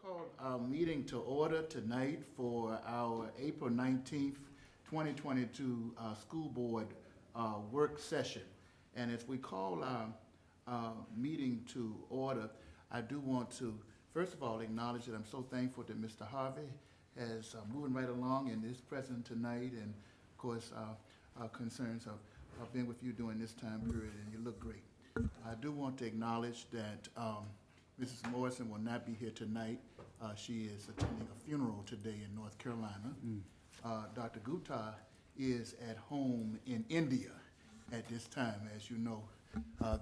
call our meeting to order tonight for our April 19th, 2022 school board work session. And as we call our meeting to order, I do want to, first of all, acknowledge that I'm so thankful that Mr. Harvey is moving right along and is present tonight. And of course, our concerns of being with you during this time period, and you look great. I do want to acknowledge that Mrs. Morrison will not be here tonight. She is attending a funeral today in North Carolina. Dr. Gupta is at home in India at this time. As you know,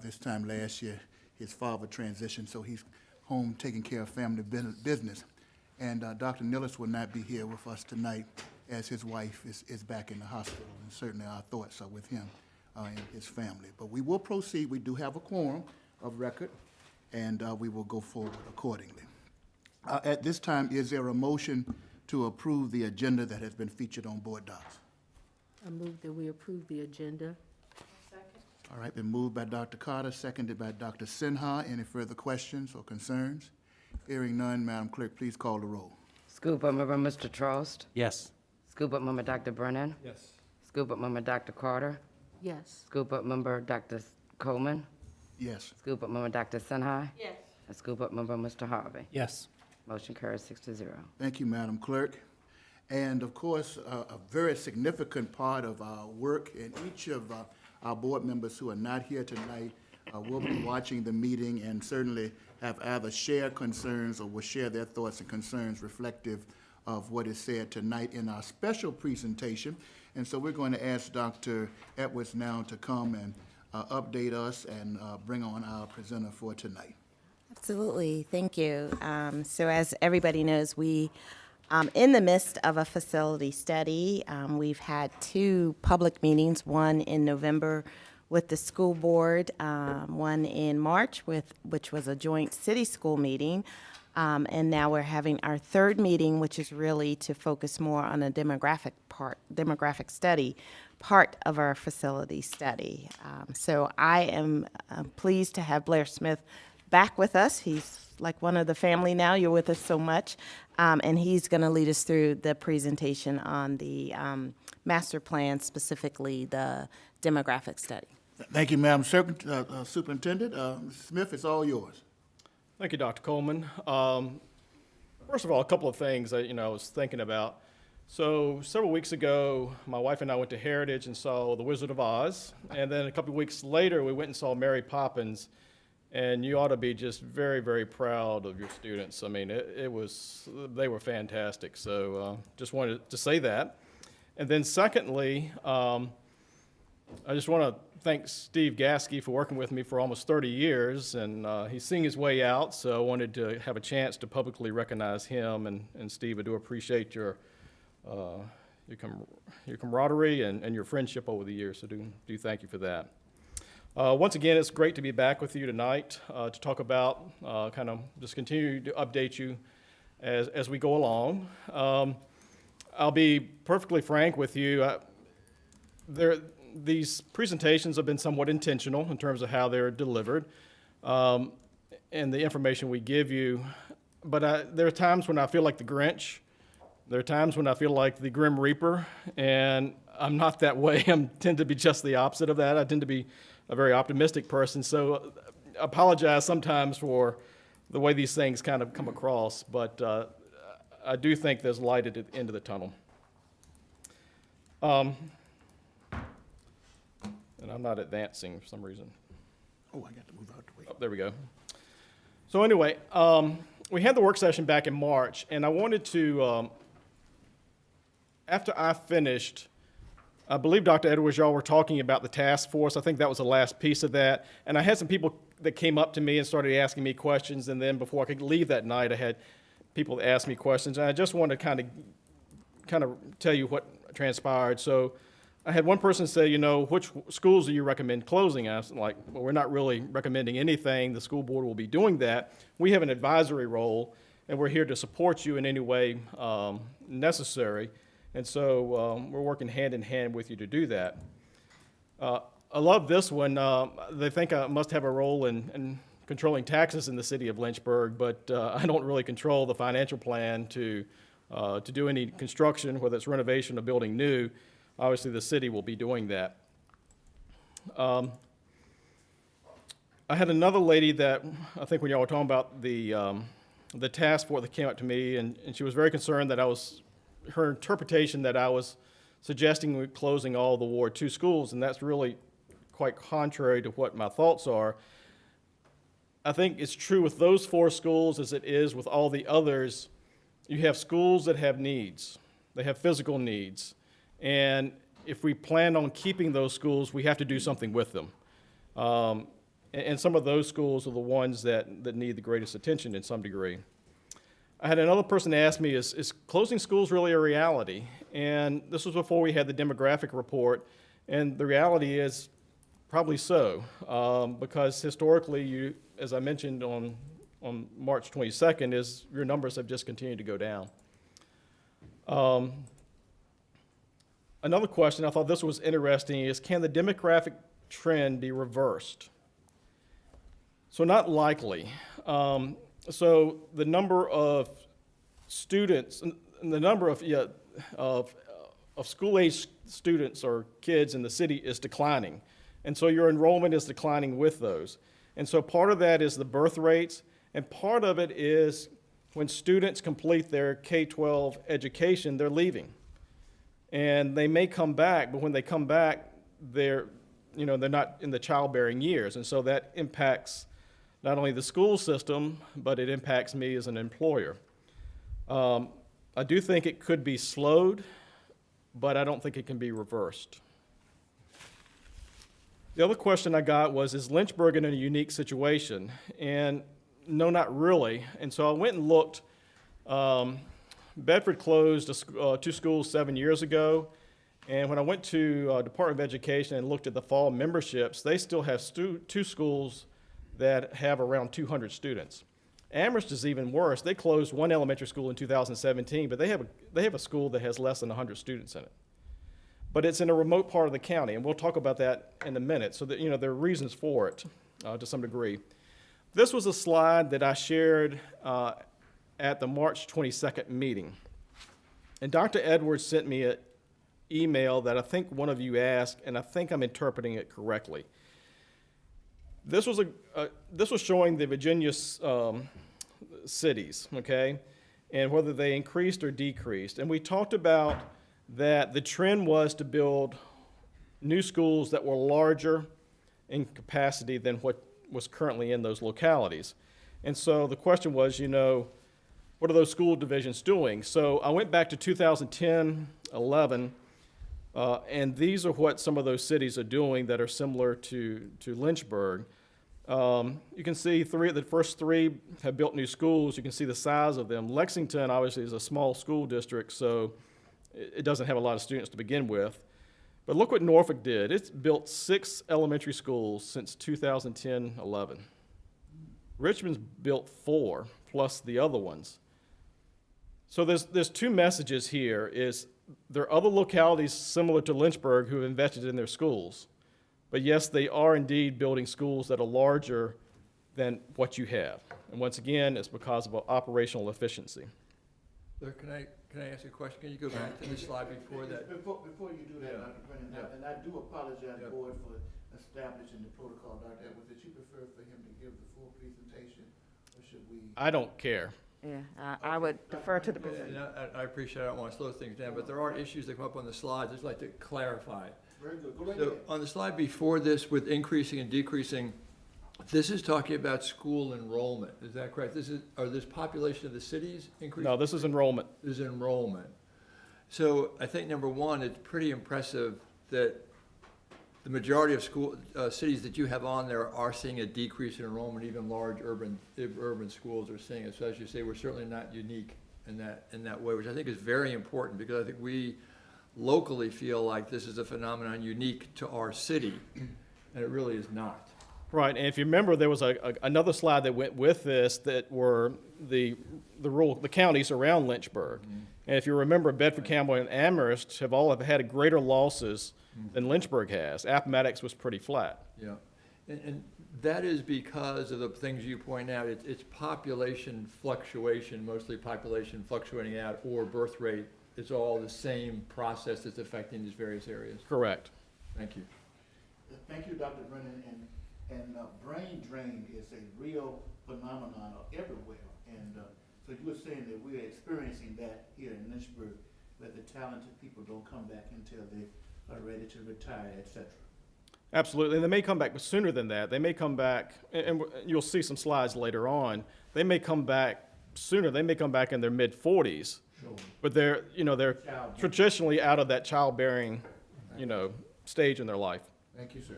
this time last year, his father transitioned, so he's home taking care of family business. And Dr. Nillis will not be here with us tonight as his wife is back in the hospital, and certainly our thoughts are with him and his family. But we will proceed. We do have a quorum of record, and we will go forward accordingly. At this time, is there a motion to approve the agenda that has been featured on board docs? I move that we approve the agenda. Second. All right, been moved by Dr. Carter, seconded by Dr. Sinha. Any further questions or concerns? Hearing none, Madam Clerk, please call the roll. School Board Member Mr. Trost. Yes. School Board Member Dr. Brennan. Yes. School Board Member Dr. Carter. Yes. School Board Member Dr. Coleman. Yes. School Board Member Dr. Sinha. Yes. And School Board Member Mr. Harvey. Yes. Motion carries 6-0. Thank you, Madam Clerk. And of course, a very significant part of our work, and each of our board members who are not here tonight will be watching the meeting and certainly have either shared concerns or will share their thoughts and concerns reflective of what is said tonight in our special presentation. And so we're going to ask Dr. Edwards now to come and update us and bring on our presenter for tonight. Absolutely, thank you. So as everybody knows, we, in the midst of a facility study, we've had two public meetings, one in November with the school board, one in March which was a joint city school meeting, and now we're having our third meeting, which is really to focus more on a demographic study part of our facility study. So I am pleased to have Blair Smith back with us. He's like one of the family now. You're with us so much. And he's going to lead us through the presentation on the master plan, specifically the demographic study. Thank you, Madam Superintendent. Mr. Smith, it's all yours. Thank you, Dr. Coleman. First of all, a couple of things that I was thinking about. So several weeks ago, my wife and I went to Heritage and saw The Wizard of Oz, and then a couple of weeks later, we went and saw Mary Poppins. And you ought to be just very, very proud of your students. I mean, they were fantastic. So just wanted to say that. And then secondly, I just want to thank Steve Gasky for working with me for almost 30 years. And he's seeing his way out, so I wanted to have a chance to publicly recognize him. And Steve, I do appreciate your camaraderie and your friendship over the years. So do thank you for that. Once again, it's great to be back with you tonight to talk about, kind of just continue to update you as we go along. I'll be perfectly frank with you. These presentations have been somewhat intentional in terms of how they're delivered and the information we give you. But there are times when I feel like the Grinch. There are times when I feel like the Grim Reaper, and I'm not that way. I tend to be just the opposite of that. I tend to be a very optimistic person, so I apologize sometimes for the way these things kind of come across, but I do think there's light at the end of the tunnel. And I'm not advancing for some reason. Oh, I got to move out the way. Oh, there we go. So anyway, we had the work session back in March, and I wanted to, after I finished, I believe, Dr. Edwards, y'all were talking about the task force. I think that was the last piece of that. And I had some people that came up to me and started asking me questions. And then before I could leave that night, I had people that asked me questions. And I just want to kind of tell you what transpired. So I had one person say, which schools do you recommend closing? I was like, well, we're not really recommending anything. The school board will be doing that. We have an advisory role, and we're here to support you in any way necessary. And so we're working hand in hand with you to do that. I love this one. They think I must have a role in controlling taxes in the city of Lynchburg, but I don't really control the financial plan to do any construction, whether it's renovation or building new. Obviously, the city will be doing that. I had another lady that, I think when y'all were talking about the task force that came up to me, and she was very concerned that her interpretation that I was suggesting we're closing all the Ward 2 schools, and that's really quite contrary to what my thoughts are. I think it's true with those 4 schools as it is with all the others. You have schools that have needs. They have physical needs. And if we plan on keeping those schools, we have to do something with them. And some of those schools are the ones that need the greatest attention in some degree. I had another person ask me, is closing schools really a reality? And this was before we had the demographic report, and the reality is probably so, because historically, as I mentioned on March 22nd, your numbers have just continued to go down. Another question, I thought this was interesting, is can the demographic trend be reversed? So not likely. So the number of students, and the number of school-age students or kids in the city is declining. And so your enrollment is declining with those. And so part of that is the birth rates, and part of it is when students complete their K-12 education, they're leaving. And they may come back, but when they come back, they're not in the childbearing years. And so that impacts not only the school system, but it impacts me as an employer. I do think it could be slowed, but I don't think it can be reversed. The other question I got was, is Lynchburg in a unique situation? And no, not really. And so I went and looked. Bedford closed 2 schools 7 years ago. And when I went to Department of Education and looked at the fall memberships, they still have 2 schools that have around 200 students. Amherst is even worse. They closed 1 elementary school in 2017, but they have a school that has less than 100 students in it. But it's in a remote part of the county, and we'll talk about that in a minute. So that there are reasons for it to some degree. This was a slide that I shared at the March 22nd meeting, and Dr. Edwards sent me an email that I think one of you asked, and I think I'm interpreting it correctly. This was showing the Virginia cities, okay, and whether they increased or decreased. And we talked about that the trend was to build new schools that were larger in capacity than what was currently in those localities. And so the question was, what are those school divisions doing? So I went back to 2010, 11, and these are what some of those cities are doing that are similar to Lynchburg. You can see the first 3 have built new schools. You can see the size of them. Lexington obviously is a small school district, so it doesn't have a lot of students to begin with. But look what Norfolk did. It's built 6 elementary schools since 2010-11. Richmond's built 4, plus the other ones. So there's 2 messages here. There are other localities similar to Lynchburg who have invested in their schools. But yes, they are indeed building schools that are larger than what you have. And once again, it's because of operational efficiency. Sir, can I ask you a question? Can you go back to the slide before that? Before you do that, Yeah. Dr. Brennan, Yeah. and I do apologize, Yeah. Board, for establishing the protocol, Dr. Edwards. Did you prefer for him to give the full presentation, or should we? I don't care. Yeah, I would defer to the And I appreciate, I don't want to slow things down, but there are issues that come up on the slides. I'd just like to clarify. Very good, go right So ahead. on the slide before this with increasing and decreasing, this is talking about school enrollment. Is that correct? Are this population of the cities increasing? No, this is enrollment. Is enrollment. So I think number one, it's pretty impressive that the majority of cities that you have on there are seeing a decrease in enrollment. Even large urban schools are seeing it. So as you say, we're certainly not unique in that way, which I think is very important, because I think we locally feel like this is a phenomenon unique to our city, and it really is not. Right, and if you remember, there was another slide that went with this that were the counties around Lynchburg. Mm-hmm. And if you remember, Bedford, Campbell, and Amherst have had greater losses than Lynchburg has. Appomattox was pretty flat. Yeah. And that is because of the things you point out. It's population fluctuation, mostly population fluctuating out, or birth rate. It's all the same process that's affecting these various areas. Correct. Thank you. Thank you, Dr. Brennan, and brain drain is a real phenomenon everywhere. And so you were saying that we're experiencing that here in Lynchburg, where the talented people don't come back until they are ready to retire, et cetera. Absolutely, and they may come back sooner than that. They may come back, and you'll see some slides later on. They may come back sooner. They may come back in their mid-40s, Sure. but they're Childbearing. traditionally out of that childbearing, stage in their life. Thank you, sir.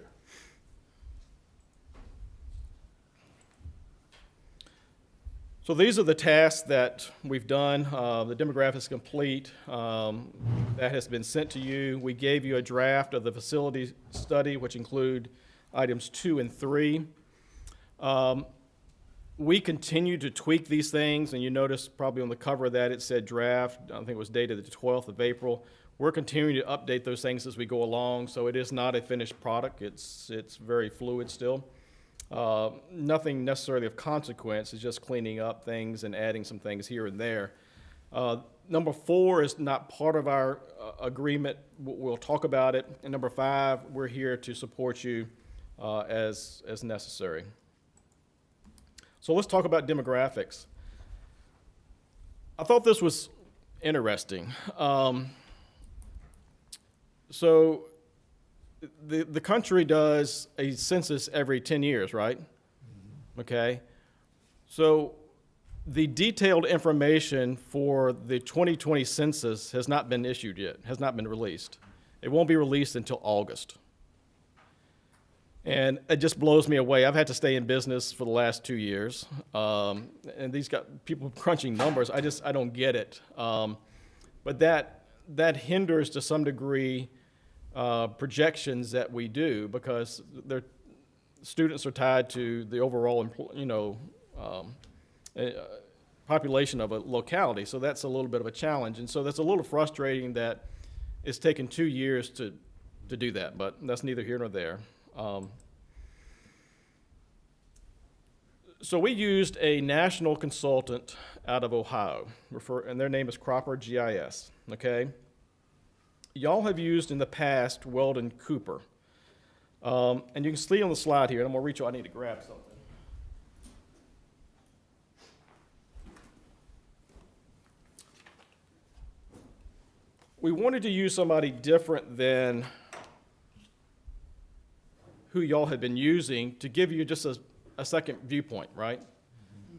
So these are the tasks that we've done. The demographic is complete. That has been sent to you. We gave you a draft of the facility study, which include items 2 and 3. We continue to tweak these things, and you notice probably on the cover of that it said draft. I think it was dated the 12th of April. We're continuing to update those things as we go along, so it is not a finished product. It's very fluid still. Nothing necessarily of consequence. It's just cleaning up things and adding some things here and there. Number 4 is not part of our agreement. We'll talk about it. And number 5, we're here to support you as necessary. So let's talk about demographics. I thought this was interesting. So the country does a census every 10 years, right? Okay. So the detailed information for the 2020 census has not been issued yet, has not been released. It won't be released until August. And it just blows me away. I've had to stay in business for the last 2 years. And these got people crunching numbers. I don't get it. But that hinders to some degree projections that we do, because students are tied to the overall, population of a locality. So that's a little bit of a challenge, and so that's a little frustrating that it's taken 2 years to do that. But that's neither here nor there. So we used a national consultant out of Ohio, and their name is Cropper GIS. Okay. Y'all have used in the past Weldon Cooper. And you can see on the slide here, and I'm going to reach out, I need to grab something. We wanted to use somebody different than who y'all had been using to give you just a second viewpoint, right?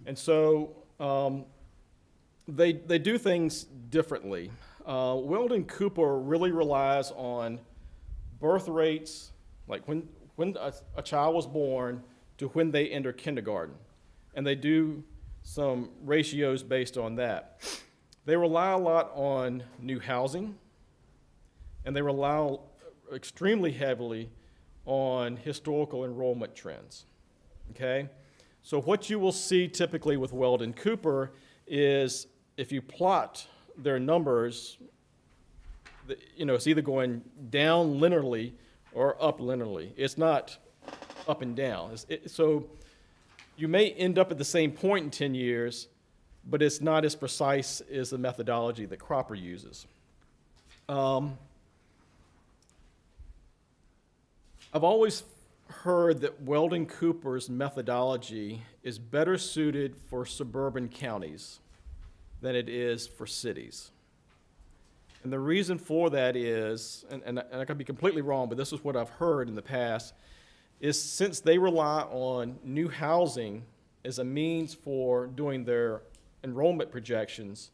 And so they do things differently. Weldon Cooper really relies on birth rates, like when a child was born to when they enter kindergarten. And they do some ratios based on that. They rely a lot on new housing, and they rely extremely heavily on historical enrollment trends, okay? So what you will see typically with Weldon Cooper is if you plot their numbers, it's either going down linearly or up linearly. It's not up and down. So you may end up at the same point in 10 years, but it's not as precise as the methodology that Cropper uses. I've always heard that Weldon Cooper's methodology is better suited for suburban counties than it is for cities. And the reason for that is, and I could be completely wrong, but this is what I've heard in the past, is since they rely on new housing as a means for doing their enrollment projections,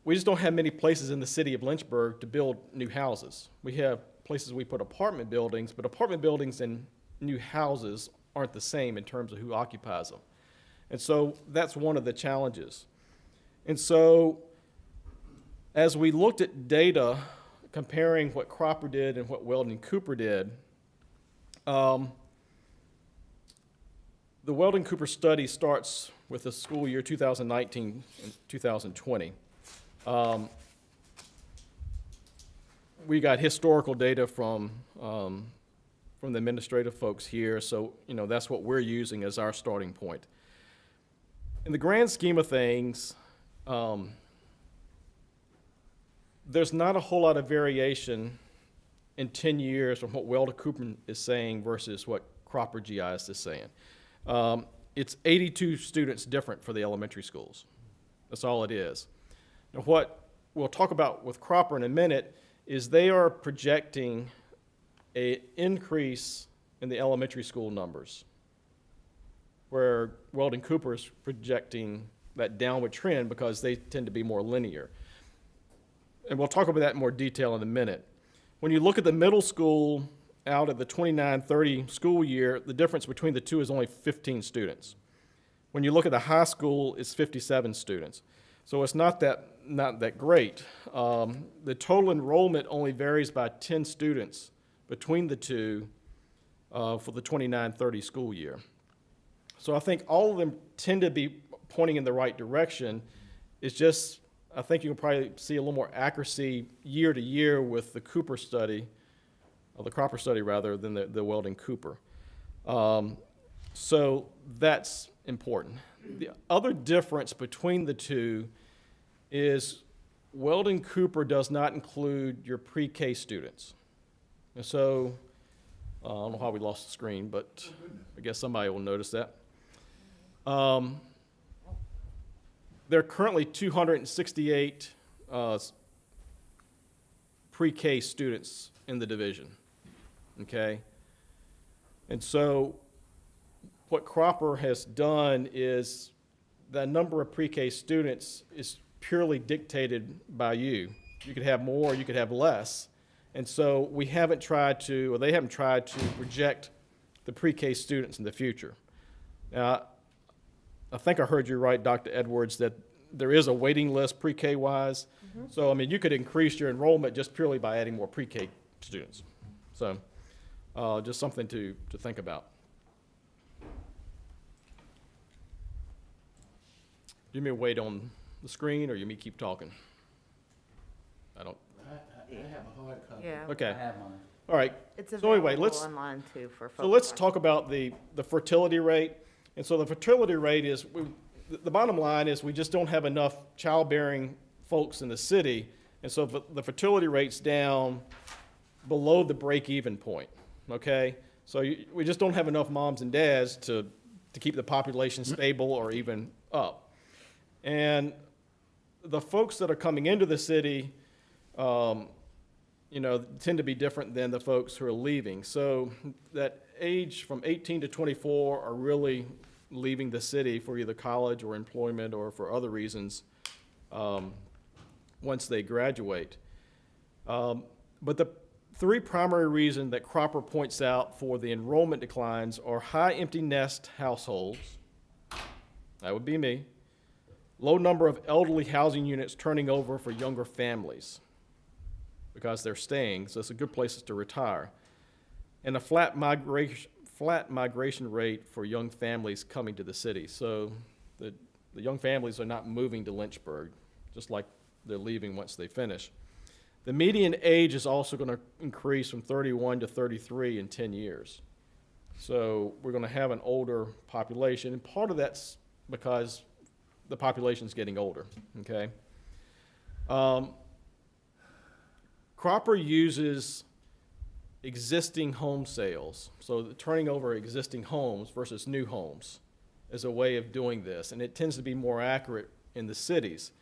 we just don't have many places in the city of Lynchburg to build new houses. We have places we put apartment buildings, but apartment buildings and new houses aren't the same in terms of who occupies them. And so that's one of the challenges. And so as we looked at data comparing what Cropper did and what Weldon Cooper did, the Weldon Cooper study starts with the school year 2019 and 2020. We got historical data from from the administrative folks here, so, that's what we're using as our starting point. In the grand scheme of things, there's not a whole lot of variation in 10 years from what Weldon Cooper is saying versus what Cropper GIS is saying. It's 82 students different for the elementary schools. That's all it is. Now, what we'll talk about with Cropper in a minute is they are projecting an increase in the elementary school numbers, where Weldon Cooper is projecting that downward trend because they tend to be more linear. And we'll talk about that in more detail in a minute. When you look at the middle school out of the 29-30 school year, the difference between the two is only 15 students. When you look at the high school, it's 57 students. So it's not that great. The total enrollment only varies by 10 students between the two for the 29-30 school year. So I think all of them tend to be pointing in the right direction. It's just, I think you can probably see a little more accuracy year to year with the Cooper study, or the Cropper study rather, than the Weldon Cooper. So that's important. The other difference between the two is Weldon Cooper does not include your pre-K students. And so, I don't know how we lost the screen, but I guess somebody will notice that. There are currently 268 pre-K students in the division, okay? And so what Cropper has done is the number of pre-K students is purely dictated by you. You could have more, you could have less. And so we haven't tried to, or they haven't tried to project the pre-K students in the future. Now, I think I heard you right, Dr. Edwards, that there is a waiting list pre-K wise. Mm-hmm. So, I mean, you could increase your enrollment just purely by adding more pre-K students. So, just something to think about. You may wait on the screen, or you may keep talking? I don't. I have a hard copy. Yeah. Okay. I have mine. All right. It's So anyway, available let's. online too for folks. So let's watching. talk about the fertility rate. And so the fertility rate is, the bottom line is we just don't have enough childbearing folks in the city. And so the fertility rate's down below the break-even point, okay? So we just don't have enough moms and dads to keep the population stable or even up. And the folks that are coming into the city, tend to be different than the folks who are leaving. So that age from 18 to 24 are really leaving the city for either college or employment or for other reasons once they graduate. But the three primary reasons that Cropper points out for the enrollment declines are high empty nest households, that would be me, low number of elderly housing units turning over for younger families because they're staying, so it's a good place to retire, and a flat migration rate for young families coming to the city. So the young families are not moving to Lynchburg, just like they're leaving once they finish. The median age is also going to increase from 31 to 33 in 10 years. So we're going to have an older population, and part of that's because the population's getting older, okay? Cropper uses existing home sales, so turning over existing homes versus new homes is a way of doing this, and it tends to be more accurate in the cities.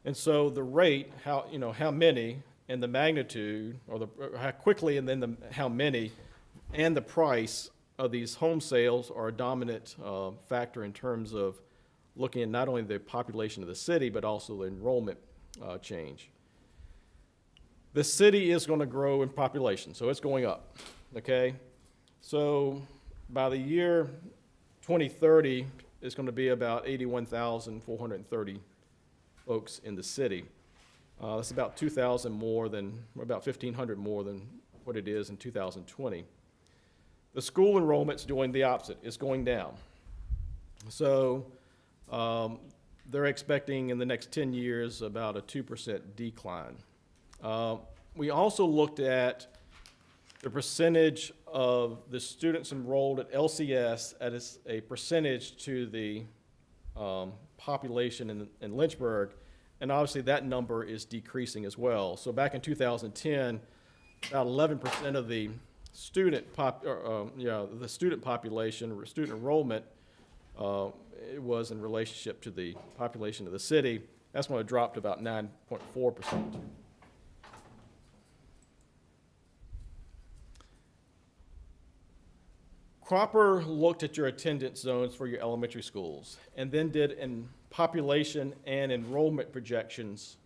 And so the rate, how many, and the magnitude, or how quickly, and then how many, and the price of these home sales are a dominant factor in terms of looking at not only the population of the city, but also the enrollment change. The city is going to grow in population, so it's going up, okay? So by the year 2030, it's going to be about 81,430 folks in the city. That's about 2,000 more than, or about 1,500 more than what it is in 2020. The school enrollment's doing the opposite. It's going down. So they're expecting in the next 10 years about a 2% decline. We also looked at the percentage of the students enrolled at LCS as a percentage to the population in Lynchburg, and obviously that number is decreasing as well. So back in 2010, about 11% of the student the student population, or student enrollment, it was in relationship to the population of the city. That's when it dropped to about 9.4%. Cropper looked at your attendance zones for your elementary schools and then did in population and enrollment projections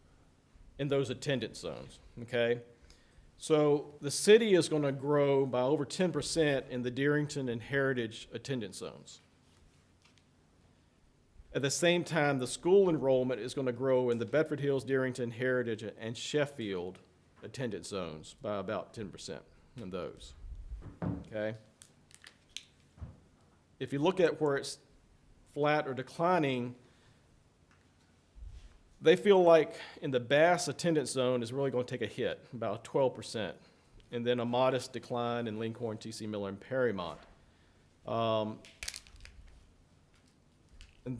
in those attendance zones, okay? So the city is going to grow by over 10% in the Darrington and Heritage attendance zones. At the same time, the school enrollment is going to grow in the Bedford Hills, Darrington, Heritage, and Sheffield attendance zones by about 10% in those, okay? If you look at where it's flat or declining, they feel like in the Bass attendance zone is really going to take a hit, about 12%, and then a modest decline in Lincoln, T.C. Miller, and Perrymont. And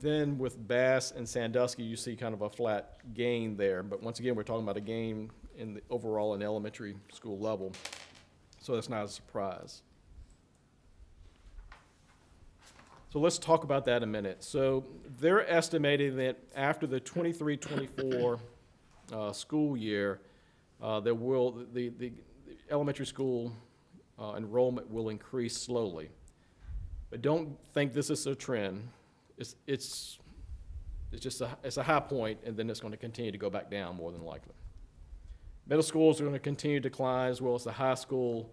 then with Bass and Sandusky, you see kind of a flat gain there. But once again, we're talking about a gain in the overall and elementary school level, so that's not a surprise. So let's talk about that a minute. So they're estimating that after the 23-24 school year, the elementary school enrollment will increase slowly. But don't think this is a trend. It's just a high point, and then it's going to continue to go back down more than likely. Middle schools are going to continue to decline, as well as the high school.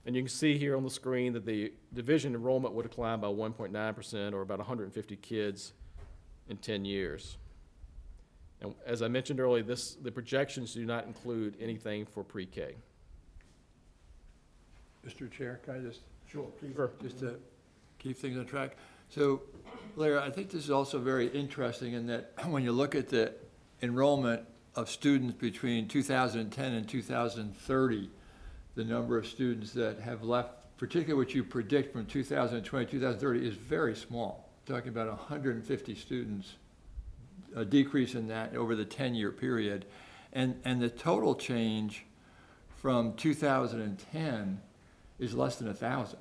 And you can see here on the screen that the division enrollment will decline by 1.9%, or about 150 kids in 10 years. And as I mentioned earlier, the projections do not include anything for pre-K. Mr. Chair, can I just? Sure, please. Sure. Just to keep things on track. So, Larry, I think this is also very interesting in that when you look at the enrollment of students between 2010 and 2030, the number of students that have left, particularly what you predict from 2020 to 2030, is very small. Talking about 150 students, a decrease in that over the 10-year period. And the total change from 2010 is less than 1,000.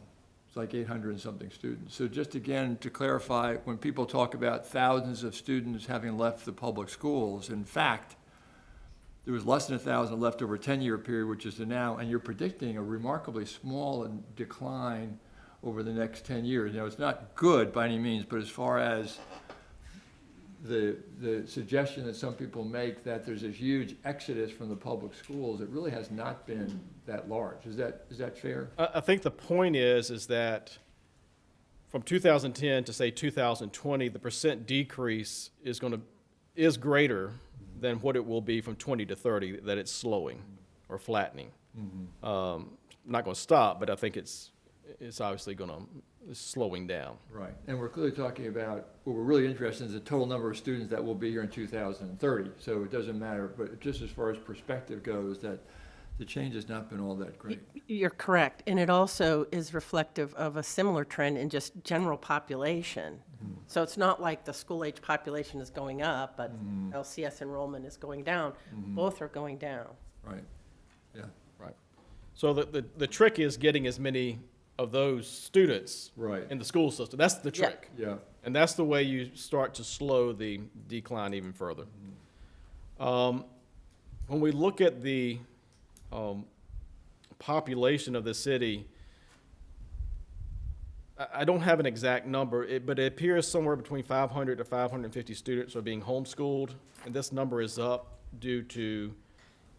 It's like 800 and something students. So just again, to clarify, when people talk about thousands of students having left the public schools, in fact, there was less than 1,000 left over a 10-year period, which is to now, and you're predicting a remarkably small decline over the next 10 years. Now, it's not good by any means, but as far as the suggestion that some people make that there's a huge exodus from the public schools, it really has not been that large. Is that fair? I think the point is that from 2010 to say 2020, the percent decrease is greater than what it will be from 20 to 30, that it's slowing or flattening. Mm-hmm. Not going to stop, but I think it's obviously it's slowing down. Right, and we're clearly talking about, what we're really interested in is the total number of students that will be here in 2030. So it doesn't matter, but just as far as perspective goes, that the change has not been all that great. You're correct, and it also is reflective of a similar trend in just general population. So it's not like the school-age population is going up, but LCS enrollment is going down. Both are going down. Right, yeah. Right. So the trick is getting as many of those students Right. in the school system. That's the Yeah. trick. Yeah. And that's the way you start to slow the decline even further. When we look at the population of the city, I don't have an exact number, but it appears somewhere between 500 to 550 students are being homeschooled, and this number is up due to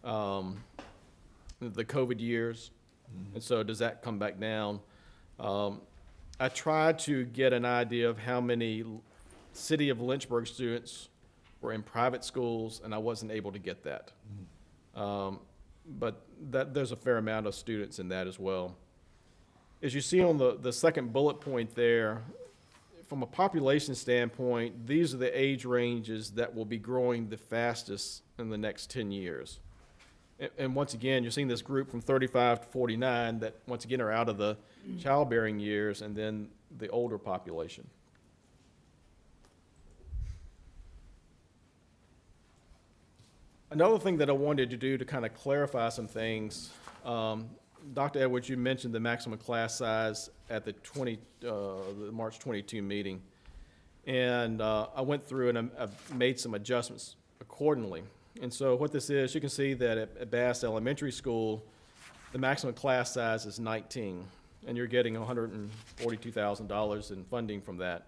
the COVID years. And so does that come back down? I tried to get an idea of how many City of Lynchburg students were in private schools, and I wasn't able to get that. But there's a fair amount of students in that as well. As you see on the second bullet point there, from a population standpoint, these are the age ranges that will be growing the fastest in the next 10 years. And once again, you're seeing this group from 35 to 49 that, once again, are out of the childbearing years, and then the older population. Another thing that I wanted to do to kind of clarify some things, Dr. Edwards, you mentioned the maximum class size at the March 22 meeting. And I went through and I've made some adjustments accordingly. And so what this is, you can see that at Bass Elementary School, the maximum class size is 19, and you're getting $142,000 in funding from that.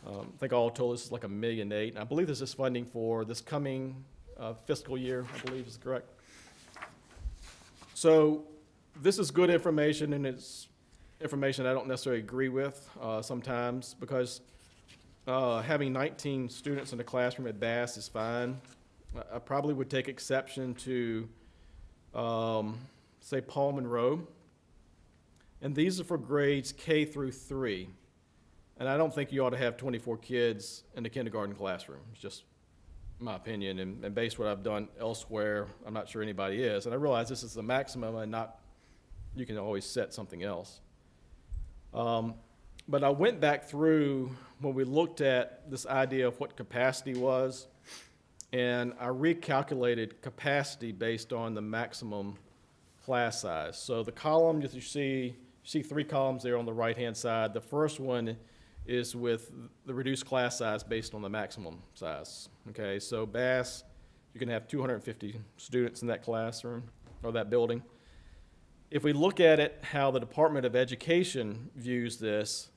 I think all told, this is like $1.8 million. And I believe this is funding for this coming fiscal year, I believe is correct. So this is good information, and it's information I don't necessarily agree with sometimes, because having 19 students in the classroom at Bass is fine. I probably would take exception to, say, Paul Monroe. And these are for grades K through 3. And I don't think you ought to have 24 kids in the kindergarten classroom. It's just my opinion. And based on what I've done elsewhere, I'm not sure anybody is. And I realize this is the maximum and not, you can always set something else. But I went back through when we looked at this idea of what capacity was, and I recalculated capacity based on the maximum class size. So the column that you see 3 columns there on the right-hand side. The first one is with the reduced class size based on the maximum size. Okay, so Bass, you can have 250 students in that classroom or that building. If we look at it, how the Department of Education views this,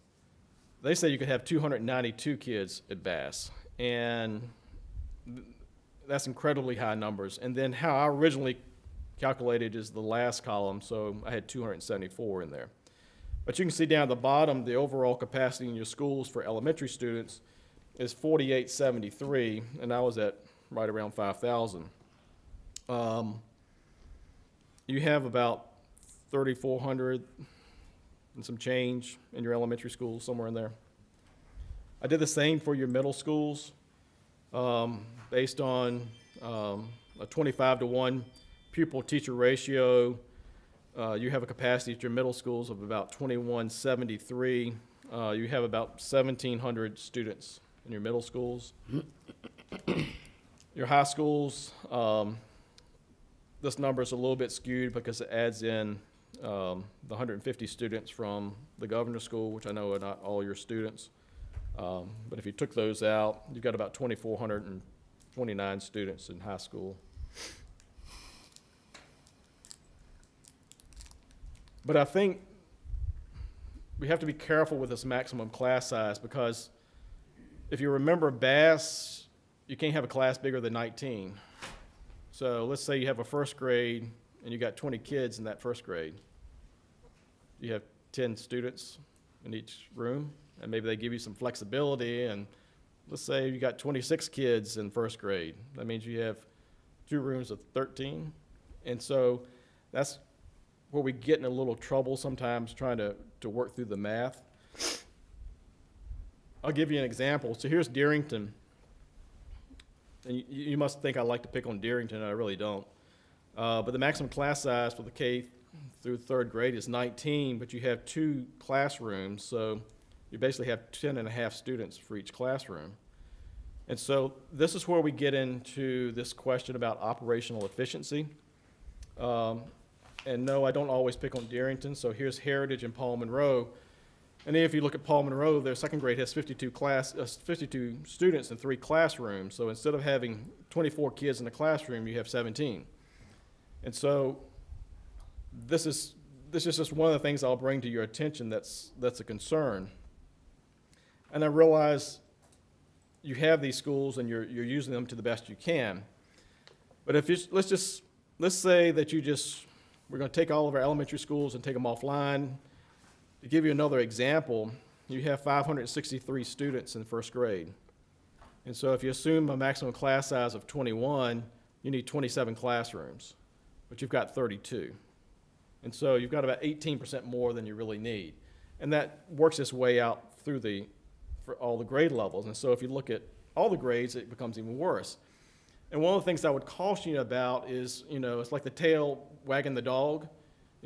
they say you could have 292 kids at Bass, and that's incredibly high numbers. And then how I originally calculated is the last column, so I had 274 in there. But you can see down at the bottom, the overall capacity in your schools for elementary students is 4,873, and I was at right around 5,000. You have about 3,400 and some change in your elementary schools, somewhere in there. I did the same for your middle schools, based on a 25-to-1 pupil-teacher ratio. You have a capacity at your middle schools of about 2,173. You have about 1,700 students in your middle schools. Your high schools, this number is a little bit skewed because it adds in the 150 students from the governor's school, which I know are not all your students. But if you took those out, you've got about 2,429 students in high school. But I think we have to be careful with this maximum class size, because if you remember Bass, you can't have a class bigger than 19. So let's say you have a first grade and you got 20 kids in that first grade. You have 10 students in each room, and maybe they give you some flexibility, and let's say you got 26 kids in first grade. That means you have 2 rooms of 13. And so that's where we get in a little trouble sometimes trying to work through the math. I'll give you an example. So here's Deerington. And you must think I like to pick on Deerington, and I really don't. But the maximum class size for the K through 3rd grade is 19, but you have 2 classrooms, so you basically have 10 and a half students for each classroom. And so this is where we get into this question about operational efficiency. And no, I don't always pick on Deerington. So here's Heritage and Paul Monroe. And then if you look at Paul Monroe, their 2nd grade has 52 students in 3 classrooms. So instead of having 24 kids in a classroom, you have 17. And so this is just one of the things I'll bring to your attention that's a concern. And I realize you have these schools and you're using them to the best you can. But if you, let's say that we're going to take all of our elementary schools and take them offline. To give you another example, you have 563 students in 1st grade. And so if you assume a maximum class size of 21, you need 27 classrooms, but you've got 32. And so you've got about 18% more than you really need. And that works its way out through for all the grade levels. And so if you look at all the grades, it becomes even worse. And one of the things I would caution you about is, it's like the tail wagging the dog.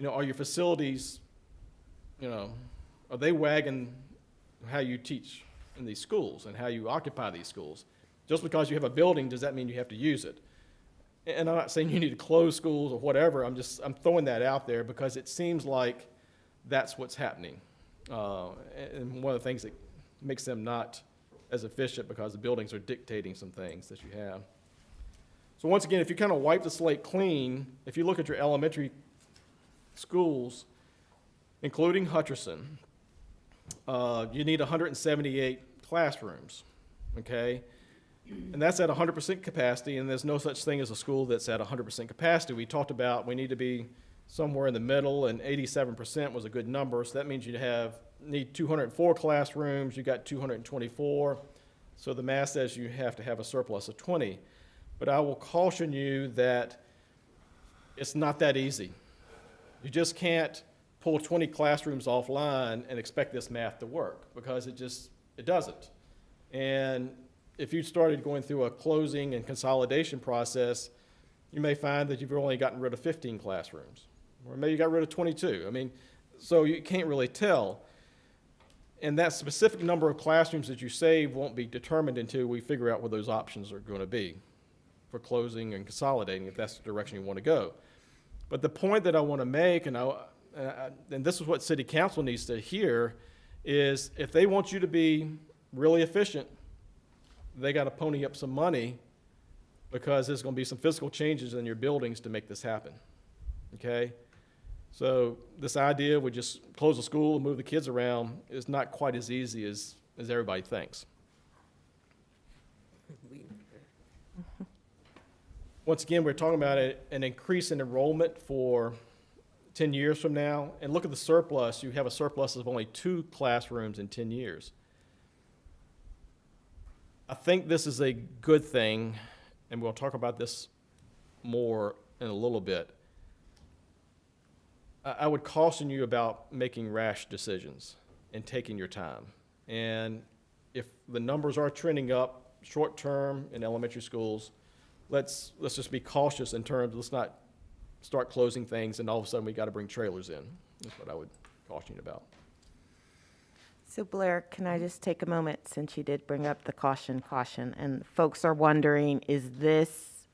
Are your facilities, are they wagging how you teach in these schools and how you occupy these schools? Just because you have a building, does that mean you have to use it? And I'm not saying you need to close schools or whatever. I'm throwing that out there because it seems like that's what's happening. And one of the things that makes them not as efficient because the buildings are dictating some things that you have. So once again, if you kind of wipe the slate clean, if you look at your elementary schools, including Hutcherson, you need 178 classrooms, okay? And that's at 100% capacity, and there's no such thing as a school that's at 100% capacity. We talked about we need to be somewhere in the middle, and 87% was a good number, so that means you need 204 classrooms, you got 224, so the math says you have to have a surplus of 20. But I will caution you that it's not that easy. You just can't pull 20 classrooms offline and expect this math to work, because it doesn't. And if you started going through a closing and consolidation process, you may find that you've only gotten rid of 15 classrooms, or maybe you got rid of 22. So you can't really tell. And that specific number of classrooms that you save won't be determined until we figure out what those options are going to be for closing and consolidating, if that's the direction you want to go. But the point that I want to make, and this is what City Council needs to hear, is if they want you to be really efficient, they got to pony up some money, because there's going to be some physical changes in your buildings to make this happen, okay? So this idea we just close the school and move the kids around is not quite as easy as everybody thinks. Once again, we're talking about an increase in enrollment for 10 years from now. And look at the surplus. You have a surplus of only 2 classrooms in 10 years. I think this is a good thing, and we'll talk about this more in a little bit. I would caution you about making rash decisions and taking your time. And if the numbers are trending up short term in elementary schools, let's just be cautious in terms, let's not start closing things and all of a sudden we got to bring trailers in. That's what I would caution you about. So Blair, can I just take a moment, since you did bring up the caution, and folks are wondering, is this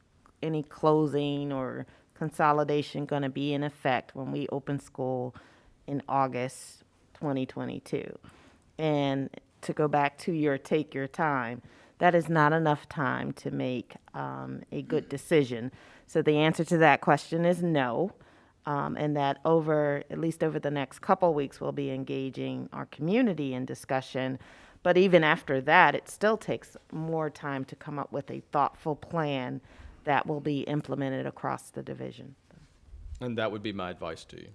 any closing or consolidation going to be in effect when we open school in August 2022? And to go back to take your time, that is not enough time to make a good decision. So the answer to that question is no. And that at least over the next couple weeks, we'll be engaging our community in discussion. But even after that, it still takes more time to come up with a thoughtful plan that will be implemented across the division. And that would be my advice to you.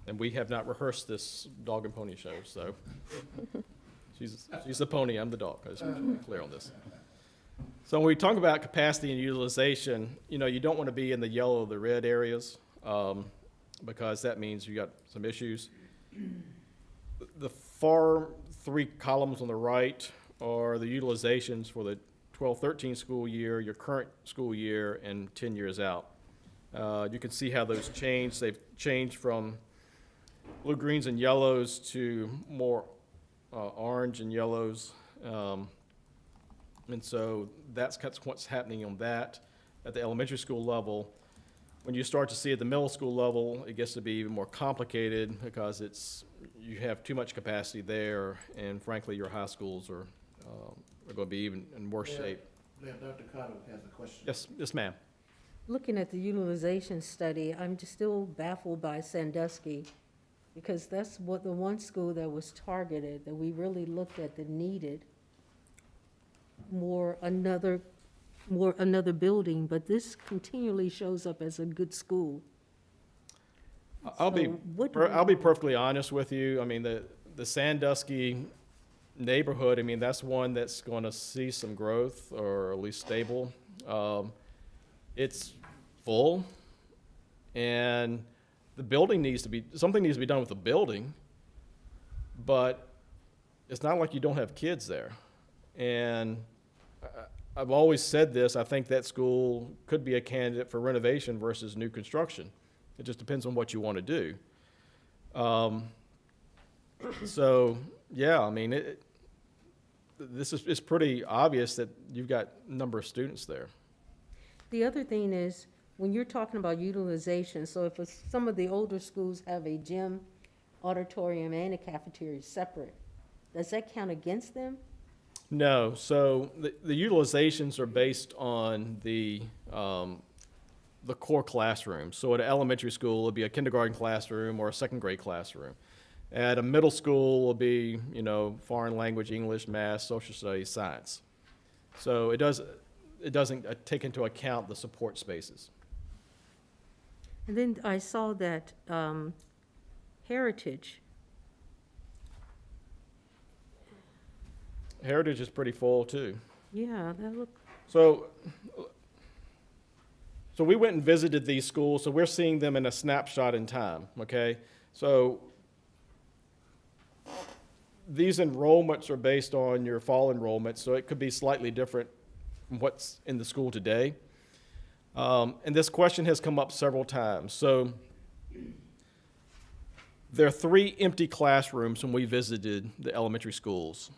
And we have not rehearsed this dog and pony show, so she's the pony, I'm the dog. I just want to be clear on this. So when we talk about capacity and utilization, you don't want to be in the yellow or the red areas, because that means you got some issues. The far 3 columns on the right are the utilizations for the 12-13 school year, your current school year, and 10 years out. You can see how those change. They've changed from blue, greens, and yellows to more orange and yellows. And so that's what's happening on that at the elementary school level. When you start to see at the middle school level, it gets to be even more complicated, because you have too much capacity there, and frankly, your high schools are going to be even in worse shape. Dr. Carter has a question. Yes, ma'am. Looking at the utilization study, I'm just still baffled by Sandusky, because that's the one school that was targeted, that we really looked at, that needed another building, but this continually shows up as a good school. I'll be what do we I'll be do? perfectly honest with you. The Sandusky neighborhood, that's one that's going to see some growth, or at least stable. It's full, and the building something needs to be done with the building, but it's not like you don't have kids there. And I've always said this, I think that school could be a candidate for renovation versus new construction. It just depends on what you want to do. So, yeah, I mean, it's pretty obvious that you've got a number of students there. The other thing is, when you're talking about utilization, so if some of the older schools have a gym, auditorium, and a cafeteria separate, does that count against them? No, so the utilizations are based on the core classroom. So at an elementary school, it'll be a kindergarten classroom or a second grade classroom. At a middle school, will be, you know, foreign language, English, math, social studies, science. So it doesn't take into account the support spaces. And then I saw that Heritage, Heritage is pretty full too. yeah, that looked, So we went and visited these schools, so we're seeing them in a snapshot in time, okay? So these enrollments are based on your fall enrollment, so it could be slightly different from what's in the school today. And this question has come up several times. So there are 3 empty classrooms when we visited the elementary schools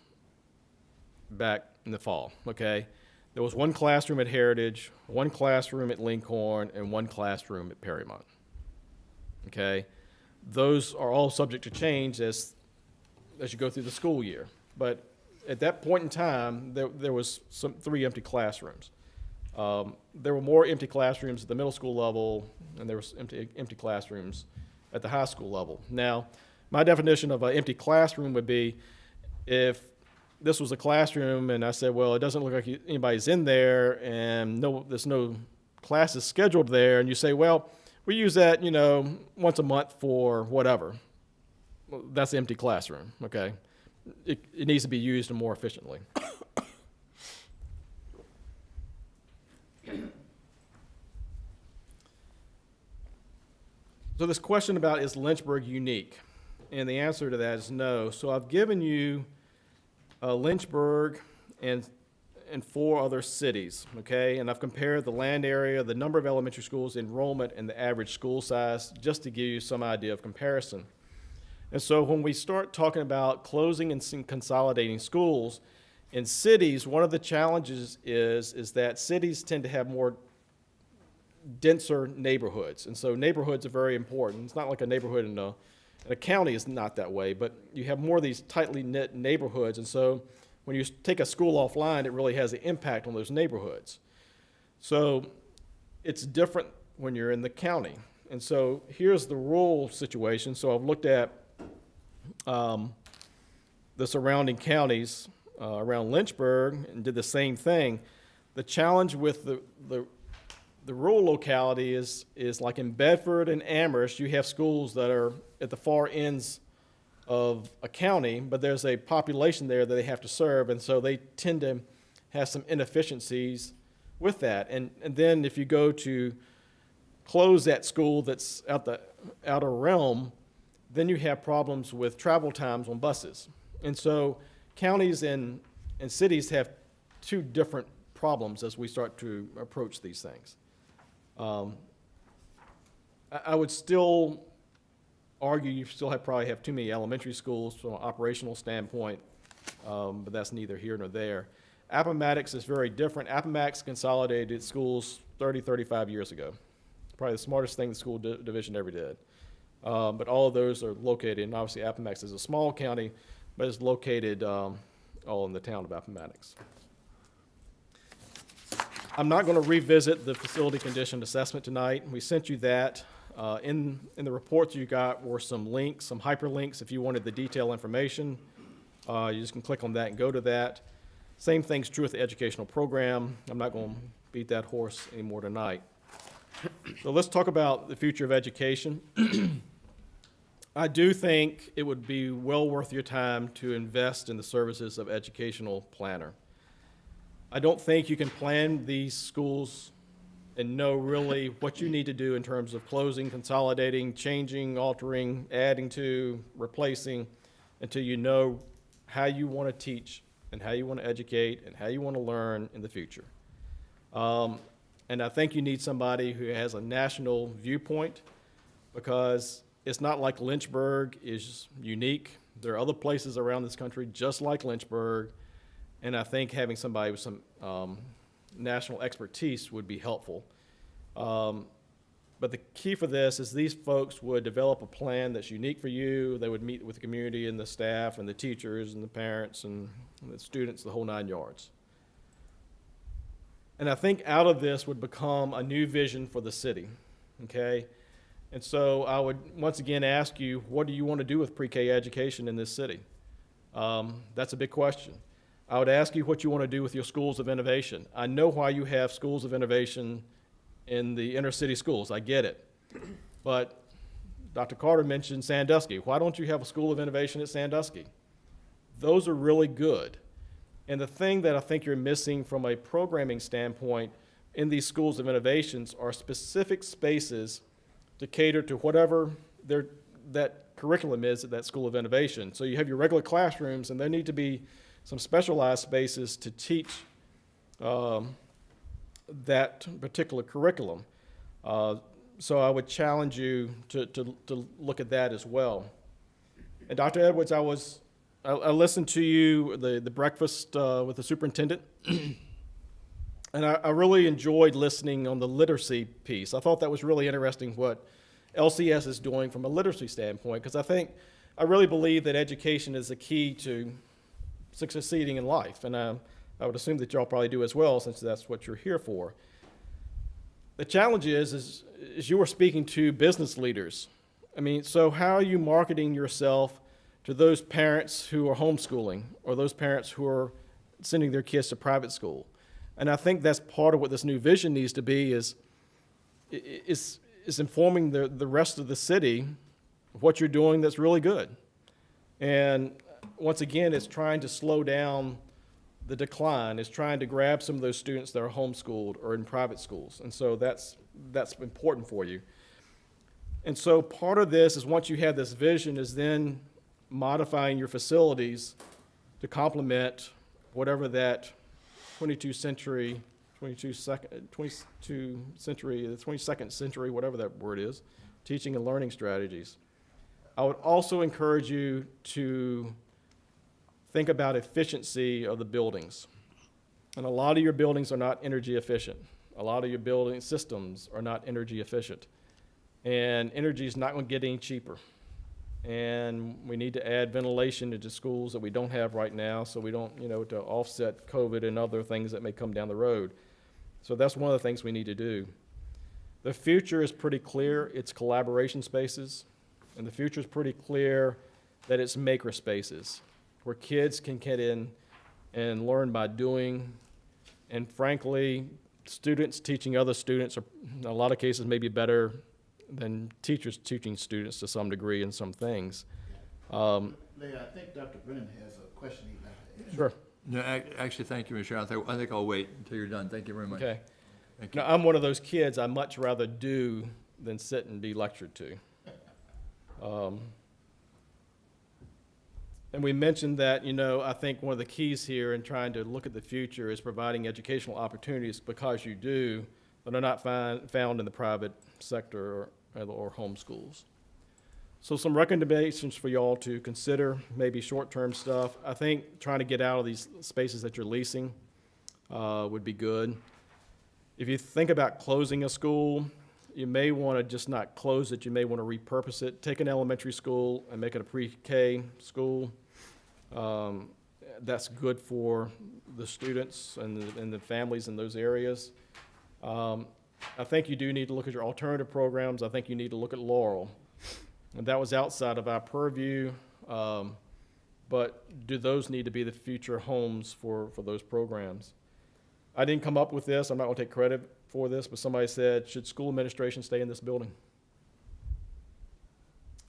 back in the fall, okay? There was 1 classroom at Heritage, 1 classroom at Lincoln, and 1 classroom at Perrymont, okay? Those are all subject to change as you go through the school year. But at that point in time, there was 3 empty classrooms. There were more empty classrooms at the middle school level, and there was empty classrooms at the high school level. Now, my definition of an empty classroom would be if this was a classroom and I said, well, it doesn't look like anybody's in there and there's no classes scheduled there, and you say, well, we use that, you know, once a month for whatever. Well, that's an empty classroom, okay? It needs to be used more efficiently. So this question about, is Lynchburg unique? And the answer to that is no. So I've given you Lynchburg and 4 other cities, okay? And I've compared the land area, the number of elementary schools, enrollment, and the average school size, just to give you some idea of comparison. And so when we start talking about closing and consolidating schools, in cities, one of the challenges is that cities tend to have more denser neighborhoods. And so neighborhoods are very important. It's not like a neighborhood in a county is not that way, but you have more of these tightly knit neighborhoods. And so when you take a school offline, it really has an impact on those neighborhoods. So it's different when you're in the county. And so here's the rural situation. So I've looked at the surrounding counties around Lynchburg and did the same thing. The challenge with the rural locality is like in Bedford and Amherst, you have schools that are at the far ends of a county, but there's a population there that they have to serve, and so they tend to have some inefficiencies with that. And then if you go to close that school that's out the outer realm, then you have problems with travel times on buses. And so counties and cities have 2 different problems as we start to approach these things. I would still argue you still probably have too many elementary schools from an operational standpoint, but that's neither here nor there. Appomattox is very different. Appomattox consolidated schools 35 years ago. Probably the smartest thing the school division ever did. But all of those are located, and obviously Appomattox is a small county, but it's located all in the town of Appomattox. I'm not going to revisit the facility condition assessment tonight. We sent you that. In the reports you got were some links, some hyperlinks if you wanted the detailed information. You just can click on that and go to that. Same thing's true with the educational program. I'm not going to beat that horse anymore tonight. So let's talk about the future of education. I do think it would be well worth your time to invest in the services of educational planner. I don't think you can plan these schools and know really what you need to do in terms of closing, consolidating, changing, altering, adding to, replacing, until you know how you want to teach and how you want to educate and how you want to learn in the future. And I think you need somebody who has a national viewpoint, because it's not like Lynchburg is unique. There are other places around this country just like Lynchburg, and I think having somebody with some national expertise would be helpful. But the key for this is these folks would develop a plan that's unique for you. They would meet with the community and the staff and the teachers and the parents and the students, the whole 9 yards. And I think out of this would become a new vision for the city, okay? And so I would once again ask you, what do you want to do with pre-K education in this city? That's a big question. I would ask you what you want to do with your schools of innovation. I know why you have schools of innovation in the inner city schools. I get it. But Dr. Carter mentioned Sandusky. Why don't you have a school of innovation at Sandusky? Those are really good. And the thing that I think you're missing from a programming standpoint in these schools of innovations are specific spaces to cater to whatever that curriculum is at that school of innovation. So you have your regular classrooms, and there need to be some specialized spaces to teach that particular curriculum. So I would challenge you to look at that as well. And Dr. Edwards, I listened to you, the breakfast with the superintendent, and I really enjoyed listening on the literacy piece. I thought that was really interesting what LCS is doing from a literacy standpoint, because I really believe that education is the key to succeeding in life, and I would assume that y'all probably do as well, since that's what you're here for. The challenge is you were speaking to business leaders. I mean, so how are you marketing yourself to those parents who are homeschooling, or those parents who are sending their kids to private school? And I think that's part of what this new vision needs to be, is informing the rest of the city of what you're doing that's really good. And once again, it's trying to slow down the decline, is trying to grab some of those students that are homeschooled or in private schools. And so that's important for you. And so part of this is, once you have this vision, is then modifying your facilities to complement whatever that 22nd century, the 22nd century, whatever that word is, teaching and learning strategies. I would also encourage you to think about efficiency of the buildings. And a lot of your buildings are not energy efficient. A lot of your building systems are not energy efficient. And energy is not going to get any cheaper. And we need to add ventilation into schools that we don't have right now, so we don't, to offset COVID and other things that may come down the road. So that's one of the things we need to do. The future is pretty clear. It's collaboration spaces. And the future is pretty clear that it's maker spaces, where kids can get in and learn by doing. And frankly, students teaching other students are, in a lot of cases, maybe better than teachers teaching students to some degree in some things. Leah, I think Dr. Brennan has a question he'd like to ask. Sure. No, actually, thank you, Mr. Chairman. I think I'll wait until you're done. Thank you very much. Okay. Thank you. Now, I'm one of those kids I much rather do than sit and be lectured to. And we mentioned that, I think one of the keys here in trying to look at the future is providing educational opportunities, because you do, that are not found in the private sector or home schools. So some recommendations for y'all to consider, maybe short-term stuff. I think trying to get out of these spaces that you're leasing would be good. If you think about closing a school, you may want to just not close it. You may want to repurpose it. Take an elementary school and make it a pre-K school. That's good for the students and the families in those areas. I think you do need to look at your alternative programs. I think you need to look at Laurel. And that was outside of our purview, but do those need to be the future homes for those programs? I didn't come up with this. I'm not going to take credit for this, but somebody said, should school administration stay in this building?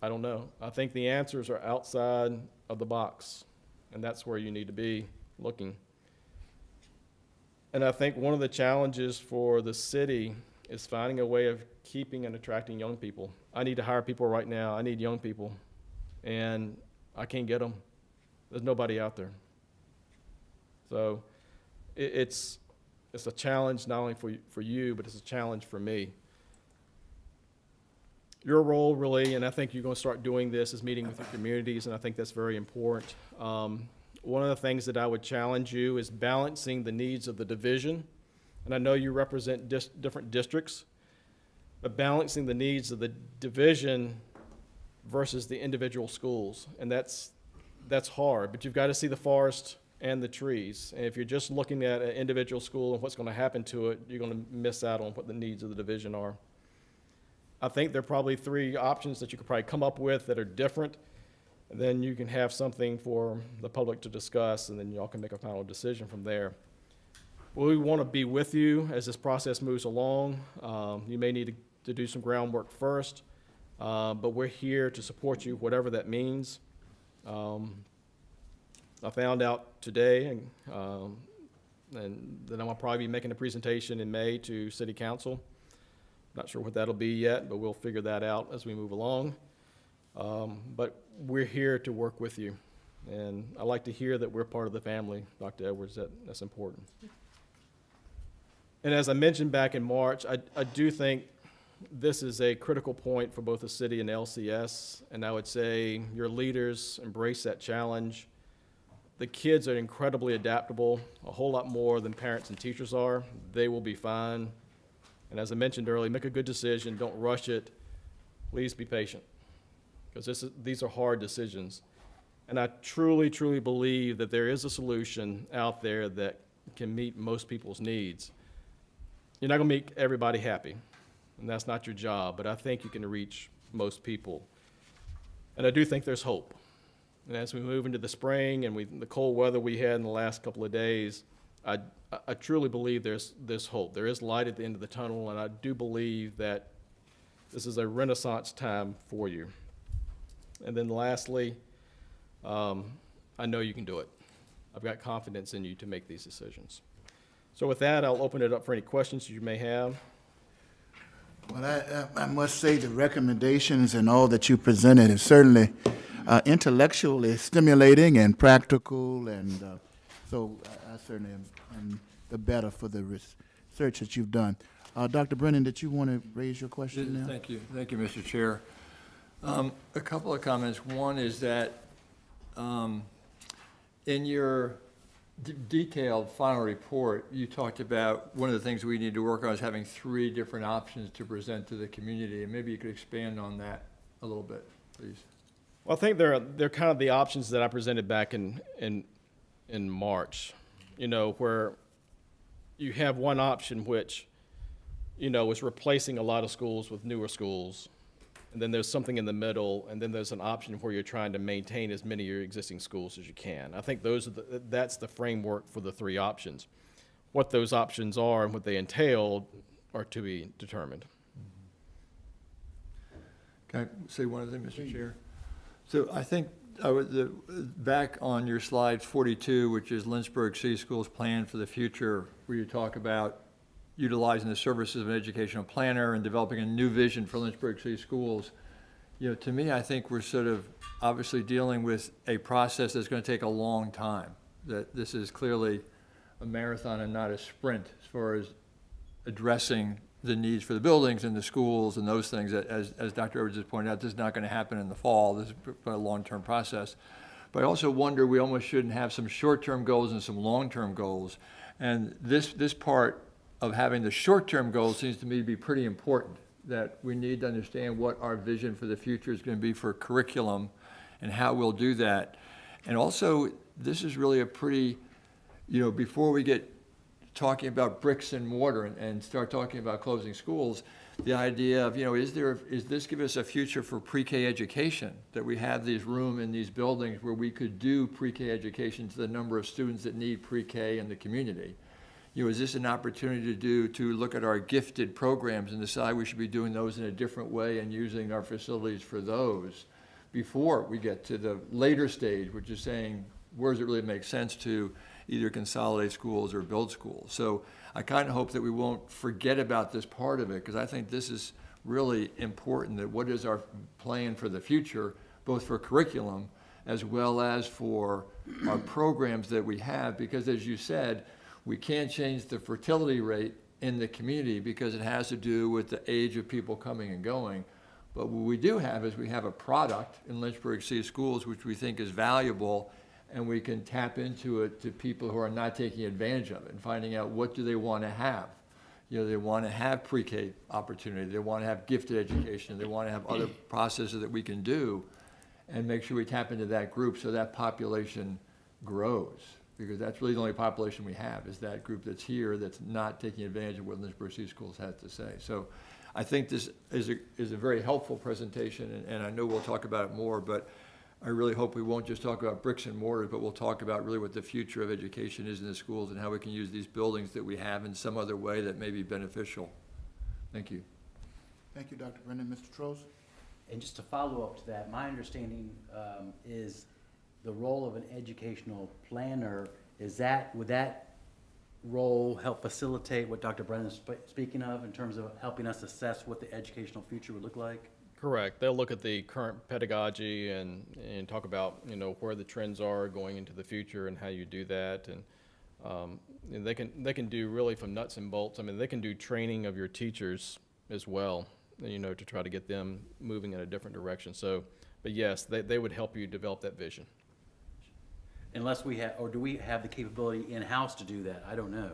I don't know. I think the answers are outside of the box, and that's where you need to be looking. And I think one of the challenges for the city is finding a way of keeping and attracting young people. I need to hire people right now. I need young people, and I can't get them. There's nobody out there. So it's a challenge not only for you, but it's a challenge for me. Your role really, and I think you're going to start doing this, is meeting with your communities, and I think that's very important. One of the things that I would challenge you is balancing the needs of the division, and I know you represent different districts, but balancing the needs of the division versus the individual schools, and that's hard, but you've got to see the forest and the trees. And if you're just looking at an individual school and what's going to happen to it, you're going to miss out on what the needs of the division are. I think there are probably 3 options that you could probably come up with that are different. And then you can have something for the public to discuss, and then y'all can make a final decision from there. We want to be with you as this process moves along. You may need to do some groundwork first, but we're here to support you, whatever that means. I found out today, and then I'll probably be making a presentation in May to City Council. Not sure what that'll be yet, but we'll figure that out as we move along. But we're here to work with you. And I like to hear that we're part of the family, Dr. Edwards. That's important. And as I mentioned back in March, I do think this is a critical point for both the city and LCS. And I would say your leaders embrace that challenge. The kids are incredibly adaptable, a whole lot more than parents and teachers are. They will be fine. And as I mentioned earlier, make a good decision. Don't rush it. Please be patient, because these are hard decisions. And I truly, truly believe that there is a solution out there that can meet most people's needs. You're not going to make everybody happy, and that's not your job, but I think you can reach most people. And I do think there's hope. And as we move into the spring and the cold weather we had in the last couple of days, I truly believe there's hope. There is light at the end of the tunnel, and I do believe that this is a renaissance time for you. And then lastly, I know you can do it. I've got confidence in you to make these decisions. So with that, I'll open it up for any questions you may have. Well, I must say the recommendations and all that you presented is certainly intellectually stimulating and practical, and so I certainly am the better for the research that you've done. Dr. Brennan, did you want to raise your question now? Thank you, Mr. Chair. A couple of comments. One is that in your detailed final report, you talked about one of the things we need to work on is having 3 different options to present to the community, and maybe you could expand on that a little bit, please. Well, I think they're kind of the options that I presented back in March, where you have one option which, is replacing a lot of schools with newer schools. And then there's something in the middle, and then there's an option where you're trying to maintain as many of your existing schools as you can. I think that's the framework for the 3 options. What those options are and what they entail are to be determined. Can I say one other thing, Mr. Chair? So I think back on your slide 42, which is Lynchburg City Schools Plan for the Future, where you talk about utilizing the services of an educational planner and developing a new vision for Lynchburg City Schools. To me, I think we're sort of obviously dealing with a process that's going to take a long time. That this is clearly a marathon and not a sprint as far as addressing the needs for the buildings and the schools and those things. As Dr. Edwards has pointed out, this is not going to happen in the fall. This is a long-term process. But I also wonder, we almost shouldn't have some short-term goals and some long-term goals. And this part of having the short-term goals seems to me to be pretty important, that we need to understand what our vision for the future is going to be for curriculum and how we'll do that. And also, this is really a pretty, before we get talking about bricks and mortar and start talking about closing schools, the idea of, is this give us a future for pre-K education, that we have these room in these buildings where we could do pre-K education to the number of students that need pre-K in the community? Is this an opportunity to look at our gifted programs and decide we should be doing those in a different way and using our facilities for those before we get to the later stage, which is saying, where does it really make sense to either consolidate schools or build schools? So I kind of hope that we won't forget about this part of it, because I think this is really important, that what is our plan for the future, both for curriculum as well as for our programs that we have, because as you said, we can't change the fertility rate in the community because it has to do with the age of people coming and going. But what we do have is we have a product in Lynchburg City Schools which we think is valuable, and we can tap into it to people who are not taking advantage of it and finding out what do they want to have. You know, they want to have pre-K opportunity, they want to have gifted education, they want to have other processes that we can do, and make sure we tap into that group so that population grows. Because that's really the only population we have, is that group that's here that's not taking advantage of what Lynchburg City Schools has to say. So I think this is a very helpful presentation, and I know we'll talk about it more, but I really hope we won't just talk about bricks and mortar, but we'll talk about really what the future of education is in the schools and how we can use these buildings that we have in some other way that may be beneficial. Thank you. Thank you, Dr. Brennan. Mr. Trost? And just to follow up to that, my understanding is the role of an educational planner, would that role help facilitate what Dr. Brennan is speaking of in terms of helping us assess what the educational future would look like? Correct. They'll look at the current pedagogy and talk about, you know, where the trends are going into the future and how you do that. And they can do really from nuts and bolts. I mean, they can do training of your teachers as well, you know, to try to get them moving in a different direction. So, but yes, they would help you develop that vision. Unless we have, or do we have the capability in-house to do that? I don't know.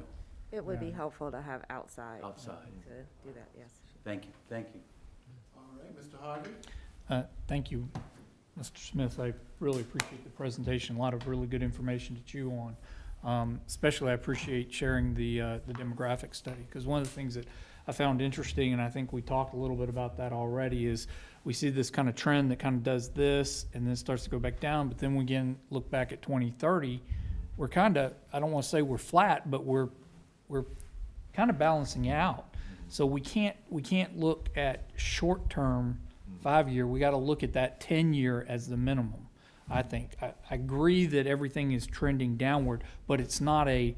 It would be helpful to have outside. Outside. To do that, yes. Thank you, thank you. All right, Mr. Harvey? Thank you, Mr. Smith. I really appreciate the presentation. A lot of really good information to chew on. Especially I appreciate sharing the demographic study, because one of the things that I found interesting, and I think we talked a little bit about that already, is we see this kind of trend that kind of does this and then starts to go back down, but then we again look back at 2030, we're kind of, I don't want to say we're flat, but we're kind of balancing out. So we can't look at short-term 5-year, we got to look at that 10-year as the minimum. I think I agree that everything is trending downward, but it's not a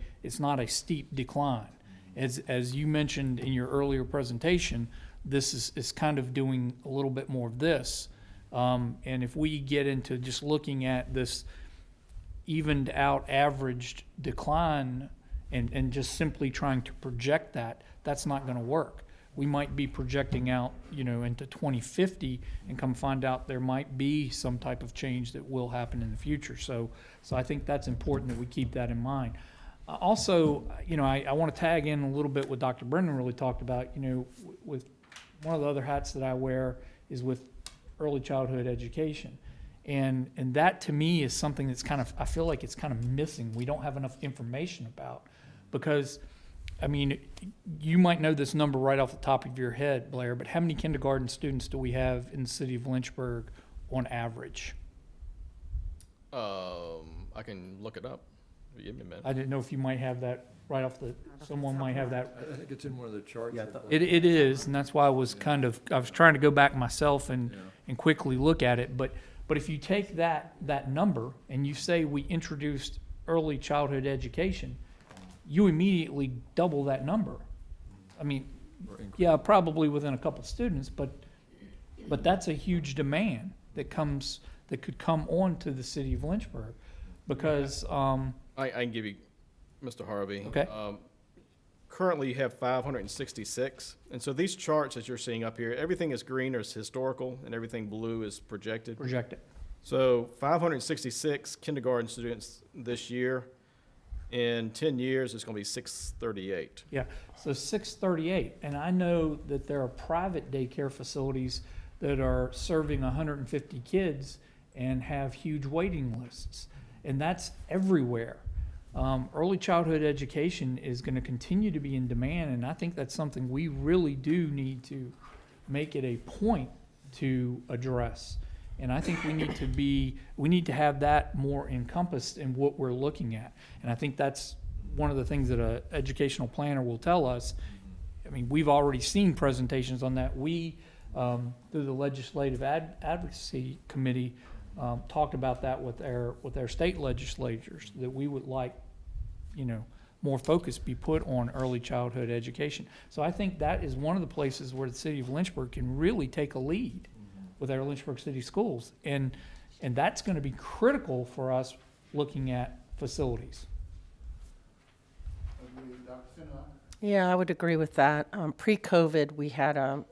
steep decline. As you mentioned in your earlier presentation, this is kind of doing a little bit more of this. And if we get into just looking at this evened out averaged decline and just simply trying to project that, that's not going to work. We might be projecting out, you know, into 2050 and come find out there might be some type of change that will happen in the future. So I think that's important that we keep that in mind. Also, you know, I want to tag in a little bit what Dr. Brennan really talked about. You know, with one of the other hats that I wear is with early childhood education. And that to me is something that's kind of, I feel like it's kind of missing. We don't have enough information about, because I mean, you might know this number right off the top of your head, Blair, but how many kindergarten students do we have in the city of Lynchburg on average? I can look it up. Give me a minute. I didn't know if you might have that right off the, someone might have that. I think it's in one of the charts. Yeah, It is, and that's why I was I was trying to go back myself and quickly look at it. But if you take that number and you say we introduced early childhood education, you immediately double that number. I mean, yeah, probably within a couple students, but that's a huge demand that could come on to the city of Lynchburg, because I can give you, Mr. Harvey. Okay. Currently, you have 566. And so these charts that you're seeing up here, everything is green is historical, and everything blue is projected. project it. So 566 kindergarten students this year. In 10 years, it's going to be 638. Yeah, so 638, and I know that there are private daycare facilities that are serving 150 kids and have huge waiting lists, and that's everywhere. Early childhood education is going to continue to be in demand, and I think that's something we really do need to make it a point to address. And I think we need to have that more encompassed in what we're looking at. And I think that's one of the things that an educational planner will tell us. I mean, we've already seen presentations on that. We, through the Legislative Advocacy Committee, talked about that with their state legislatures, that we would like, you know, more focus be put on early childhood education. So I think that is one of the places where the city of Lynchburg can really take a lead with our Lynchburg City Schools. And And that's going to be critical for us looking at facilities. Agree, Dr. Sinha? Yeah, I would agree with that. Pre-COVID, we had a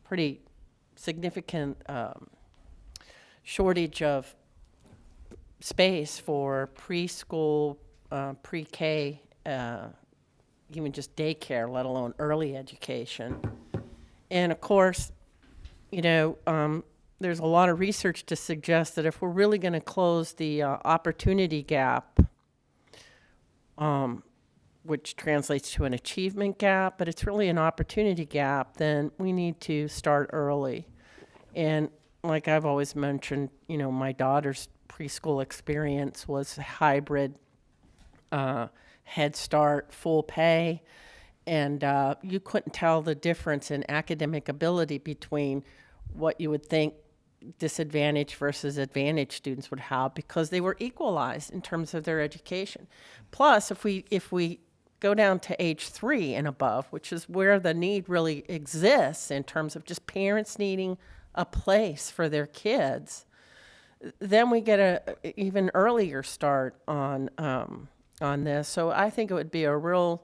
pretty significant shortage of space for preschool, pre-K, even just daycare, let alone early education. And of course, you know, there's a lot of research to suggest that if we're really going to close the opportunity gap, which translates to an achievement gap, but it's really an opportunity gap, then we need to start early. And like I've always mentioned, you know, my daughter's preschool experience was hybrid, Head Start, full pay, and you couldn't tell the difference in academic ability between what you would think disadvantaged versus advantaged students would have, because they were equalized in terms of their education. Plus, if we go down to age 3 and above, which is where the need really exists in terms of just parents needing a place for their kids, then we get a even earlier start on this. So I think it would be a real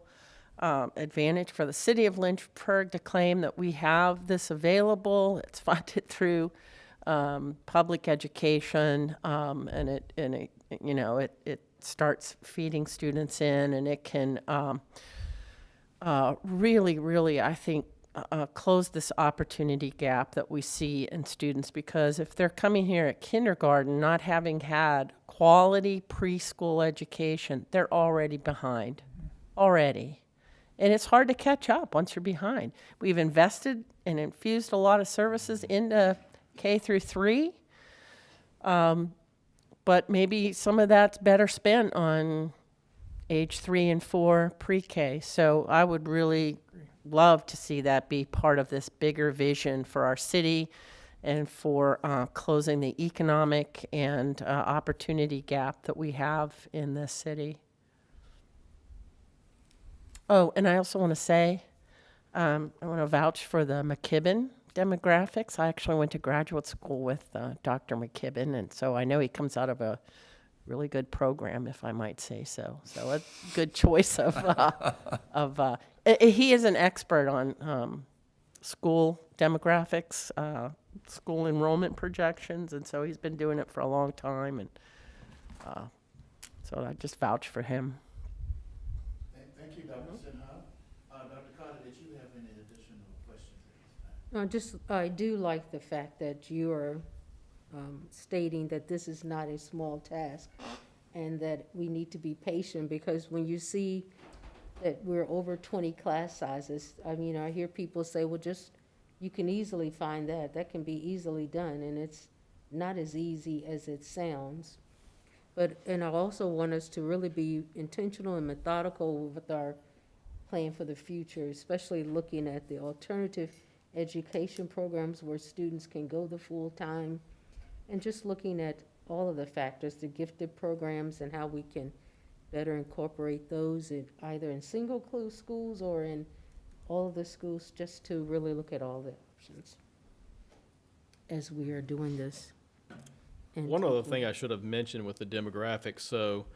advantage for the city of Lynchburg to claim that we have this available. It's funded through public education, and it you know, it starts feeding students in, and it can really, I think, close this opportunity gap that we see in students, because if they're coming here at kindergarten not having had quality preschool education, they're already behind, already. And it's hard to catch up once you're behind. We've invested and infused a lot of services into K through 3, but maybe some of that's better spent on age 3 and 4 pre-K. So I would really love to see that be part of this bigger vision for our city and for closing the economic and opportunity gap that we have in this city. Oh, and I also want to say, I want to vouch for the McKibben demographics. I actually went to graduate school with Dr. McKibben, and so I know he comes out of a really good program, if I might say so. So a good choice of he is an expert on school demographics, school enrollment projections, and so he's been doing it for a long time, and so I just vouch for him. Thank you, Dr. Sinha. Dr. Carter, did you have any additional questions at this time? I do like the fact that you are stating that this is not a small task and that we need to be patient, because when you see that we're over 20 class sizes, I mean, I hear people say, well, just, you can easily find that. That can be easily done, and it's not as easy as it sounds. And I also want us to really be intentional and methodical with our plan for the future, especially looking at the alternative education programs where students can go the full time, and just looking at all of the factors, the gifted programs, and how we can better incorporate those in either in single schools or in all of the schools, just to really look at all the options as we are doing this. And One other thing I should have mentioned with the demographics, so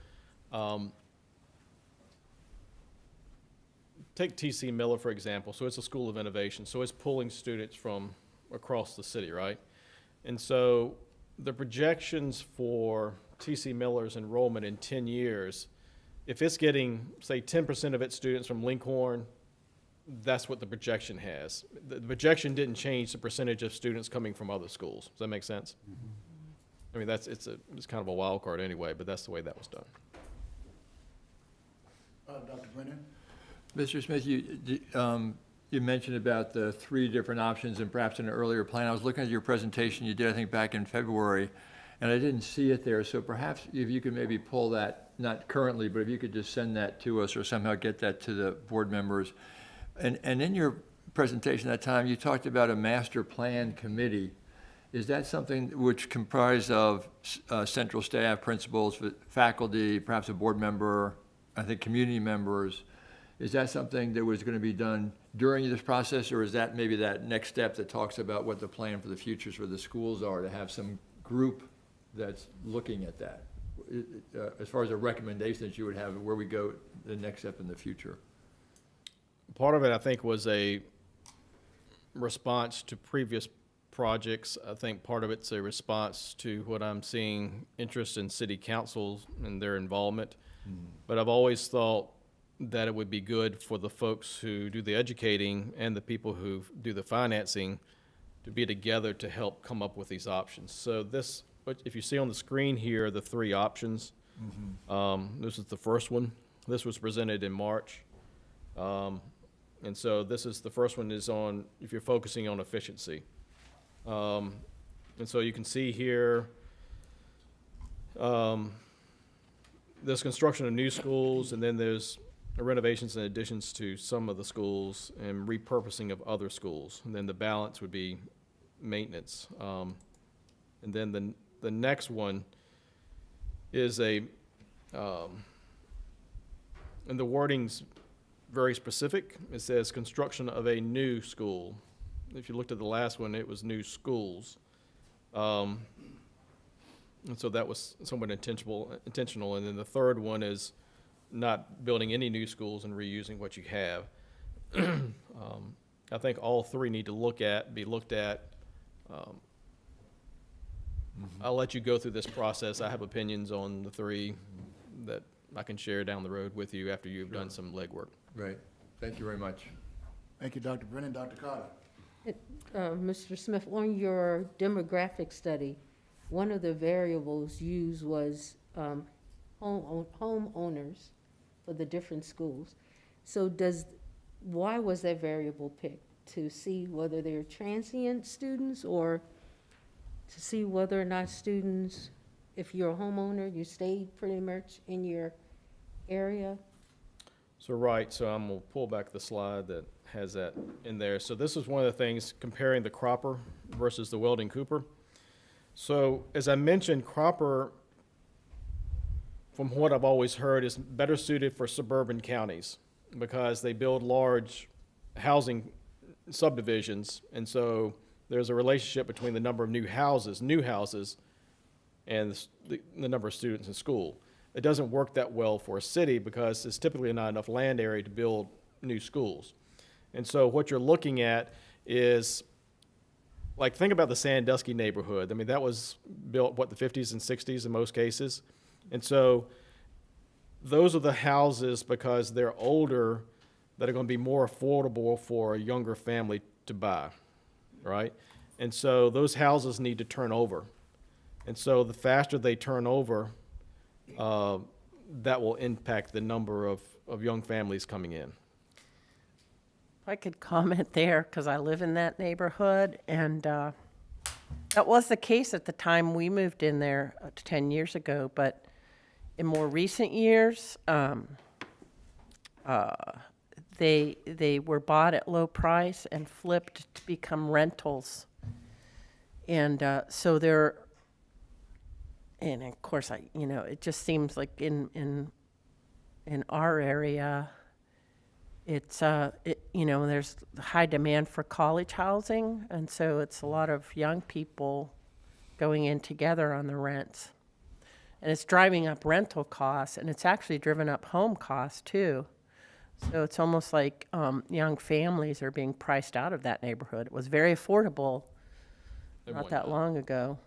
take TC Miller, for example. So it's a school of innovation. So it's pulling students from across the city, right? And so the projections for TC Miller's enrollment in 10 years, if it's getting, say, 10% of its students from Lincoln, that's what the projection has. The projection didn't change the percentage of students coming from other schools. Does that make sense? Mm-hmm. I mean, it's kind of a wild card anyway, but that's the way that was done. Dr. Brennan? Mr. Smith, you mentioned about the 3 different options and perhaps in an earlier plan. I was looking at your presentation you did, I think, back in February, and I didn't see it there. So perhaps if you could maybe pull that, not currently, but if you could just send that to us or somehow get that to the board members. And in your presentation at that time, you talked about a master plan committee. Is that something which comprised of central staff, principals, faculty, perhaps a board member, I think community members? Is that something that was going to be done during this process, or is that maybe that next step that talks about what the plan for the futures for the schools are, to have some group that's looking at that? As far as a recommendation that you would have, where we go, the next step in the future? Part of it, I think, was a response to previous projects. I think part of it's a response to what I'm seeing interest in city councils and their involvement. But I've always thought that it would be good for the folks who do the educating and the people who do the financing to be together to help come up with these options. So this, if you see on the screen here, the three options. This is the first one. This was presented in March. And so this is, the first one is on, if you're focusing on efficiency. And so you can see here, there's construction of new schools, and then there's renovations and additions to some of the schools and repurposing of other schools. And then the balance would be maintenance. And then the next one is and the wording's very specific. It says construction of a new school. If you looked at the last one, it was new schools. And so that was somewhat intentional. And then the third one is not building any new schools and reusing what you have. I think all three need to be looked at. I'll let you go through this process. I have opinions on the three that I can share down the road with you after you've done some legwork. Right. Thank you very much. Thank you, Dr. Brennan. Dr. Carter? Mr. Smith, on your demographic study, one of the variables used was homeowners for the different schools. So why was that variable picked? To see whether they're transient students, or to see whether or not students, if you're a homeowner, you stay pretty much in your area? So I'm gonna pull back the slide that has that in there. So this is one of the things comparing the Cropper versus the Welding Cooper. So as I mentioned, Cropper, from what I've always heard, is better suited for suburban counties because they build large housing subdivisions, and so there's a relationship between the number of new houses, and the number of students in school. It doesn't work that well for a city because there's typically not enough land area to build new schools. And so what you're looking at is, like, think about the Sandusky neighborhood. I mean, that was built, the 50s and 60s in most cases. And so those are the houses, because they're older, that are going to be more affordable for a younger family to buy, right? And so those houses need to turn over. And so the faster they turn over, that will impact the number of young families coming in. If I could comment there, because I live in that neighborhood, and that was the case at the time we moved in there 10 years ago, but in more recent years, they were bought at low price and flipped to become rentals. And so they're, and of course, it just seems like in our area, it's, there's high demand for college housing, and so it's a lot of young people going in together on the rents. And it's driving up rental costs, and it's actually driven up home costs too. So it's almost like young families are being priced out of that neighborhood. It was very affordable not that long ago.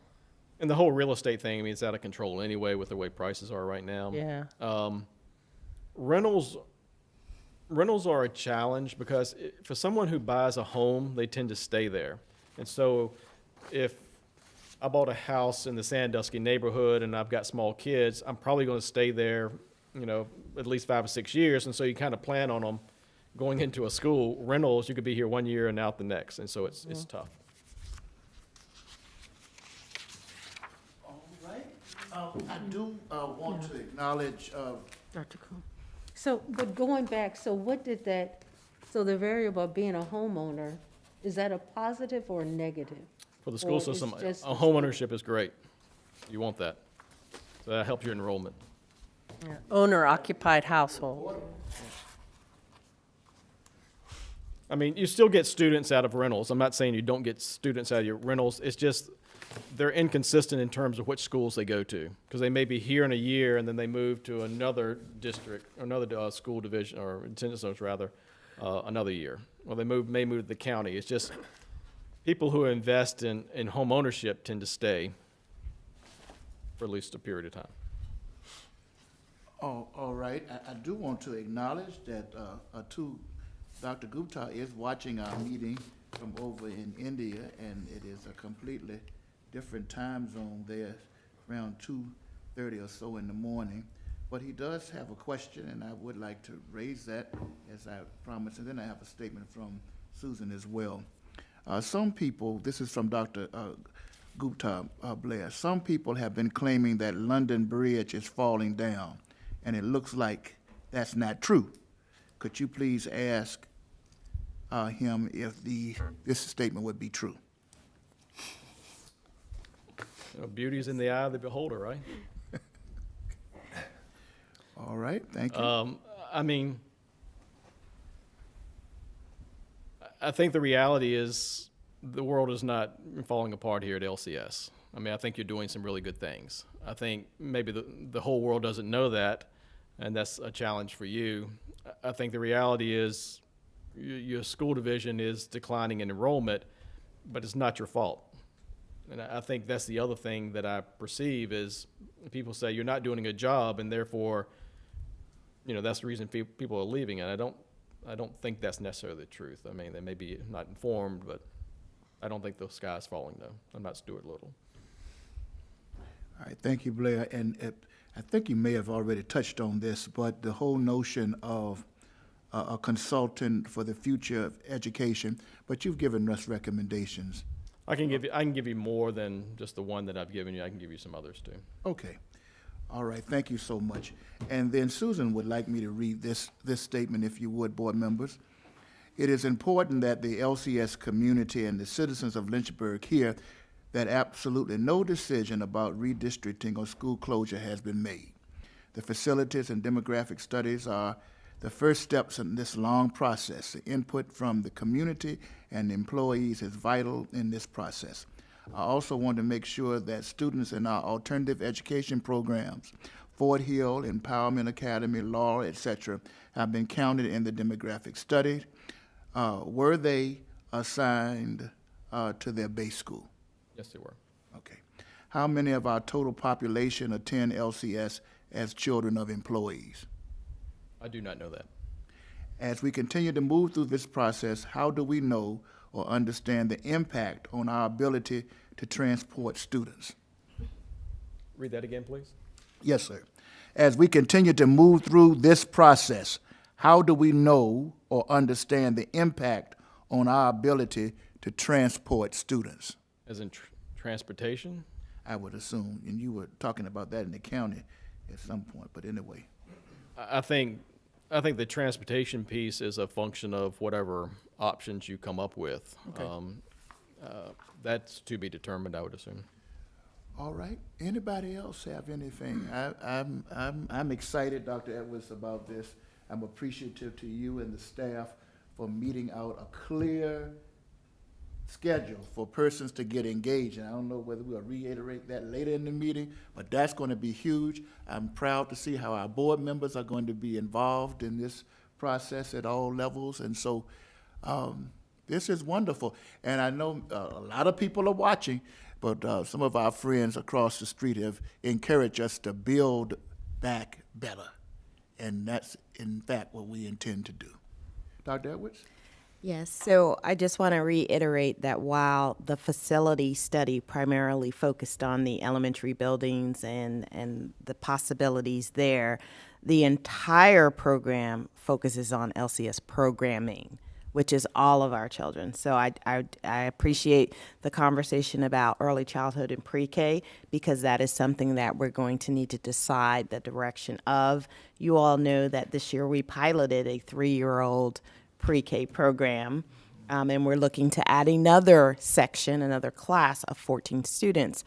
And the whole real estate thing, I mean, it's out of control anyway with the way prices are right now. Yeah. Rentals are a challenge because for someone who buys a home, they tend to stay there. And so if I bought a house in the Sandusky neighborhood and I've got small kids, I'm probably going to stay there, at least 5 or 6 years. And so you kind of plan on them going into a school. Rentals, you could be here 1 year and out the next. And so it's tough. All right. I do want to acknowledge, Dr. Coon. So, but going back, so the variable of being a homeowner, is that a positive or a negative? For the Or school it's system, just a home ownership is great. You want that. So that helps your enrollment. Owner-occupied household. I mean, you still get students out of rentals. I'm not saying you don't get students out of your rentals. It's just they're inconsistent in terms of which schools they go to, because they may be here in a year and then they move to another district, or another school division, or attendance zones rather, another year. Or they may move to the county. It's just people who invest in home ownership tend to stay for at least a period of time. Oh, all right. I do want to acknowledge that Dr. Gupta is watching our meeting from over in India, and it is a completely different time zone there, around 2:30 or so in the morning. But he does have a question, and I would like to raise that, as I promised, and then I have a statement from Susan as well. Some people, this is from Dr. Gupta Blair, some people have been claiming that London Bridge is falling down, and it looks like that's not true. Could you please ask him if this statement would be true? You know, beauty's in the eye of the beholder, right? All right, thank you. I mean, I think the reality is the world is not falling apart here at LCS. I mean, I think you're doing some really good things. I think maybe the whole world doesn't know that, and that's a challenge for you. I think the reality is your school division is declining in enrollment, but it's not your fault. And I think that's the other thing that I perceive is people say you're not doing a good job, and therefore, you know, that's the reason people are leaving. And I don't think that's necessarily the truth. I mean, they may be not informed, but I don't think the sky's falling, though. I'm not Stuart Little. All right, thank you, Blair. And I think you may have already touched on this, but the whole notion of a consultant for the future of education, but you've given us recommendations. I can give you more than just the one that I've given you. I can give you some others too. Okay. All right, thank you so much. And then Susan would like me to read this statement, if you would, board members. It is important that the LCS community and the citizens of Lynchburg hear that absolutely no decision about redistricting or school closure has been made. The facilities and demographic studies are the first steps in this long process. The input from the community and the employees is vital in this process. I also want to make sure that students in our alternative education programs, Fort Hill, Empowerment Academy, Laurel, etc., have been counted in the demographic study. Were they assigned to their base school? Yes, they were. Okay. How many of our total population attend LCS as children of employees? I do not know that. As we continue to move through this process, how do we know or understand the impact on our ability to transport students? Read that again, please. Yes, sir. As we continue to move through this process, how do we know or understand the impact on our ability to transport students? As in transportation? I would assume, and you were talking about that in the county at some point, but anyway. I think the transportation piece is a function of whatever options you come up with. Okay. That's to be determined, I would assume. All right. Anybody else have anything? I'm excited, Dr. Edwards, about this. I'm appreciative to you and the staff for meeting out a clear schedule for persons to get engaged. And I don't know whether we'll reiterate that later in the meeting, but that's going to be huge. I'm proud to see how our board members are going to be involved in this process at all levels. And so this is wonderful. And I know a lot of people are watching, but some of our friends across the street have encouraged us to build back better. And that's, in fact, what we intend to do. Dr. Edwards? Yes, so I just want to reiterate that while the facility study primarily focused on the elementary buildings and the possibilities there, the entire program focuses on LCS programming, which is all of our children. So I appreciate the conversation about early childhood and pre-K, because that is something that we're going to need to decide the direction of. You all know that this year we piloted a 3-year-old pre-K program, and we're looking to add another section, another class of 14 students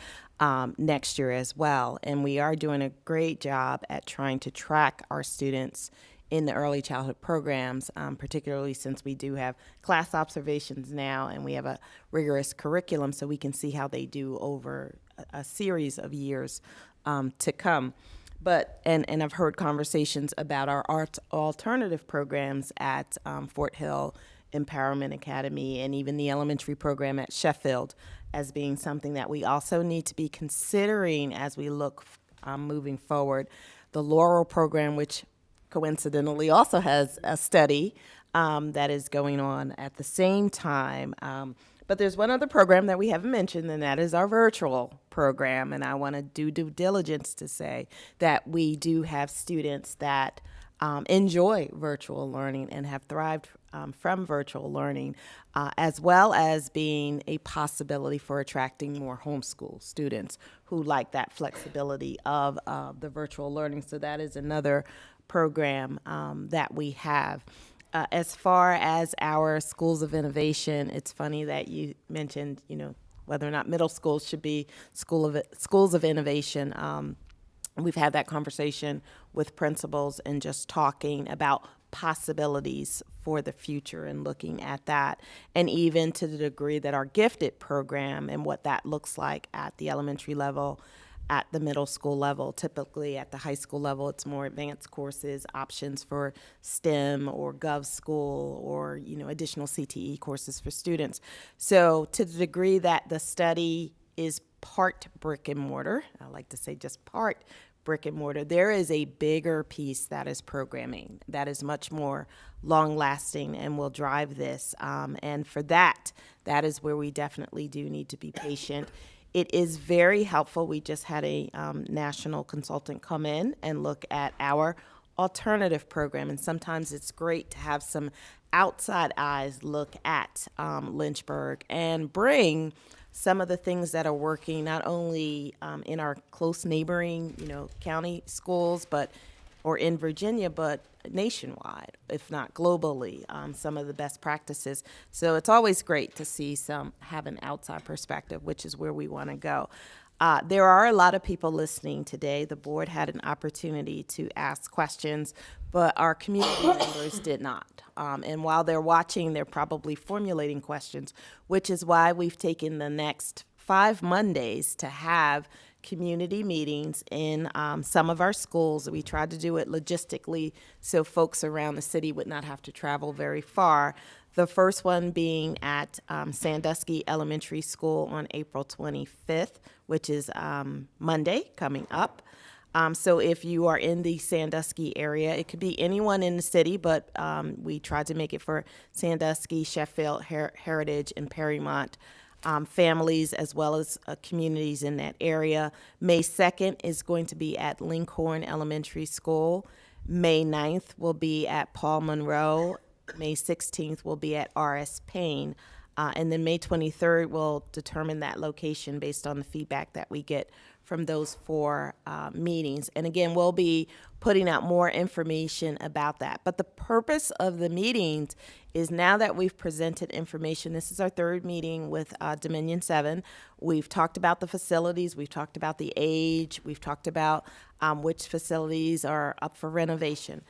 next year as well. And we are doing a great job at trying to track our students in the early childhood programs, particularly since we do have class observations now and we have a rigorous curriculum, so we can see how they do over a series of years to come. But, and I've heard conversations about our art alternative programs at Fort Hill Empowerment Academy and even the elementary program at Sheffield as being something that we also need to be considering as we look moving forward. The Laurel program, which coincidentally also has a study that is going on at the same time. But there's one other program that we haven't mentioned, and that is our virtual program. And I want to do due diligence to say that we do have students that enjoy virtual learning and have thrived from virtual learning, as well as being a possibility for attracting more homeschool students who like that flexibility of the virtual learning. So that is another program that we have. As far as our schools of innovation, it's funny that you mentioned, whether or not middle schools should be schools of innovation. We've had that conversation with principals and just talking about possibilities for the future and looking at that, and even to the degree that our gifted program and what that looks like at the elementary level, at the middle school level. Typically at the high school level, it's more advanced courses, options for STEM or Gov School, or additional CTE courses for students. So to the degree that the study is part brick and mortar, I like to say just part brick and mortar, there is a bigger piece that is programming that is much more long lasting and will drive this. And for that is where we definitely do need to be patient. It is very helpful. We just had a national consultant come in and look at our alternative program, and sometimes it's great to have some outside eyes look at Lynchburg and bring some of the things that are working not only in our close neighboring, county schools, or in Virginia, but nationwide, if not globally, some of the best practices. So it's always great to have an outside perspective, which is where we want to go. There are a lot of people listening today. The board had an opportunity to ask questions, but our community members did not. And while they're watching, they're probably formulating questions, which is why we've taken the next 5 Mondays to have community meetings in some of our schools. We tried to do it logistically so folks around the city would not have to travel very far. The first one being at Sandusky Elementary School on April 25th, which is Monday coming up. So if you are in the Sandusky area, it could be anyone in the city, but we tried to make it for Sandusky, Sheffield, Heritage, and Perrymont families, as well as communities in that area. May 2nd is going to be at Lincoln Elementary School. May 9th will be at Paul Monroe. May 16th will be at R.S. Payne. And then May 23rd will determine that location based on the feedback that we get from those 4 meetings. And again, we'll be putting out more information about that. But the purpose of the meetings is, now that we've presented information, this is our 3rd meeting with Dominion 7. We've talked about the facilities, we've talked about the age, we've talked about which facilities are up for renovation.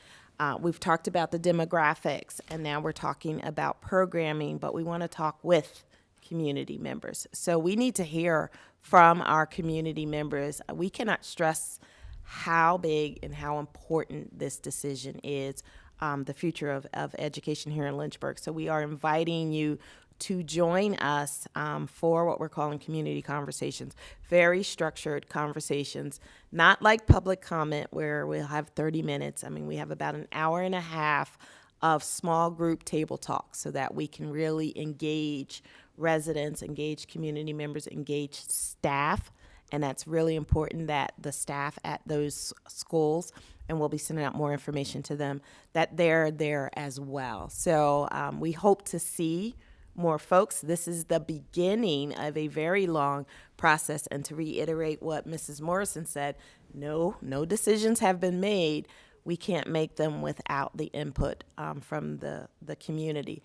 We've talked about the demographics, and now we're talking about programming, but we want to talk with community members. So we need to hear from our community members. We cannot stress how big and how important this decision is, the future of education here in Lynchburg. So we are inviting you to join us for what we're calling community conversations, very structured conversations, not like public comment where we'll have 30 minutes. I mean, we have about an hour and a half of small group table talk so that we can really engage residents, engage community members, engage staff. And that's really important, that the staff at those schools, and we'll be sending out more information to them, that they're there as well. So we hope to see more folks. This is the beginning of a very long process. And to reiterate what Mrs. Morrison said, no decisions have been made. We can't make them without the input from the community.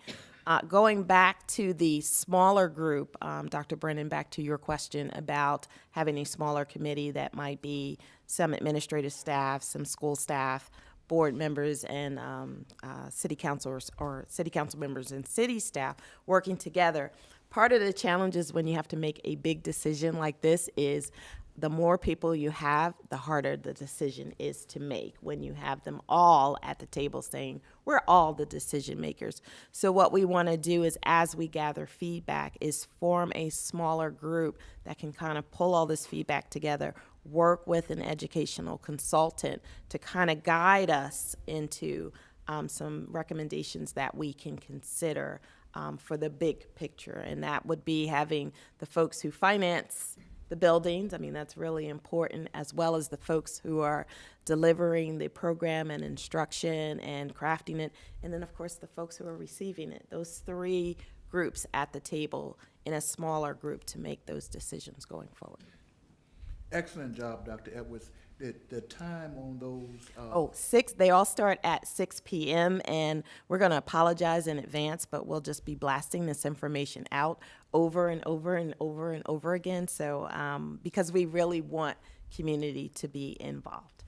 Going back to the smaller group, Dr. Brennan, back to your question about having a smaller committee that might be some administrative staff, some school staff, board members and city councilors or city council members and city staff working together. Part of the challenge is when you have to make a big decision like this is the more people you have, the harder the decision is to make when you have them all at the table saying, we're all the decision makers. So what we want to do is, as we gather feedback, is form a smaller group that can kind of pull all this feedback together, work with an educational consultant to kind of guide us into some recommendations that we can consider for the big picture. And that would be having the folks who finance the buildings, I mean, that's really important, as well as the folks who are delivering the program and instruction and crafting it, and then, of course, the folks who are receiving it. Those three groups at the table in a smaller group to make those decisions going forward. Excellent job, Dr. Edwards. The time on those, Oh, 6, they all start at 6 p.m., and we're going to apologize in advance, but we'll just be blasting this information out over and over and over and over again, so, because we really want community to be involved.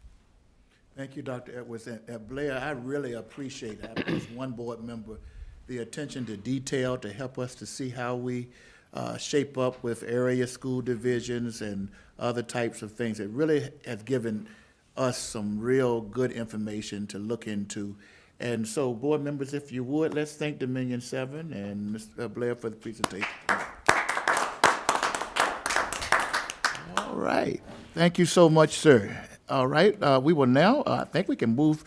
Thank you, Dr. Edwards. And Blair, I really appreciate that, as one board member, the attention to detail to help us to see how we shape up with area school divisions and other types of things. It really has given us some real good information to look into. And so, board members, if you would, let's thank Dominion 7 and Mr. Blair for the presentation. All right. Thank you so much, sir. All right. We will now, I think we can move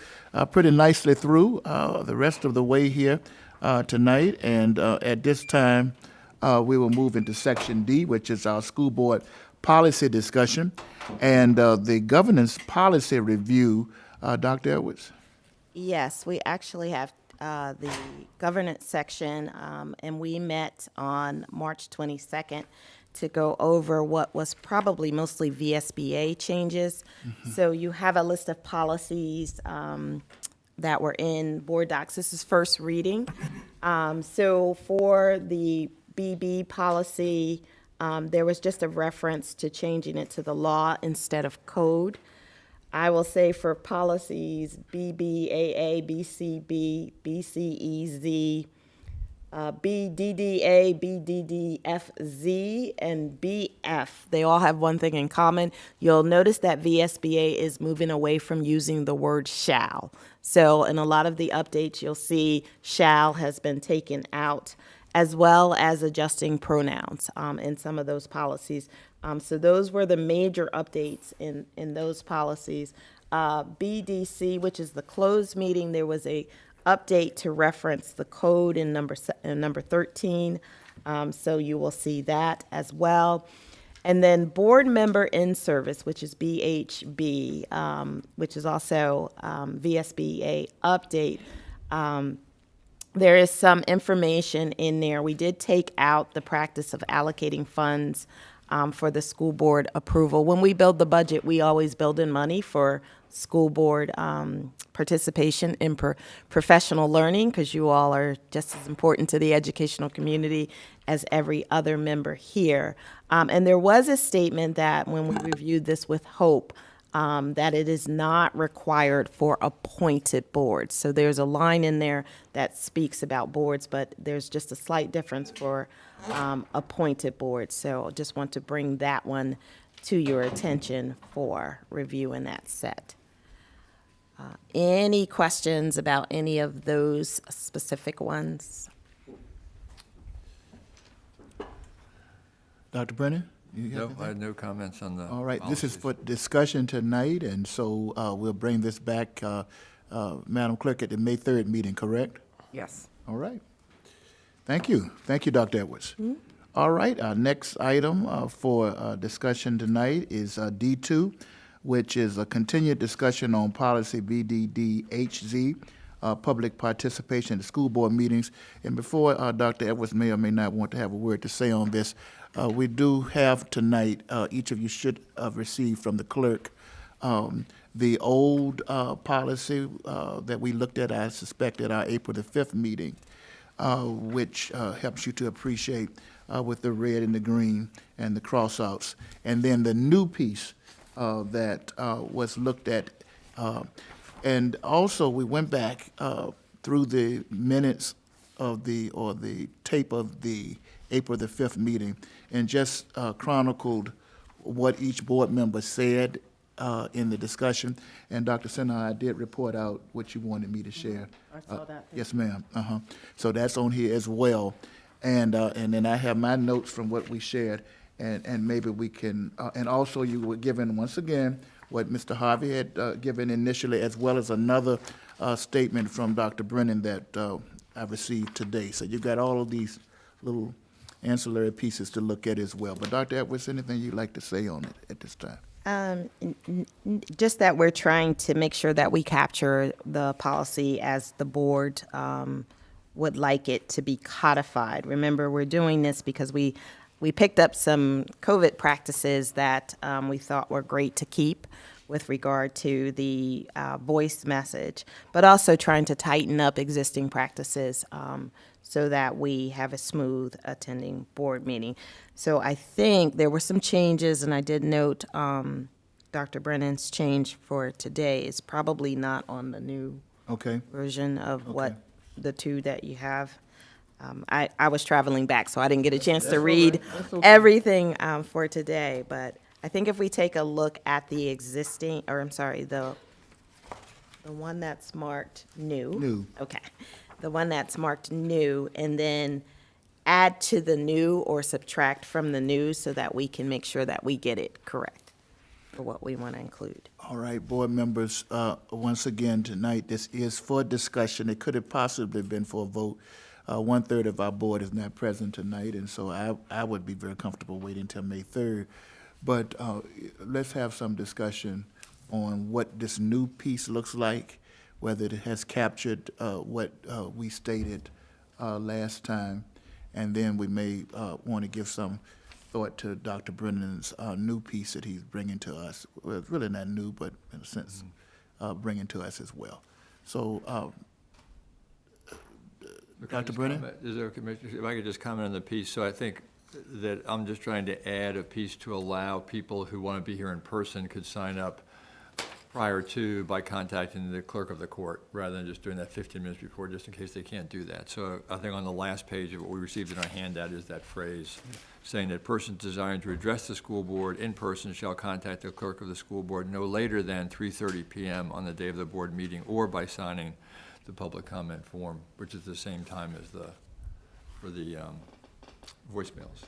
pretty nicely through the rest of the way here tonight. And at this time, we will move into Section D, which is our school board policy discussion. And the governance policy review, Dr. Edwards. Yes, we actually have the governance section, and we met on March 22nd to go over what was probably mostly VSBA changes. So you have a list of policies that were in board docs. This is first reading. So for the BB policy, there was just a reference to changing it to the law instead of code. I will say for policies BBAA, BCB, BCEZ, BDDA, BDDFZ, and BF, they all have one thing in common. You'll notice that VSBA is moving away from using the word shall. So in a lot of the updates, you'll see shall has been taken out, as well as adjusting pronouns in some of those policies. So those were the major updates in those policies. BDC, which is the closed meeting, there was a update to reference the code in number 13. So you will see that as well. And then board member in service, which is BHB, which is also VSBA update. There is some information in there. We did take out the practice of allocating funds for the school board approval. When we build the budget, we always build in money for school board participation in professional learning, because you all are just as important to the educational community as every other member here. And there was a statement that when we reviewed this with Hope, that it is not required for appointed boards. So there's a line in there that speaks about boards, but there's just a slight difference for appointed boards. So I just want to bring that one to your attention for review in that set. Any questions about any of those specific ones? Dr. Brennan? You have No, anything? I had no comments on the All right, this is policies. for discussion tonight, and so we'll bring this back, Madam Clerk, at the May 3rd meeting, correct? Yes. All right. Thank you. Thank you, Dr. Edwards. All right, our next item for discussion tonight is D2, which is a continued discussion on policy BDDHZ, public participation in school board meetings. And before Dr. Edwards may or may not want to have a word to say on this, we do have tonight, each of you should have received from the clerk, the old policy that we looked at, I suspect, at our April the 5th meeting, which helps you to appreciate with the red and the green and the crossouts. And then the new piece that was looked at And also, we went back through the minutes of the tape of the April the 5th meeting and just chronicled what each board member said in the discussion. And Dr. Sinha, I did report out what you wanted me to share. I saw that. Yes, ma'am. So that's on here as well. And then I have my notes from what we shared, and maybe we can, and also you were given, once again, what Mr. Harvey had given initially, as well as another statement from Dr. Brennan that I received today. So you've got all of these little ancillary pieces to look at as well. But Dr. Edwards, anything you'd like to say on it at this time? Just that we're trying to make sure that we capture the policy as the board would like it to be codified. Remember, we're doing this because we picked up some COVID practices that we thought were great to keep with regard to the voice message, but also trying to tighten up existing practices so that we have a smooth attending board meeting. So I think there were some changes, and I did note Dr. Brennan's change for today is probably not on the new Okay. version of what the two that you have. I was traveling back, so I didn't get a chance to read everything for today, but I think if we take a look at the existing, or I'm sorry, the one that's marked new. New. Okay. The one that's marked new, and then add to the new or subtract from the new so that we can make sure that we get it correct for what we want to include. All right, board members, once again, tonight, this is for discussion. It could have possibly been for a vote. 1/3 of our board is not present tonight, and so I would be very comfortable waiting until May 3rd. But let's have some discussion on what this new piece looks like, whether it has captured what we stated last time, and then we may want to give some thought to Dr. Brennan's new piece that he's bringing to us. Well, it's really not new, but in a sense, bringing to us as well. So, Dr. Brennan? Is there, Commissioner, if I could just comment on the piece, so I think that I'm just trying to add a piece to allow people who want to be here in person could sign up prior to by contacting the clerk of the court, rather than just doing that 15 minutes before, just in case they can't do that. So I think on the last page of what we received in our handout is that phrase saying that persons desiring to address the school board in person shall contact the clerk of the school board no later than 3:30 p.m. on the day of the board meeting, or by signing the public comment form, which is the same time as for the voicemails.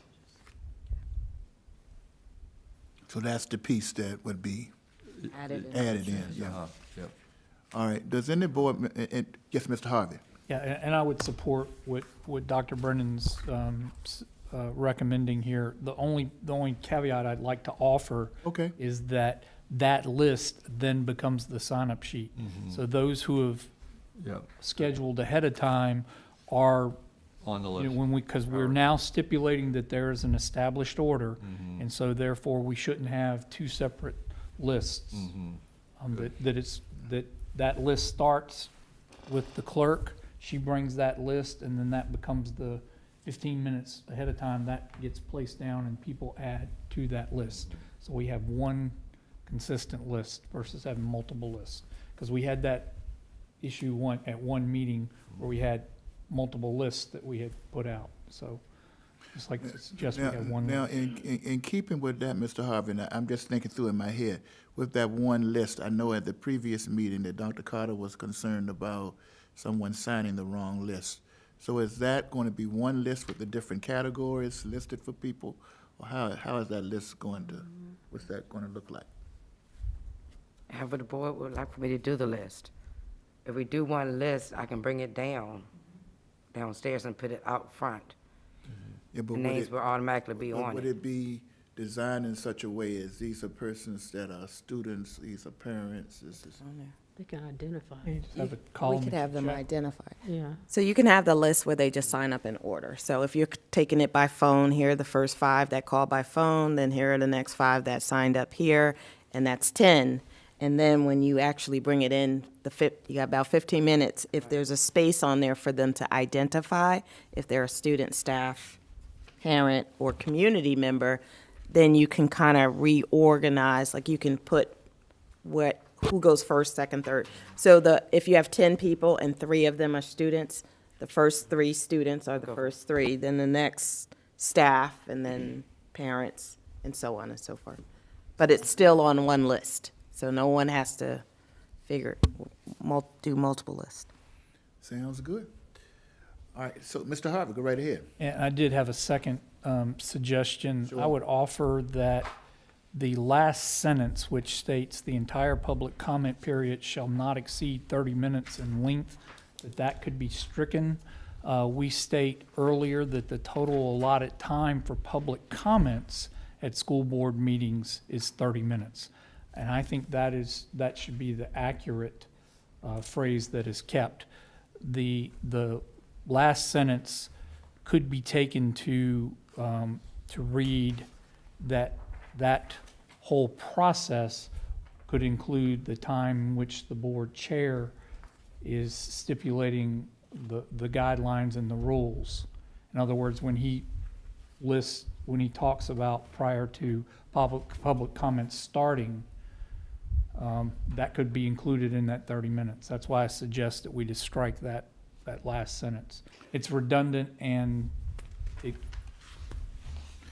So that's the piece that would be Added in. added in, yeah. Yep. All right, does any board, yes, Mr. Harvey? Yeah, and I would support what Dr. Brennan's recommending here. The only caveat I'd like to offer Okay. is that list then becomes the sign-up sheet. So those who have Yep, scheduled ahead of time are, on the you list. know, because we're now stipulating that there is an established order, Mm-hmm. and so therefore we shouldn't have two separate lists. That list starts with the clerk, she brings that list, and then that becomes the 15 minutes ahead of time, that gets placed down and people add to that list. So we have one consistent list versus having multiple lists. Because we had that issue at one meeting where we had multiple lists that we had put out. So just like to suggest we have one. Now, in keeping with that, Mr. Harvey, and I'm just thinking through in my head, with that one list, I know at the previous meeting that Dr. Carter was concerned about someone signing the wrong list. So is that going to be one list with the different categories listed for people? Or how is that list going to, what's that going to look like? However the board would like for me to do the list. If we do one list, I can bring it downstairs and put it out front. Yeah, but The names will automatically be but on would it. it be designed in such a way as these are persons that are students, these are parents, this is? They can identify. You just have a We column could that have you them check. identified. Yeah. So you can have the list where they just sign up in order. So if you're taking it by phone, here are the first 5 that called by phone, then here are the next 5 that signed up here, and that's 10. And then when you actually bring it in, you got about 15 minutes. If there's a space on there for them to identify, if they're a student, staff, parent, or community member, then you can kind of reorganize, like you can put what who goes first, second, third. So if you have 10 people and 3 of them are students, the first 3 students are the first 3, then the next staff, and then parents, and so on and so forth. But it's still on one list, so no one has to do multiple lists. Sounds good. All right, so Mr. Harvey, go right ahead. And I did have a second suggestion. Sure. I would offer that the last sentence, which states the entire public comment period shall not exceed 30 minutes in length, that could be stricken. We state earlier that the total allotted time for public comments at school board meetings is 30 minutes. And I think that should be the accurate phrase that is kept. The last sentence could be taken to read that whole process could include the time in which the board chair is stipulating the guidelines and the rules. In other words, when he talks about prior to public comments starting, that could be included in that 30 minutes. That's why I suggest that we just strike that last sentence. It's redundant and it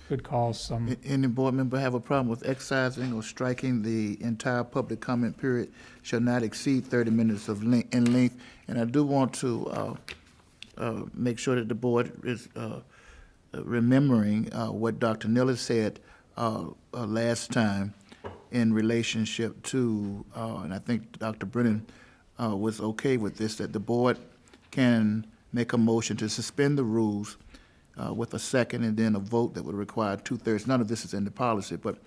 could cause some. Any board member have a problem with excising or striking the entire public comment period shall not exceed 30 minutes in length? And I do want to make sure that the board is remembering what Dr. Miller said last time in relationship to, and I think Dr. Brennan was okay with this, that the board can make a motion to suspend the rules with a second and then a vote that would require 2/3. None of this is in the policy, but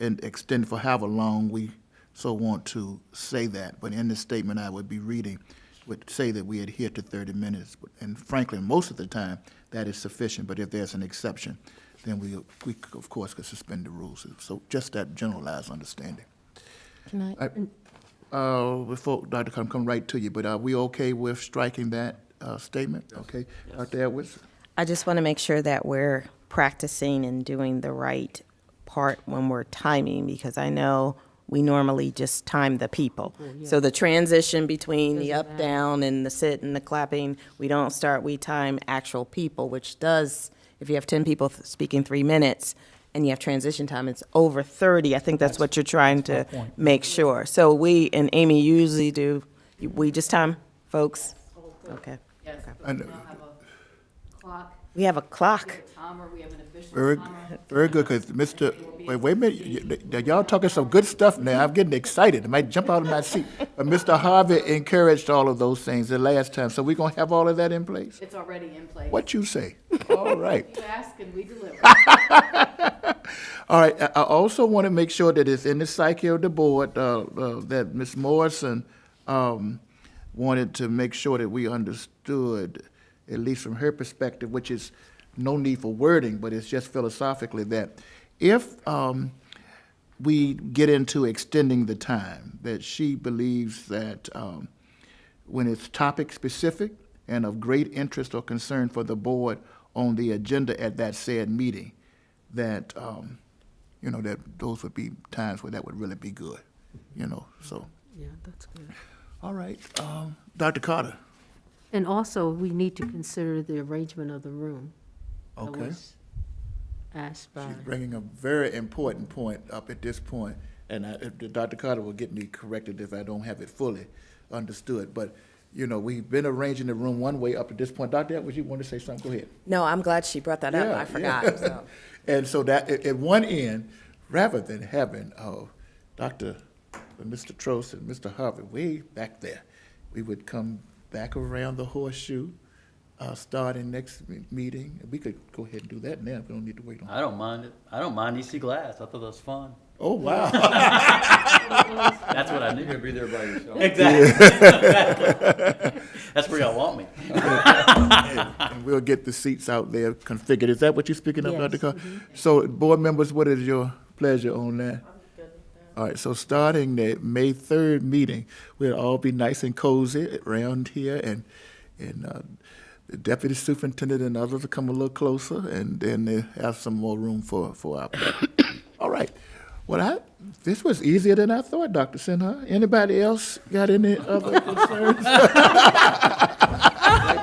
extend for however long we so want to say that. But in the statement I would be reading would say that we adhere to 30 minutes. And frankly, most of the time, that is sufficient. But if there's an exception, then we of course, could suspend the rules. So just that generalized understanding. Can Before Dr. come right to you, but are we okay with striking that statement? Yes. Okay. Yes. Dr. Edwards? I just want to make sure that we're practicing and doing the right part when we're timing, because I know we normally just time the people. So the transition between the up, down, and the sit and the clapping, we don't start, we time actual people, which does, if you have 10 people speaking 3 minutes and you have transition time, it's over 30. I think that's what you're trying to make sure. So we, and Amy usually do, we just time folks? Okay. Yes, I but we know. now have a clock, We have a clock. we have a timer, we have an official Very, timer. very good, because Mr., wait a minute, y'all talking some good stuff now. I'm getting excited. I might jump out of my seat. But Mr. Harvey encouraged all of those things the last time, so we're gonna have all of that in place? It's already in place. What you say? All right. You ask and we deliver. All right, I also want to make sure that it's in the psyche of the board, that Ms. Morrison wanted to make sure that we understood, at least from her perspective, which is no need for wording, but it's just philosophically, that if we get into extending the time, that she believes that when it's topic specific and of great interest or concern for the board on the agenda at that said meeting, that that those would be times where that would really be good, so. Yeah, that's good. All right, Dr. Carter. And also, we need to consider the arrangement of the room. That Okay. was asked by. She's bringing a very important point up at this point, and Dr. Carter will get me corrected if I don't have it fully understood. But, we've been arranging the room one way up to this point. Dr. Edwards, you want to say something? Go ahead. No, I'm glad she brought that up. I forgot. So. And so that at one end, rather than having Mr. Trost and Mr. Harvey way back there, we would come back around the horseshoe, starting next meeting. We could go ahead and do that now. We don't need to wait on. I don't mind it. I don't mind EC Glass. I thought that was fun. Oh, wow. That's what I You're knew. gonna be there by yourself. Exactly. That's where y'all want me. And we'll get the seats out there configured. Is that what you're speaking of, Yes. Dr. Carter? So, board members, what is your pleasure on that? All right, so starting the May 3rd meeting, we'll all be nice and cozy around here, and the deputy superintendent and others will come a little closer, and then they have some more room for our. All right. Well, This was easier than I thought, Dr. Sinha. Anybody else got any other concerns?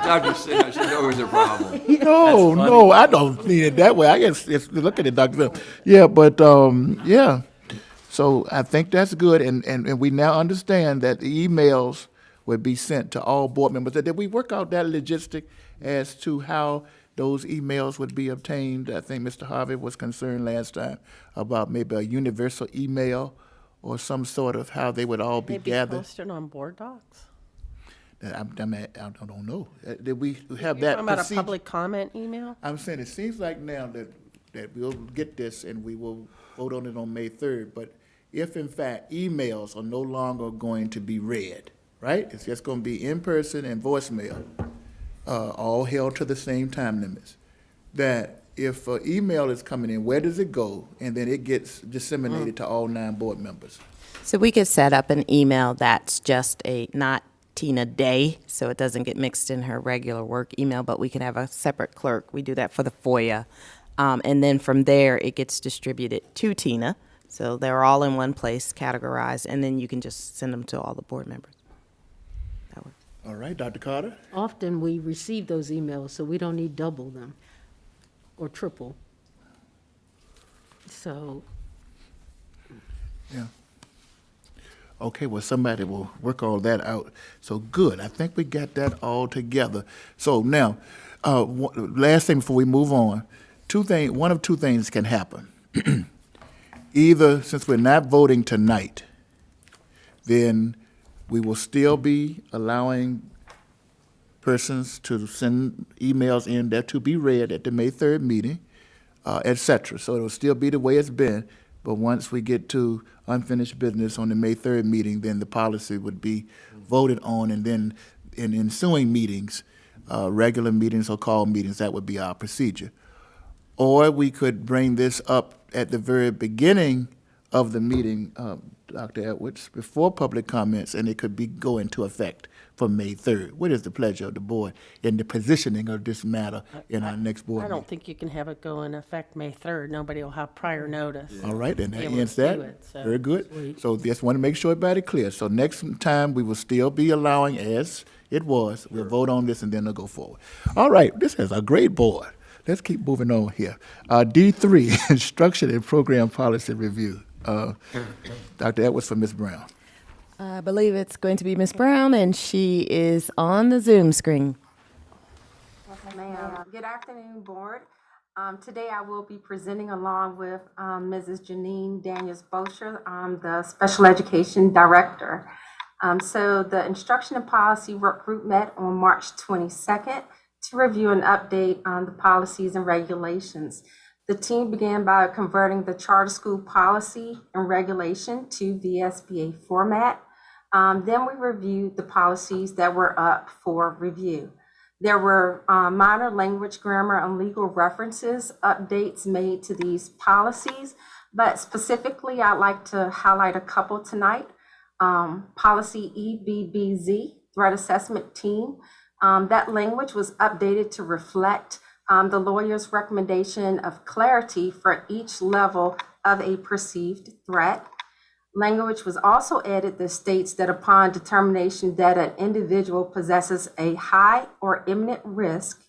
Dr. Sinha, she's always a problem. No, no, I don't mean it that way. I guess it's look at it, Dr. Sinha. Yeah, but yeah. So I think that's good, and we now understand that the emails would be sent to all board members. Did we work out that logistic as to how those emails would be obtained? I think Mr. Harvey was concerned last time about maybe a universal email or some sort of how they would all be Maybe gathered. posted on board docs? I don't know. Did we have You're that talking about a procedure? public comment email? I'm saying, it seems like now that we'll get this and we will vote on it on May 3rd, but if in fact emails are no longer going to be read, right? It's just gonna be in person and voicemail, all held to the same time limits. That if an email is coming in, where does it go? And then it gets disseminated to all 9 board members. So we could set up an email that's just not Tina Day, so it doesn't get mixed in her regular work email, but we can have a separate clerk. We do that for the FOIA. And then from there, it gets distributed to Tina. So they're all in one place, categorized, and then you can just send them to all the board members. That works. All right, Dr. Carter? Often we receive those emails, so we don't need double them or triple. So, Yeah. Okay, well, somebody will work all that out. So good. I think we got that all together. So now, last thing before we move on, one of two things can happen. Either, since we're not voting tonight, then we will still be allowing persons to send emails in that to be read at the May 3rd meeting, et cetera. So it'll still be the way it's been, but once we get to unfinished business on the May 3rd meeting, then the policy would be voted on, and then in ensuing meetings, regular meetings or call meetings, that would be our procedure. Or we could bring this up at the very beginning of the meeting, Dr. Edwards, before public comments, and it could go into effect for May 3rd. What is the pleasure of the board in the positioning of this matter in our next board I meeting? don't think you can have it go in effect May 3rd. Nobody will have prior notice. All right, and Be that able to ends do that. it, so. Very good. So just want to make sure everybody clear. So next time, we will still be allowing, as it was, we'll vote on this and then it'll go forward. All right, this is a great board. Let's keep moving on here. D3, Instruction and Program Policy Review. Dr. Edwards for Ms. Brown. I believe it's going to be Ms. Brown, and she is on the Zoom screen. Yes, ma'am. Good afternoon, Board. Today I will be presenting along with Mrs. Janine Daniels-Bosher, the Special Education Director. So the Instruction and Policy Work Group met on March 22nd to review and update on the policies and regulations. The team began by converting the charter school policy and regulation to VSBA format. Then we reviewed the policies that were up for review. There were minor language, grammar, and legal references, updates made to these policies, but specifically, I'd like to highlight a couple tonight. Policy EBBZ, Threat Assessment Team. That language was updated to reflect the lawyer's recommendation of clarity for each level of a perceived threat. Language was also added that states that upon determination that an individual possesses a high or imminent risk,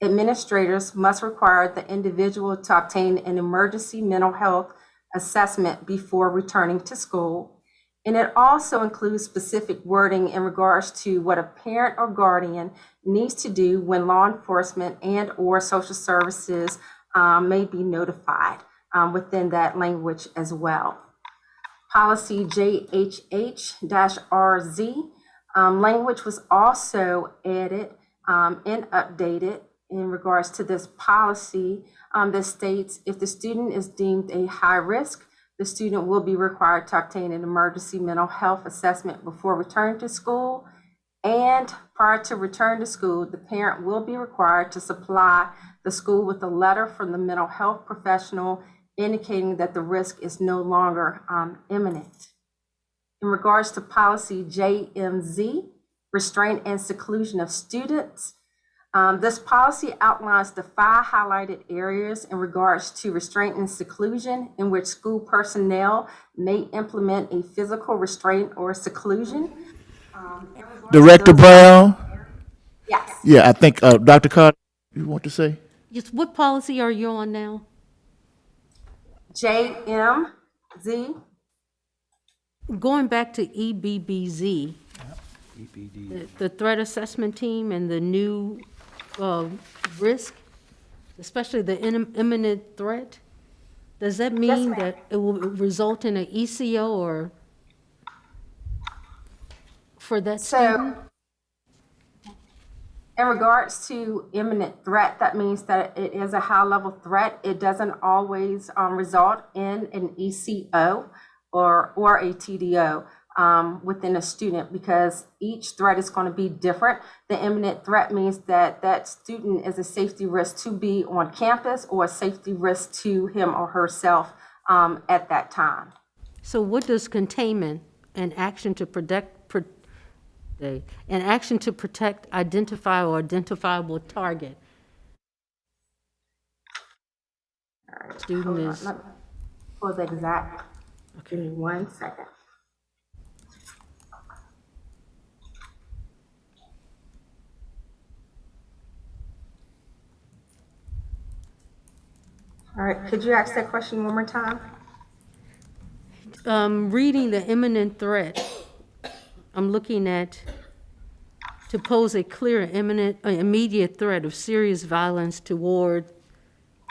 administrators must require the individual to obtain an emergency mental health assessment before returning to school. And it also includes specific wording in regards to what a parent or guardian needs to do when law enforcement and/or social services may be notified within that language as well. Policy JHH-RZ, language was also added and updated in regards to this policy that states if the student is deemed a high risk, the student will be required to obtain an emergency mental health assessment before returning to school. And prior to return to school, the parent will be required to supply the school with a letter from the mental health professional indicating that the risk is no longer imminent. In regards to policy JMZ, restraint and seclusion of students, This policy outlines the 5 highlighted areas in regards to restraint and seclusion in which school personnel may implement a physical restraint or seclusion. Director Brown? Yes. Yeah, I think, Dr. Carter, you want to say? Yes, what policy are you on now? JMZ. Going back to EBBZ, the threat assessment team and the new risk, especially the imminent threat, does that mean ma'am. that it will result in an ECO or for that student? So, in regards to imminent threat, that means that it is a high-level threat. It doesn't always result in an ECO or a TDO within a student, because each threat is going to be different. The imminent threat means that that student is a safety risk to be on campus or a safety risk to him or herself at that time. So what does containment and action to protect, identify, or identifiable target? Student is, Let me pull the exact. Give me 1 second. All right, could you ask that question one more time? reading the imminent threat, I'm looking at to pose a clear, imminent, immediate threat of serious violence toward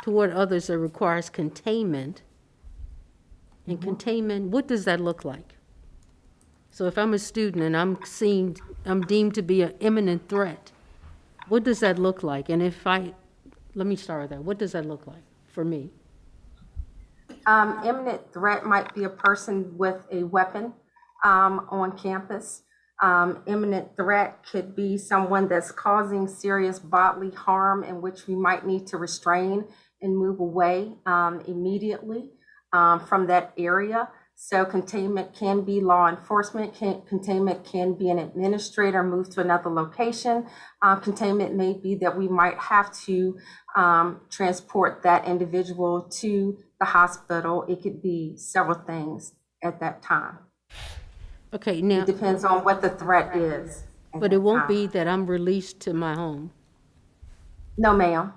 others that requires containment. And containment, what does that look like? So if I'm a student and I'm deemed to be an imminent threat, what does that look like? And let me start with that. What does that look like for me? Imminent threat might be a person with a weapon on campus. Imminent threat could be someone that's causing serious bodily harm in which we might need to restrain and move away immediately from that area. So containment can be law enforcement, containment can be an administrator moved to another location. Containment may be that we might have to transport that individual to the hospital. It could be several things at that time. Okay, now, It depends on what the threat is. at but that it won't time. be that I'm released to my home. No, ma'am.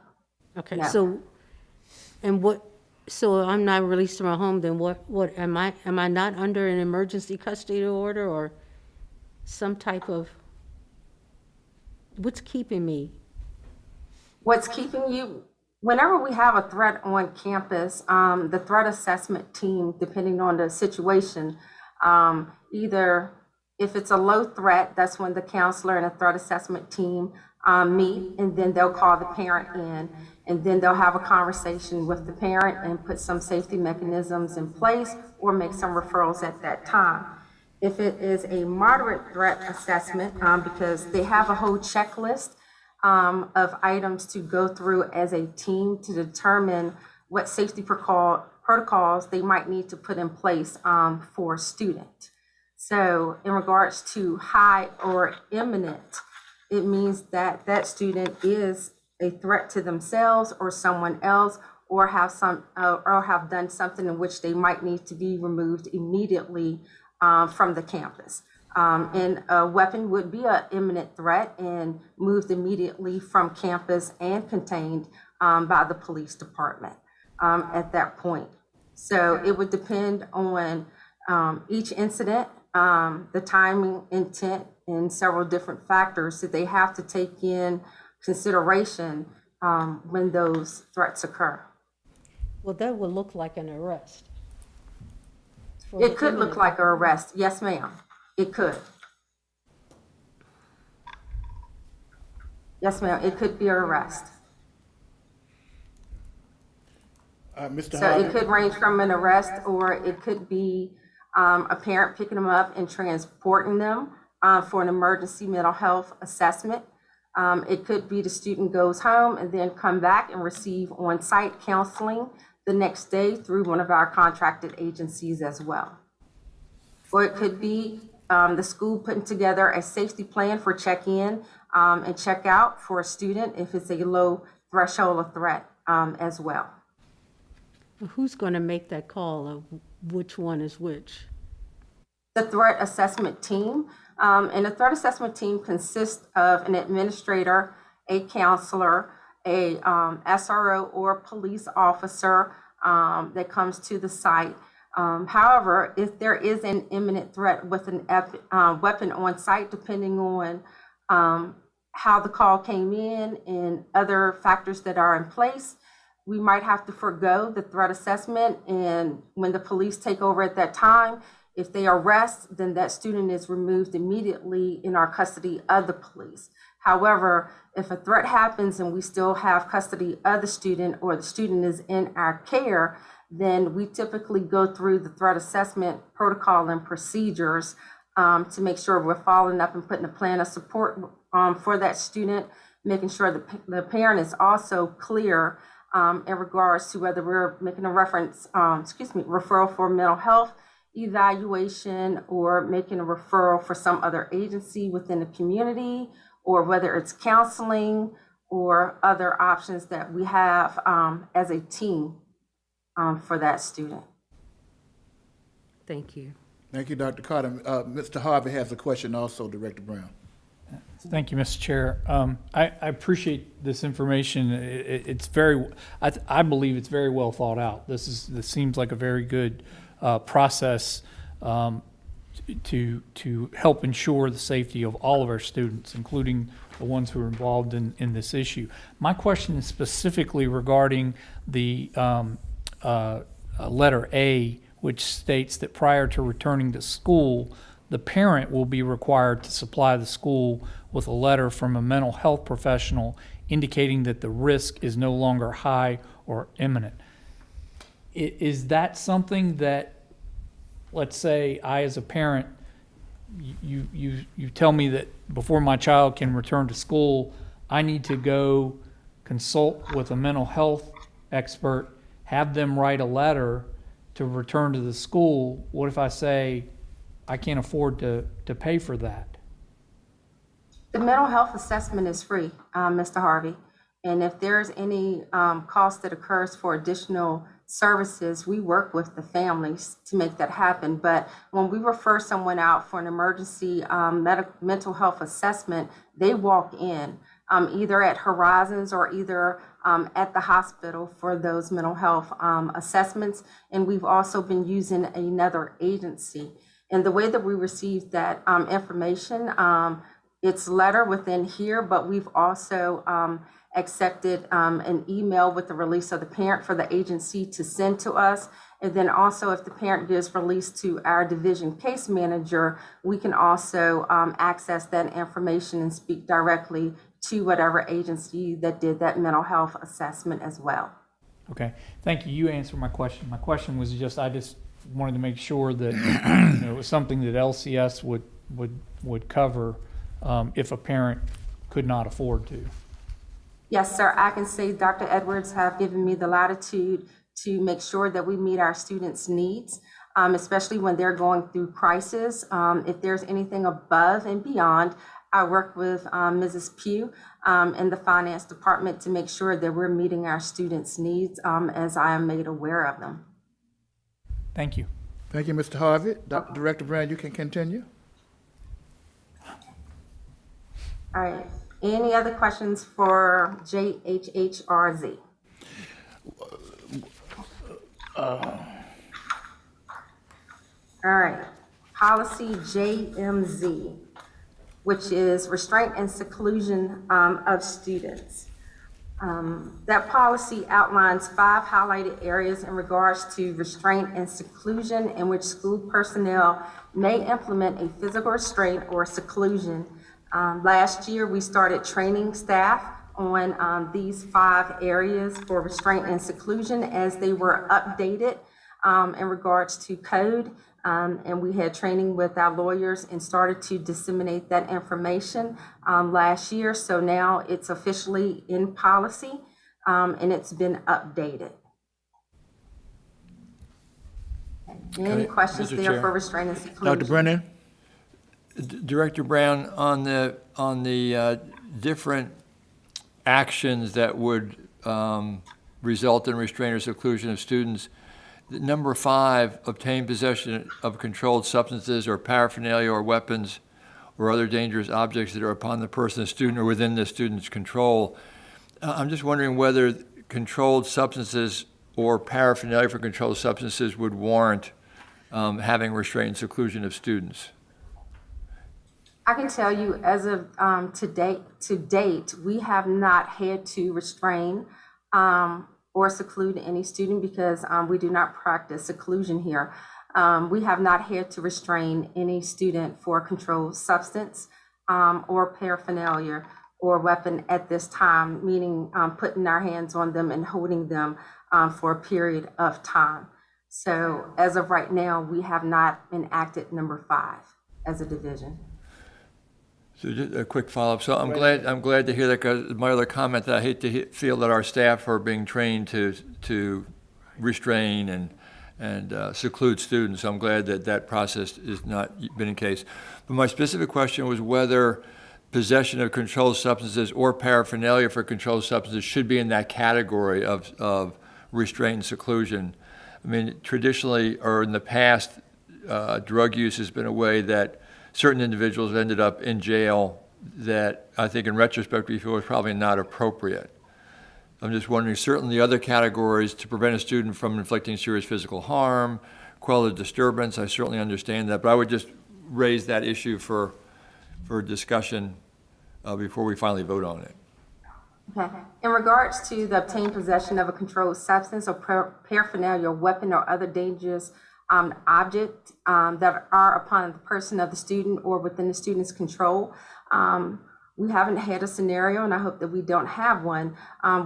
Okay, No. so I'm not released to my home, then what, am I not under an emergency custody order or some type of, what's keeping me? What's keeping you, whenever we have a threat on campus, the threat assessment team, depending on the situation, either if it's a low threat, that's when the counselor and the threat assessment team meet, and then they'll call the parent in, and then they'll have a conversation with the parent and put some safety mechanisms in place or make some referrals at that time. If it is a moderate threat assessment, because they have a whole checklist of items to go through as a team to determine what safety protocols they might need to put in place for a student. So in regards to high or imminent, it means that that student is a threat to themselves or someone else, or have done something in which they might need to be removed immediately from the campus. And a weapon would be an imminent threat and moved immediately from campus and contained by the police department at that point. So it would depend on each incident, the timing, intent, and several different factors that they have to take in consideration when those threats occur. Well, that would look like an arrest. It could look like an arrest. Yes, ma'am. It could. Yes, ma'am. It could be an arrest. Mr. So Harvey? it could range from an arrest, or it could be a parent picking them up and transporting them for an emergency mental health assessment. It could be the student goes home and then come back and receive on-site counseling the next day through one of our contracted agencies as well. Or it could be the school putting together a safety plan for check-in and check out for a student if it's a low threshold of threat as well. Who's going to make that call of which one is which? The threat assessment team, and the threat assessment team consists of an administrator, a counselor, a SRO or police officer that comes to the site. However, if there is an imminent threat with an weapon on site, depending on how the call came in and other factors that are in place, we might have to forego the threat assessment. And when the police take over at that time, if they arrest, then that student is removed immediately in our custody of the police. However, if a threat happens and we still have custody of the student or the student is in our care, then we typically go through the threat assessment protocol and procedures to make sure we're following up and putting a plan of support for that student, making sure the parent is also clear in regards to whether we're making a referral for mental health evaluation or making a referral for some other agency within the community, or whether it's counseling or other options that we have as a team for that student. Thank you. Thank you, Dr. Carter. Mr. Harvey has a question also, Director Brown. Thank you, Mr. Chair. I appreciate this information. It's I believe it's very well thought out. This seems like a very good process to help ensure the safety of all of our students, including the ones who are involved in this issue. My question is specifically regarding the letter A, which states that prior to returning to school, the parent will be required to supply the school with a letter from a mental health professional indicating that the risk is no longer high or imminent. Is that something that, let's say I as a parent, you tell me that before my child can return to school, I need to go consult with a mental health expert, have them write a letter to return to the school? What if I say I can't afford to pay for that? The mental health assessment is free, Mr. Harvey. And if there's any cost that occurs for additional services, we work with the families to make that happen. But when we refer someone out for an emergency mental health assessment, they walk in either at Horizons or either at the hospital for those mental health assessments. And we've also been using another agency. And the way that we received that information, it's letter within here, but we've also accepted an email with the release of the parent for the agency to send to us. And then also if the parent gives release to our division case manager, we can also access that information and speak directly to whatever agency that did that mental health assessment as well. Okay, thank you. You answered my question. My question was I just wanted to make sure that it was something that LCS would cover if a parent could not afford to. Yes, sir. I can say Dr. Edwards have given me the latitude to make sure that we meet our students' needs, especially when they're going through crisis. If there's anything above and beyond, I work with Mrs. Pugh in the finance department to make sure that we're meeting our students' needs as I am made aware of them. Thank you. Thank you, Mr. Harvey. Director Brown, you can continue. All right. Any other questions for JHHRZ? All right. Policy JMZ, which is restraint and seclusion of students. That policy outlines 5 highlighted areas in regards to restraint and seclusion in which school personnel may implement a physical restraint or seclusion. Last year, we started training staff on these 5 areas for restraint and seclusion as they were updated in regards to code. And we had training with our lawyers and started to disseminate that information last year. So now it's officially in policy and it's been updated. Any questions Mr. there Chair. for restraint and seclusion? Dr. Brennan? Director Brown, on the different actions that would result in restraint or seclusion of students, number 5, obtain possession of controlled substances or paraphernalia or weapons or other dangerous objects that are upon the person of the student or within the student's control. I'm just wondering whether controlled substances or paraphernalia for controlled substances would warrant having restraint and seclusion of students. I can tell you, as of to date, we have not had to restrain or seclude any student because we do not practice seclusion here. We have not had to restrain any student for a controlled substance or paraphernalia or weapon at this time, meaning putting our hands on them and holding them for a period of time. So as of right now, we have not enacted number 5 as a division. So just a quick follow-up. So I'm glad to hear that, because my other comment, that I hate to feel that our staff are being trained to restrain and seclude students. So I'm glad that that process has not been in case. But my specific question was whether possession of controlled substances or paraphernalia for controlled substances should be in that category of restraint and seclusion. I mean, traditionally, or in the past, drug use has been a way that certain individuals have ended up in jail that I think in retrospect we feel is probably not appropriate. I'm just wondering, certainly other categories to prevent a student from inflicting serious physical harm, quell a disturbance, I certainly understand that, but I would just raise that issue for discussion before we finally vote on it. Okay. In regards to the obtained possession of a controlled substance or paraphernalia, weapon, or other dangerous object that are upon the person of the student or within the student's control, we haven't had a scenario, and I hope that we don't have one.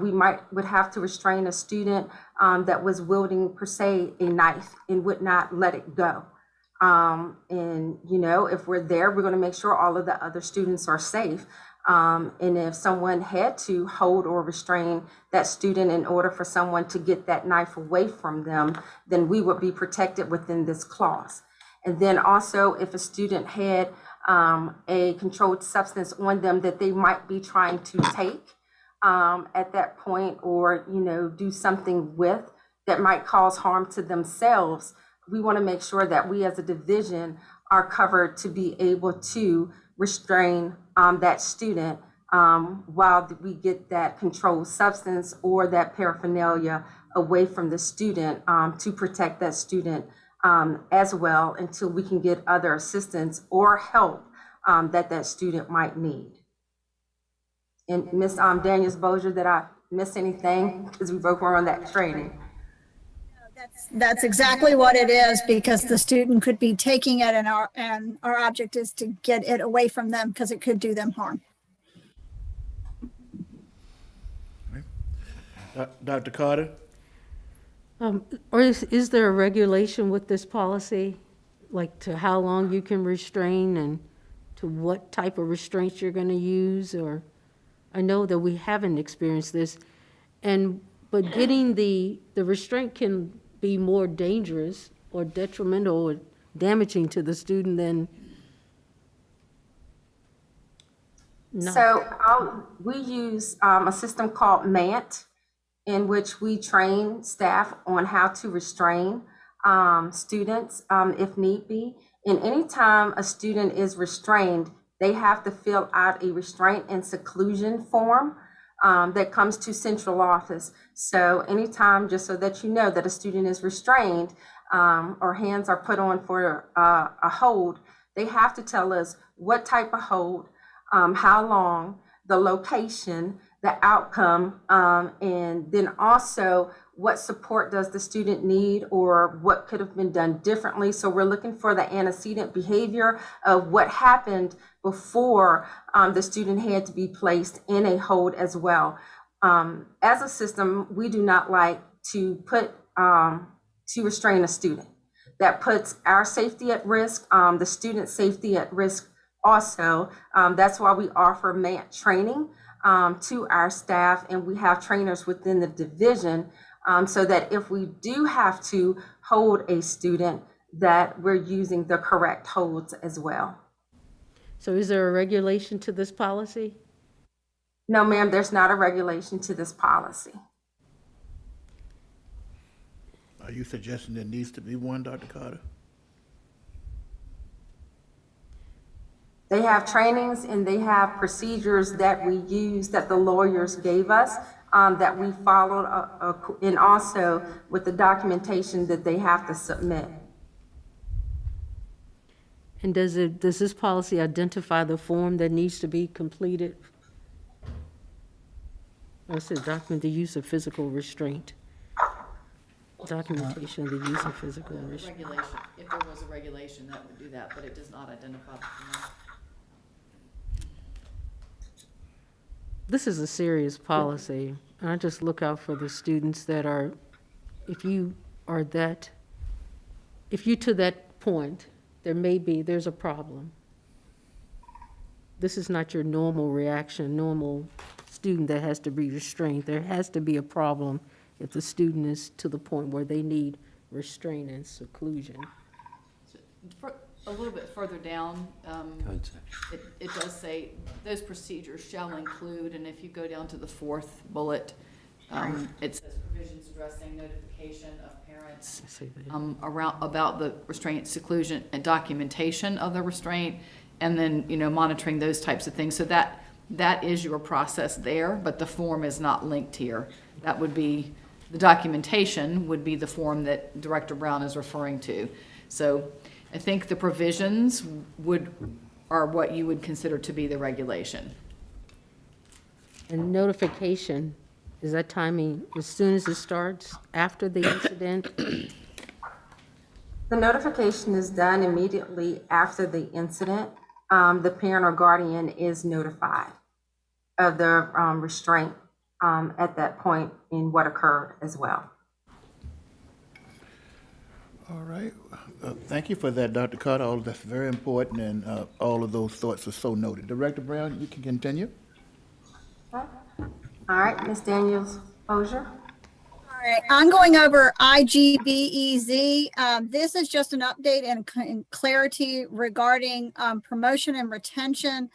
We would have to restrain a student that was wielding, per se, a knife and would not let it go. And, you know, if we're there, we're going to make sure all of the other students are safe. And if someone had to hold or restrain that student in order for someone to get that knife away from them, then we would be protected within this clause. And then also, if a student had a controlled substance on them that they might be trying to take at that point, or, you know, do something with that might cause harm to themselves, we want to make sure that we as a division are covered to be able to restrain that student while we get that controlled substance or that paraphernalia away from the student to protect that student as well until we can get other assistance or help that student might need. And Ms. Daniels-Bozier, did I miss anything? Because we both were on that training. That's exactly what it is, because the student could be taking it and our object is to get it away from them because it could do them harm. Dr. Carter? Or is there a regulation with this policy, like to how long you can restrain and to what type of restraints you're going to use? Or I know that we haven't experienced this, but getting the restraint can be more dangerous or detrimental or damaging to the student than not. So we use a system called MANT, in which we train staff on how to restrain students if need be. And anytime a student is restrained, they have to fill out a restraint and seclusion form that comes to central office. So anytime, just so that you know that a student is restrained or hands are put on for a hold, they have to tell us what type of hold, how long, the location, the outcome, and then also what support does the student need or what could have been done differently. So we're looking for the antecedent behavior of what happened before the student had to be placed in a hold as well. As a system, we do not like to restrain a student. That puts our safety at risk, the student's safety at risk also. That's why we offer MANT training to our staff, and we have trainers within the division so that if we do have to hold a student, that we're using the correct holds as well. So is there a regulation to this policy? No, ma'am, there's not a regulation to this policy. Are you suggesting there needs to be one, Dr. Carter? They have trainings and they have procedures that we use, that the lawyers gave us, that we followed, and also with the documentation that they have to submit. And does this policy identify the form that needs to be completed? Or it says document the use of physical restraint. Documentation of the use of physical restraint. Regulation, if there was a regulation, that would do that, but it does not identify the form. This is a serious policy, and I just look out for the students that are, if you to that point, there's a problem. This is not your normal reaction, normal student that has to be restrained. There has to be a problem if the student is to the point where they need restraint and seclusion. A little bit further down, it does say, those procedures shall include, and if you go down to the fourth bullet, it says provisions addressing notification of parents about the restraint, seclusion, and documentation of the restraint, and then, monitoring those types of things. So that is your process there, but the form is not linked here. That would be, the documentation would be the form that Director Brown is referring to. So I think the provisions are what you would consider to be the regulation. And notification, is that timing as soon as it starts, after the incident? The notification is done immediately after the incident. The parent or guardian is notified of the restraint at that point in what occurred as well. All right. Thank you for that, Dr. Carter. All that's very important, and all of those thoughts are so noted. Director Brown, you can continue. All right, Ms. Daniels Bozier. All right, I'm going over IGBEZ. This is just an update and clarity regarding promotion and retention.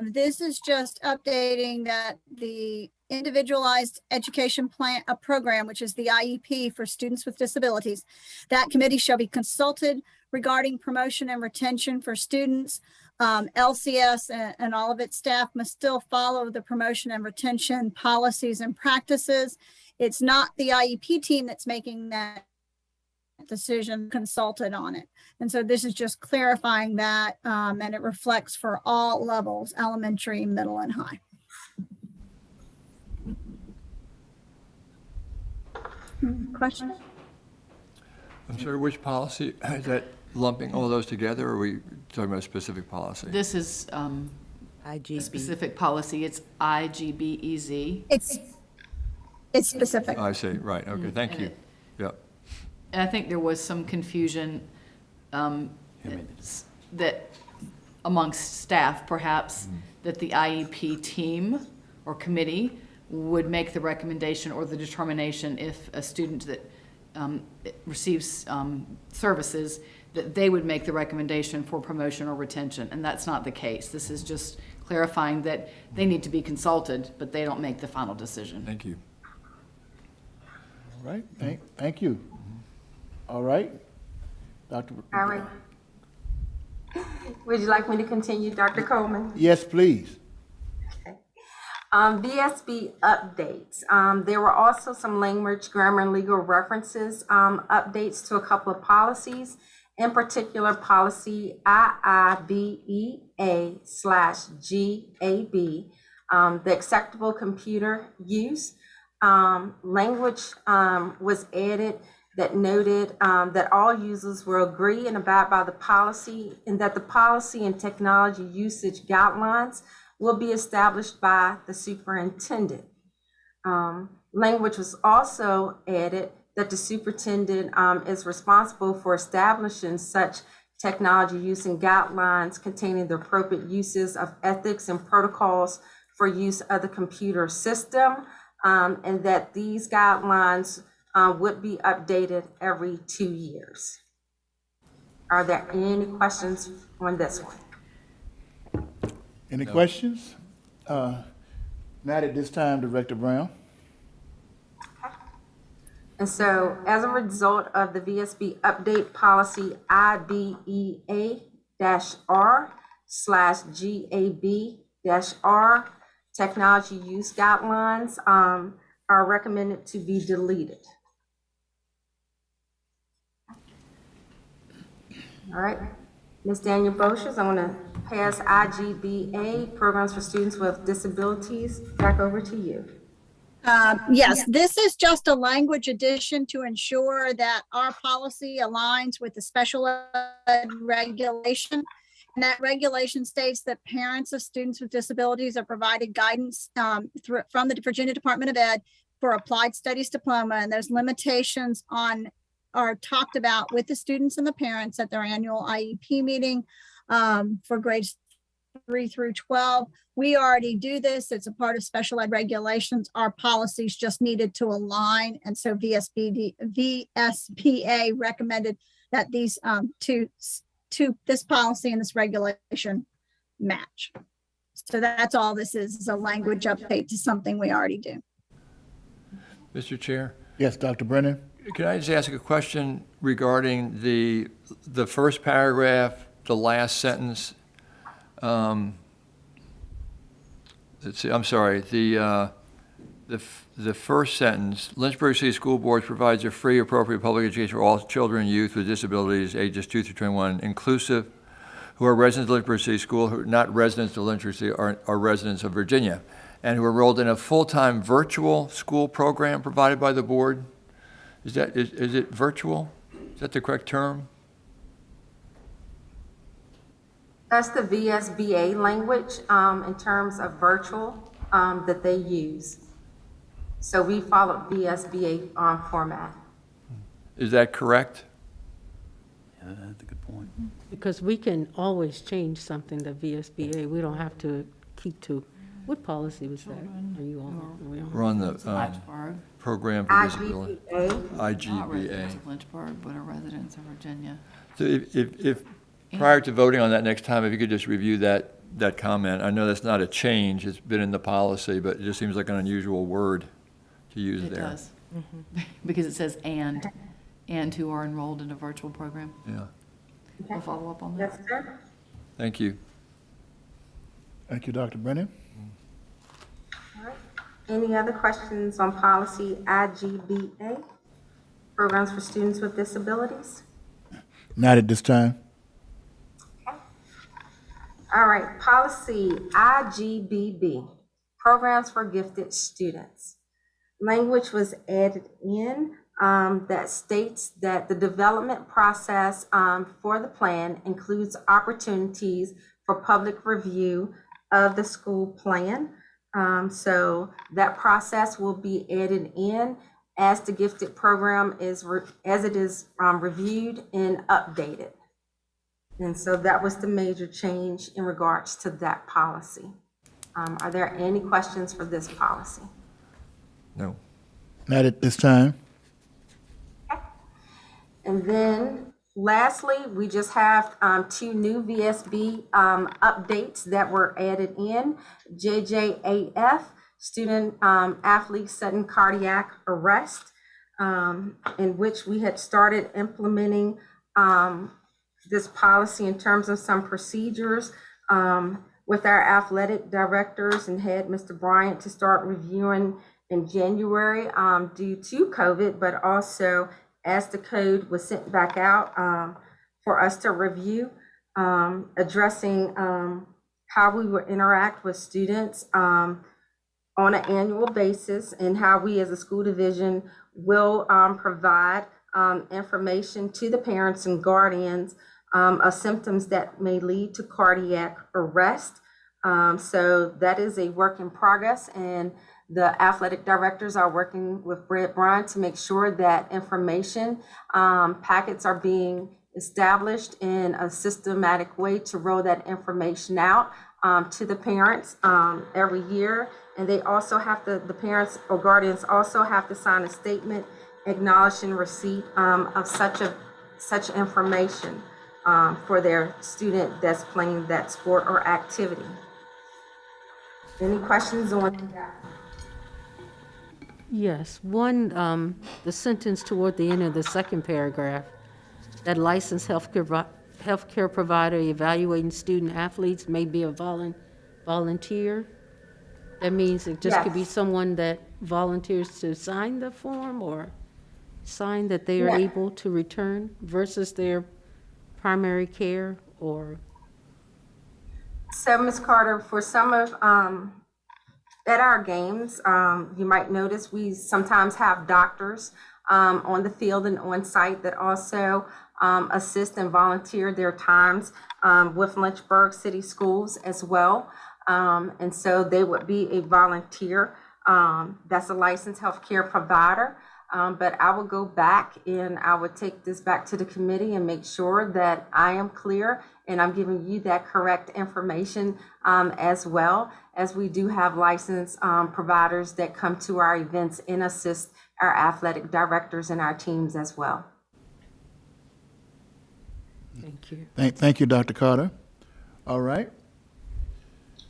This is just updating that the individualized education plan, a program, which is the IEP for students with disabilities. That committee shall be consulted regarding promotion and retention for students. LCS and all of its staff must still follow the promotion and retention policies and practices. It's not the IEP team that's making that decision, consulted on it. And so this is just clarifying that, and it reflects for all levels, elementary, middle, and high. Question? I'm sorry, which policy, is that lumping all those together, or are we talking about a specific policy? This is a specific policy. It's IGBEZ. It's specific. I see, right, okay, thank you. Yep. And I think there was some confusion that amongst staff, perhaps, that the IEP team or committee would make the recommendation or the determination if a student that receives services, that they would make the recommendation for promotion or retention, and that's not the case. This is just clarifying that they need to be consulted, but they don't make the final decision. Thank you. All right, thank you. All right, Dr. All right. Would you like me to continue, Dr. Coleman? Yes, please. VSB updates. There were also some language, grammar, and legal references updates to a couple of policies, in particular policy IIBEA/GAB, the acceptable computer use. Language was added that noted that all users will agree and abide by the policy, and that the policy and technology usage guidelines will be established by the superintendent. Language was also added that the superintendent is responsible for establishing such technology use and guidelines containing the appropriate uses of ethics and protocols for use of the computer system, and that these guidelines would be updated every 2 years. Are there any questions on this one? Any No. questions? Not at this time, Director Brown. And so as a result of the VSB update policy IBEA-R/GAB-R, technology use guidelines are recommended to be deleted. All right, Ms. Daniel Boschers, I'm going to pass IGBA, Programs for Students with Disabilities, back over to you. Yes, this is just a language addition to ensure that our policy aligns with the special ed regulation. And that regulation states that parents of students with disabilities are provided guidance from the Virginia Department of Ed for applied studies diploma, and those limitations are talked about with the students and the parents at their annual IEP meeting for grades 3 through 12. We already do this. It's a part of special ed regulations. Our policies just needed to align. And so VSPA recommended that these this policy and this regulation match. So that's all this is a language update to something we already do. Mr. Chair, Yes, Dr. Brennan? can I just ask a question regarding the first paragraph, the last sentence? Let's see, I'm sorry, the first sentence, Lynchburg City School Board provides a free, appropriate public education for all children and youth with disabilities ages 2 through 21, inclusive, who are residents of Lynchburg City School, who are not residents of Lynchburg City, are residents of Virginia, and who are enrolled in a full-time virtual school program provided by the board. Is it virtual? Is that the correct term? That's the VSBA language in terms of virtual that they use. So we followed VSBA format. Is that correct? Yeah, that's a good point. Because we can always change something to VSBA. We don't have to keep to, what policy was that? Are you on? Are we on? We're on the Lynchburg, program for disability. IGBA. not IGBA. residents of Lynchburg, but are residents of Virginia. So if prior to voting on that next time, if you could just review that comment. I know that's not a change, it's been in the policy, but it just seems like an unusual word to use It there. does, because it says and who are enrolled in a virtual program. Yeah, We'll follow up on that. Yes, sir. thank you. Thank you, Dr. Brennan. All right. Any other questions on policy IGBA, Programs for Students with Disabilities? Not at this time. All right, policy IGBB, Programs for Gifted Students. Language was added in that states that the development process for the plan includes opportunities for public review of the school plan. So that process will be added in as the gifted program is reviewed and updated. And so that was the major change in regards to that policy. Are there any questions for this policy? No. Not at this time. And then lastly, we just have two new VSB updates that were added in. JJAF, student athlete sudden cardiac arrest, in which we had started implementing this policy in terms of some procedures with our athletic directors and head Mr. Bryant to start reviewing in January due to COVID, but also as the code was sent back out for us to review, addressing how we would interact with students on an annual basis and how we as a school division will provide information to the parents and guardians of symptoms that may lead to cardiac arrest. So that is a work in progress, and the athletic directors are working with Brett Bryan to make sure that information packets are being established in a systematic way to roll that information out to the parents every year. And they also have to, the parents or guardians also have to sign a statement acknowledging receipt of such information for their student that's playing that sport or activity. Any questions on that? Yes, one, the sentence toward the end of the second paragraph, that licensed healthcare provider evaluating student athletes may be a volunteer. That means it just could be Yes. someone that volunteers to sign the form or sign that they are Yeah. able to return versus their primary care or, So, Ms. Carter, for some of, at our games, you might notice we sometimes have doctors on the field and on site that also assist and volunteer their times with Lynchburg City Schools as well. And so they would be a volunteer that's a licensed healthcare provider. But I will go back and I would take this back to the committee and make sure that I am clear and I'm giving you that correct information as well, as we do have licensed providers that come to our events and assist our athletic directors and our teams as well. thank you. Thank you, Dr. Carter. All right.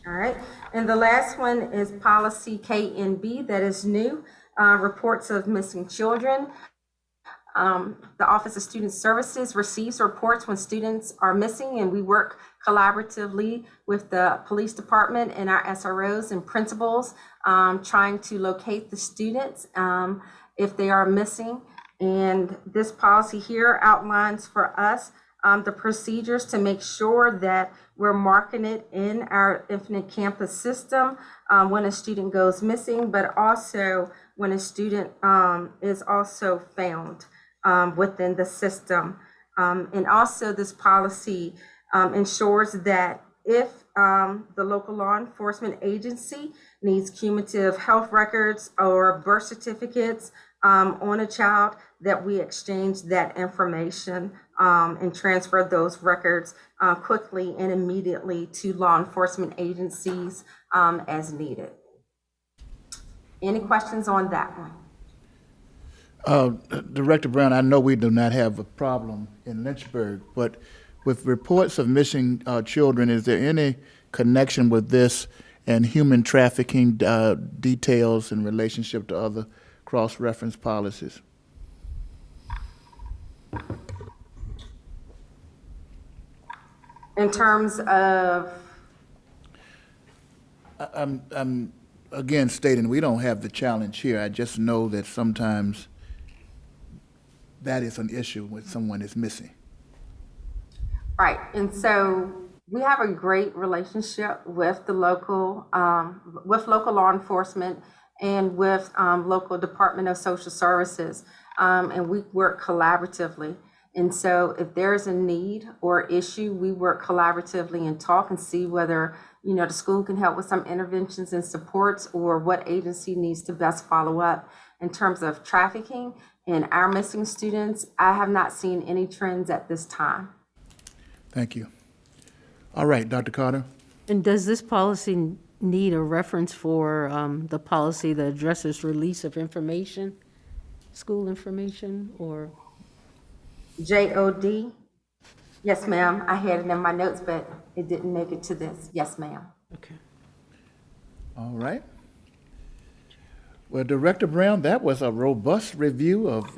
All right, and the last one is policy KNB that is new, reports of missing children. The Office of Student Services receives reports when students are missing, and we work collaboratively with the police department and our SROs and principals, trying to locate the students if they are missing. And this policy here outlines for us the procedures to make sure that we're marking it in our Infinite Campus system when a student goes missing, but also when a student is also found within the system. And also this policy ensures that if the local law enforcement agency needs cumulative health records or birth certificates on a child, that we exchange that information and transfer those records quickly and immediately to law enforcement agencies as needed. Any questions on that one? Director Brown, I know we do not have a problem in Lynchburg, but with reports of missing children, is there any connection with this and human trafficking details in relationship to other cross-reference policies? In terms of, I'm again stating we don't have the challenge here. I just know that sometimes that is an issue when someone is missing. right, and so we have a great relationship with the local law enforcement and with local Department of Social Services, and we work collaboratively. And so if there's a need or issue, we work collaboratively and talk and see whether, the school can help with some interventions and supports or what agency needs to best follow up. In terms of trafficking and our missing students, I have not seen any trends at this time. Thank you. All right, Dr. Carter. And does this policy need a reference for the policy that addresses release of information, school information, or? JOD? Yes, ma'am. I had it in my notes, but it didn't make it to this. Yes, ma'am. Okay. All right. Well, Director Brown, that was a robust review of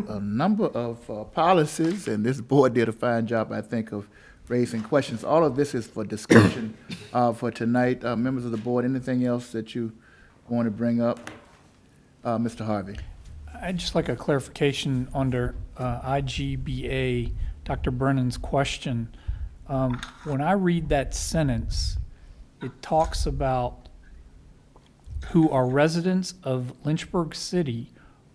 a number of policies, and this board did a fine job, I think, of raising questions. All of this is for discussion for tonight. Members of the board, anything else that you want to bring up? Mr. Harvey. I'd just like a clarification under IGBA, Dr. Brennan's question. When I read that sentence, it talks about who are residents of Lynchburg City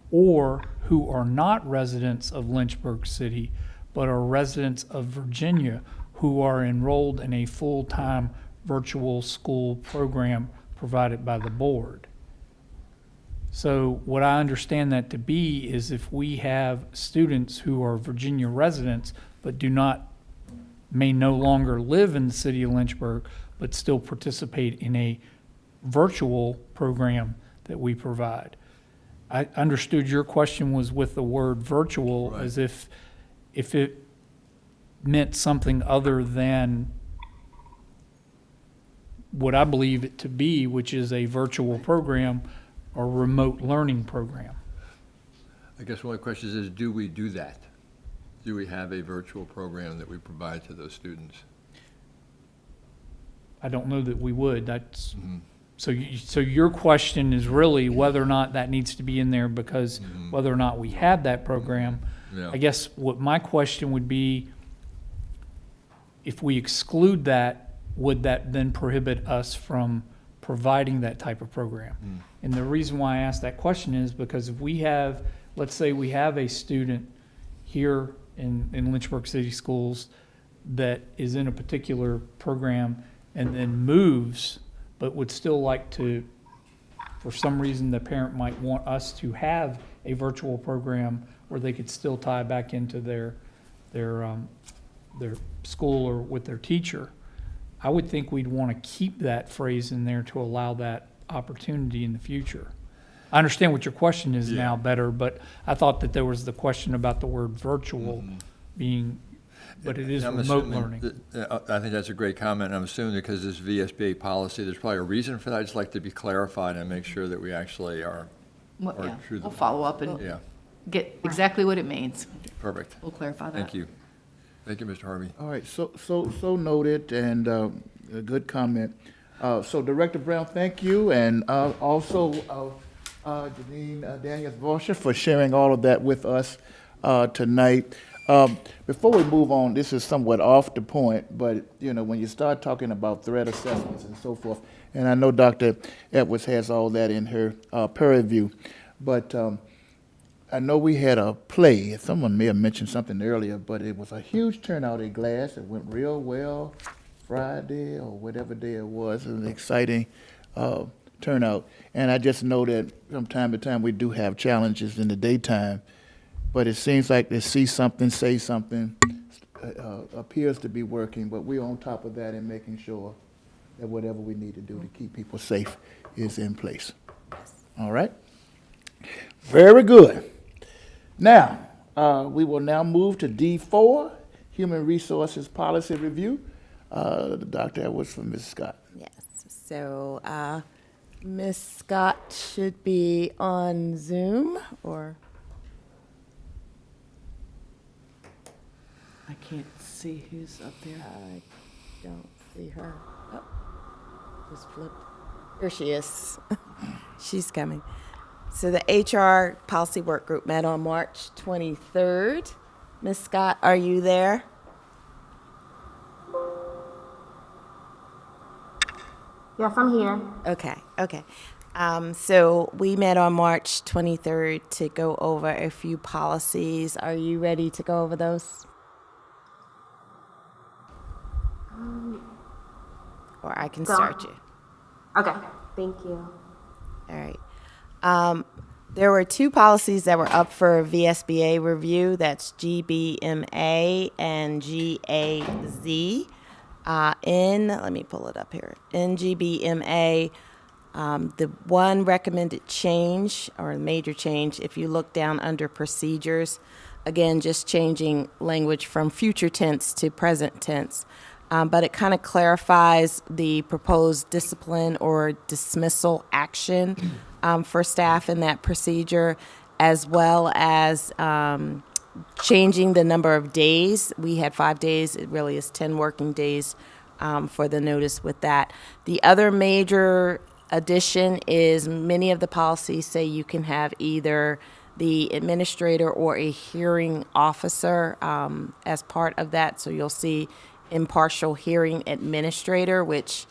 or who are not residents of Lynchburg City, but are residents of Virginia who are enrolled in a full-time virtual school program provided by the board. So what I understand that to be is if we have students who are Virginia residents but may no longer live in the city of Lynchburg, but still participate in a virtual program that we provide. I understood your question was with the word virtual, Right. as if it meant something other than what I believe it to be, which is a virtual program or remote learning program. I guess one of the questions is, do we do that? Do we have a virtual program that we provide to those students? I don't know that we would. That's, so your question is really whether or not that needs to be in there, because whether or not we have that program. Yeah. I guess what my question would be, if we exclude that, would that then prohibit us from providing that type of program? And the reason why I ask that question is because if we have, let's say we have a student here in Lynchburg City Schools that is in a particular program and then moves, but would still like to, for some reason, the parent might want us to have a virtual program where they could still tie back into their school or with their teacher. I would think we'd want to keep that phrase in there to allow that opportunity in the future. I understand what your question is now better, but I thought that there was the question about the word virtual being, but it is I'm remote assuming learning. I think that's a great comment. I'm assuming because this VSBA policy, there's probably a reason for that. I'd just like to be clarified and make sure that we actually are Well, or yeah, through the- we'll follow up and Yeah, get exactly what it means. perfect. We'll clarify that. Thank you. Thank you, Mr. Harvey. All right, so noted, and a good comment. So Director Brown, thank you, and also Janine Daniels-Bosher for sharing all of that with us tonight. Before we move on, this is somewhat off the point, but you know, when you start talking about threat assessments and so forth, and I know Dr. Edwards has all that in her purview, but I know we had a play, someone may have mentioned something earlier, but it was a huge turnout at Glass. It went real well Friday or whatever day it was. It was an exciting turnout. And I just know that from time to time we do have challenges in the daytime, but it seems like they see something, say something, appears to be working, but we're on top of that and making sure that whatever we need to do to keep people safe is in place. All right? Very good. Now, we will now move to D4, Human Resources Policy Review. Dr. Edwards from Ms. Scott. Yes, so Ms. Scott should be on Zoom, or? I can't see who's up there. I don't see her. Oh, just flipped. Here she is. She's coming. So the HR Policy Work Group met on March 23rd. Ms. Scott, are you there? Yes, I'm here. Okay. So we met on March 23rd to go over a few policies. Are you ready to go over those? Or I can start you. Okay, thank you. All right. There were two policies that were up for VSBA review. That's GBMA and GAZ. Let me pull it up here. In GBMA, the one recommended change or major change, if you look down under procedures, again, just changing language from future tense to present tense. But it kind of clarifies the proposed discipline or dismissal action for staff in that procedure, as well as changing the number of days. We had 5 days. It really is 10 working days for the notice with that. The other major addition is many of the policies say you can have either the administrator or a hearing officer as part of that. So you'll see impartial hearing administrator, which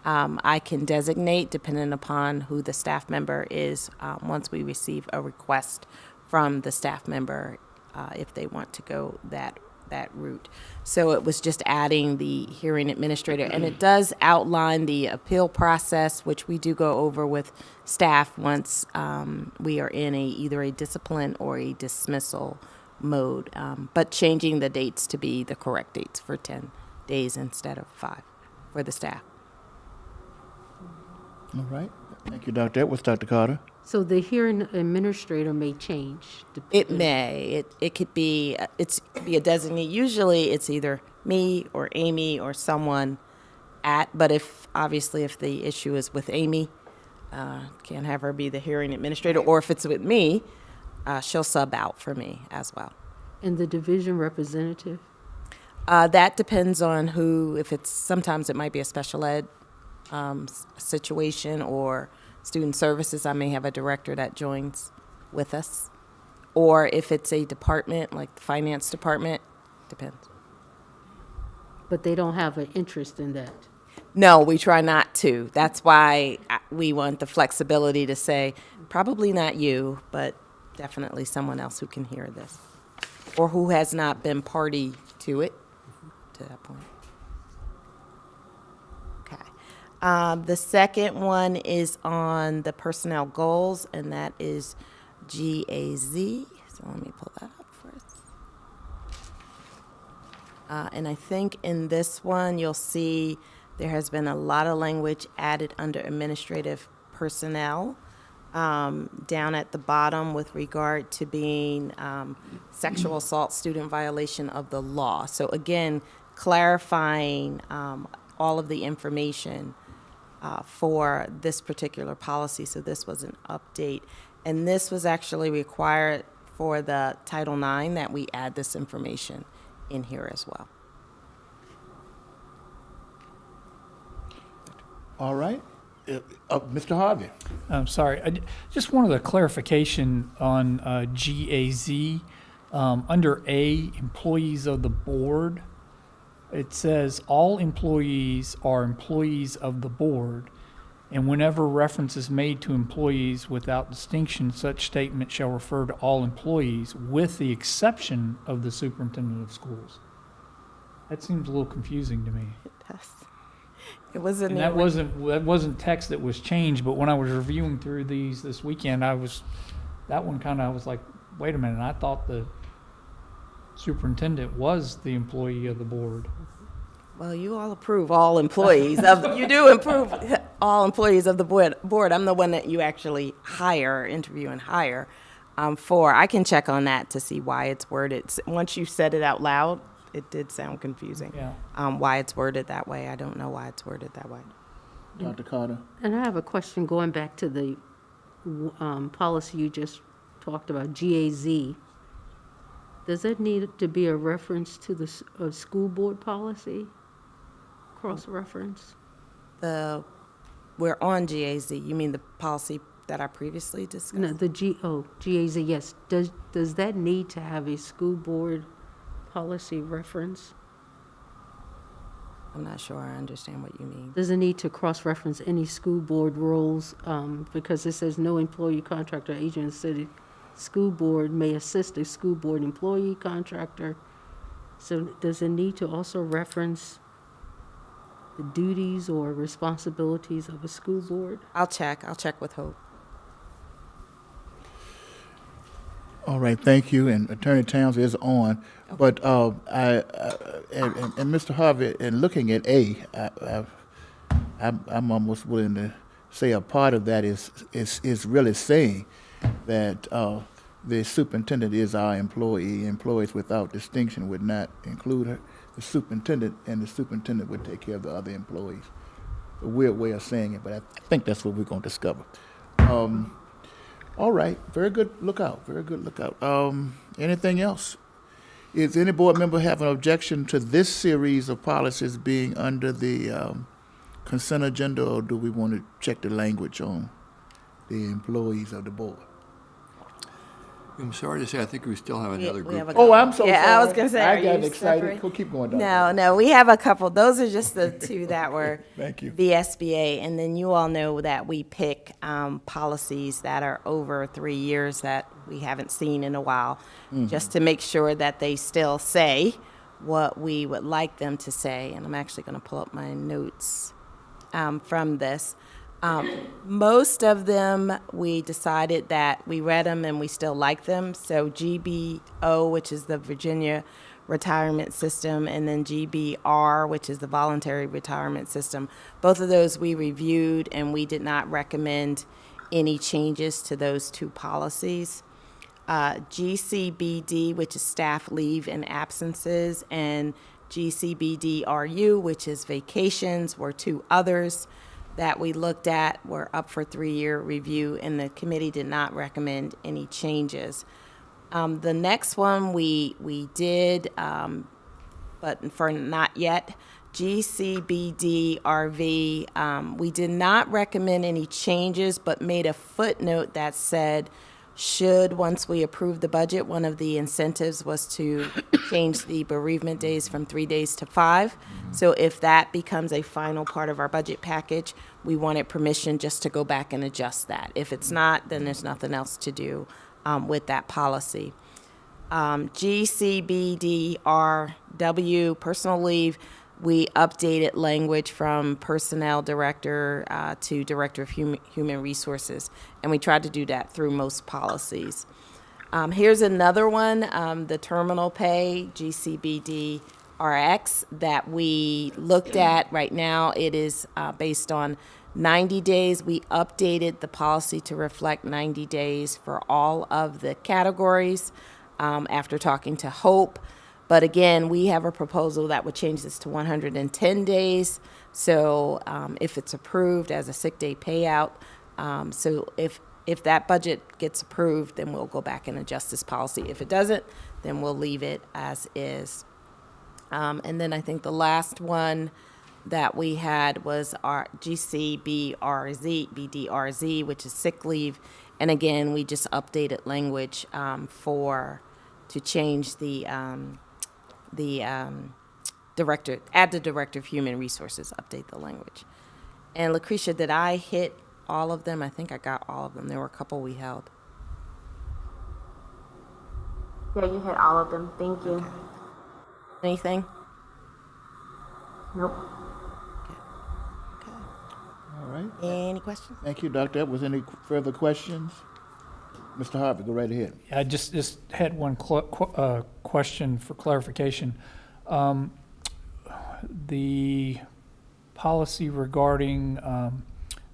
I can designate depending upon who the staff member is once we receive a request from the staff member if they want to go that route. So it was just adding the hearing administrator, and it does outline the appeal process, which we do go over with staff once we are in either a discipline or a dismissal mode, but changing the dates to be the correct dates for 10 days instead of 5 for the staff. All right. Thank you, Dr. Edwards. Dr. Carter? So the hearing administrator may change. It may. It could be, it's be a designee. Usually it's either me or Amy or someone at, but obviously if the issue is with Amy, can't have her be the hearing administrator, or if it's with me, she'll sub out for me as well. And the division representative? That depends on sometimes it might be a special ed situation or student services. I may have a director that joins with us. Or if it's a department, like the finance department, depends. But they don't have an interest in that? No, we try not to. That's why we want the flexibility to say, probably not you, but definitely someone else who can hear this, or who has not been party to it to that point. Okay. The second one is on the personnel goals, and that is GAZ. So let me pull that up first. And I think in this one, you'll see there has been a lot of language added under administrative personnel down at the bottom with regard to being sexual assault student violation of the law. So again, clarifying all of the information for this particular policy. So this was an update. And this was actually required for the Title IX, that we add this information in here as well. All right. Mr. Harvey? I'm sorry, just wanted a clarification on GAZ. Under A, employees of the board, it says all employees are employees of the board, and whenever reference is made to employees without distinction, such statement shall refer to all employees with the exception of the superintendent of schools. That seems a little confusing to me. It does. It was in And there. that wasn't text that was changed, but when I was reviewing through these this weekend, I was like, wait a minute, I thought the superintendent was the employee of the board. Well, you all approve all employees you do approve all employees of the board. I'm the one that you actually interview and hire for. I can check on that to see why it's worded. Once you said it out loud, it did sound confusing. Yeah. Why it's worded that way, I don't know why it's worded that way. Dr. Carter? And I have a question going back to the policy you just talked about, GAZ. Does that need to be a reference to the school board policy? Cross-reference? We're on GAZ. You mean the policy that I previously discussed? No, GAZ, yes. Does that need to have a school board policy reference? I'm not sure I understand what you mean. Does it need to cross-reference any school board rules? Because it says no employee, contractor, agent, city school board may assist a school board employee, contractor. So does it need to also reference the duties or responsibilities of a school board? I'll check with Hope. All right, thank you, and Attorney Towns is on. But and Mr. Harvey, in looking at A, I'm almost willing to say a part of that is really saying that the superintendent is our employee. Employees without distinction would not include her, the superintendent, and the superintendent would take care of the other employees. A weird way of saying it, but I think that's what we're going to discover. All right, very good lookout, very good lookout. Anything else? Is any board member have an objection to this series of policies being under the consent agenda, or do we want to check the language on the employees of the board? I'm sorry to say, I think we still have another we have group. Oh, I'm so sorry. Yeah, I was gonna say, I are got you excited. separate? Keep going, Dr. No, we have a couple. Those are just the two that were Thank you. VSBA, and then you all know that we pick policies that are over 3 years that we haven't seen in a while, just to make sure that they still say what we would like them to say. And I'm actually going to pull up my notes from this. Most of them, we decided that we read them and we still like them. So GBO, which is the Virginia Retirement System, and then GBR, which is the Voluntary Retirement System. Both of those we reviewed, and we did not recommend any changes to those two policies. GCBD, which is staff leave and absences, and GCBDRU, which is vacations, were two others that we looked at, were up for 3-year review, and the committee did not recommend any changes. The next one we did, but for not yet, GCBDRV, we did not recommend any changes, but made a footnote that said, once we approve the budget, one of the incentives was to change the bereavement days from 3 days to 5. So if that becomes a final part of our budget package, we wanted permission just to go back and adjust that. If it's not, then there's nothing else to do with that policy. GCBDRW, personal leave, we updated language from personnel director to director of human resources, and we tried to do that through most policies. Here's another one, the terminal pay, GCBDRX, that we looked at. Right now, it is based on 90 days. We updated the policy to reflect 90 days for all of the categories after talking to Hope. But again, we have a proposal that would change this to 110 days. So if it's approved as a sick day payout, so if that budget gets approved, then we'll go back and adjust this policy. If it doesn't, then we'll leave it as is. And then I think the last one that we had was our BDRZ, which is sick leave. And again, we just updated language to change the director, add the director of human resources, update the language. And Lucretia, did I hit all of them? I think I got all of them. There were a couple we held. Yeah, you hit all of them. Thank you. Okay. Anything? Nope. All right. Any questions? Thank you, Dr. Edwards. Any further questions? Mr. Harvey, go right ahead. I just had one question for clarification. The policy regarding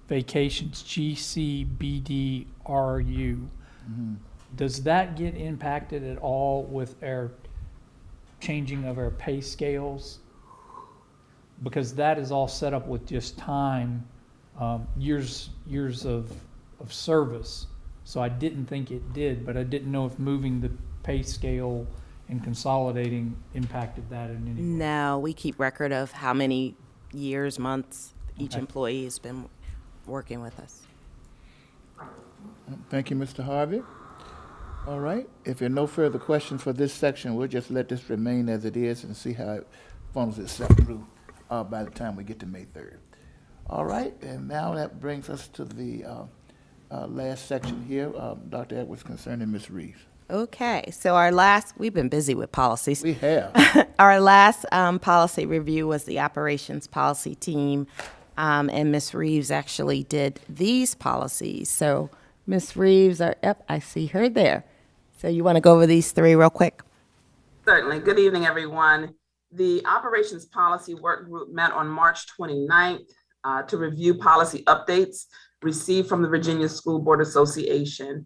vacations, GCBDRU, does that get impacted at all with our changing of our pay scales? Because that is all set up with just time, years of service. So I didn't think it did, but I didn't know if moving the pay scale and consolidating impacted that in any way. No, we keep record of how many years, months each Okay. employee has been working with us. Thank you, Mr. Harvey. All right. If there are no further questions for this section, we'll just let this remain as it is and see how it funnels itself through by the time we get to May 3rd. All right. And now that brings us to the last section here, Dr. Edwards, concerning Ms. Reeves. Okay, so we've been busy with policies. We have. Our last policy review was the operations policy team, and Ms. Reeves actually did these policies. So Ms. Reeves, I see her there. So you want to go over these three real quick? Certainly. Good evening, everyone. The Operations Policy Work Group met on March 29th to review policy updates received from the Virginia School Board Association.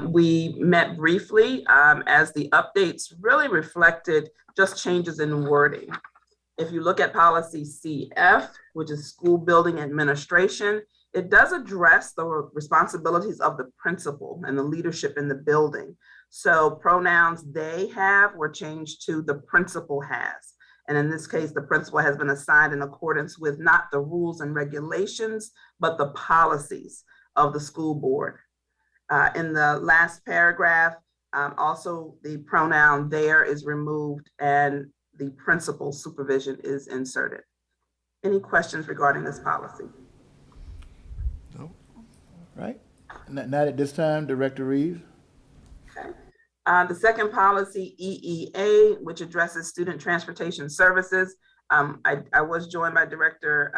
We met briefly as the updates really reflected just changes in wording. If you look at policy CF, which is school building administration, it does address the responsibilities of the principal and the leadership in the building. So pronouns they have were changed to the principal has. And in this case, the principal has been assigned in accordance with not the rules and regulations, but the policies of the school board. In the last paragraph, also the pronoun there is removed and the principal supervision is inserted. Any questions regarding this policy? No. Right. Not at this time, Director Reeves. Okay. The second policy, EEA, which addresses student transportation services. I was joined by Director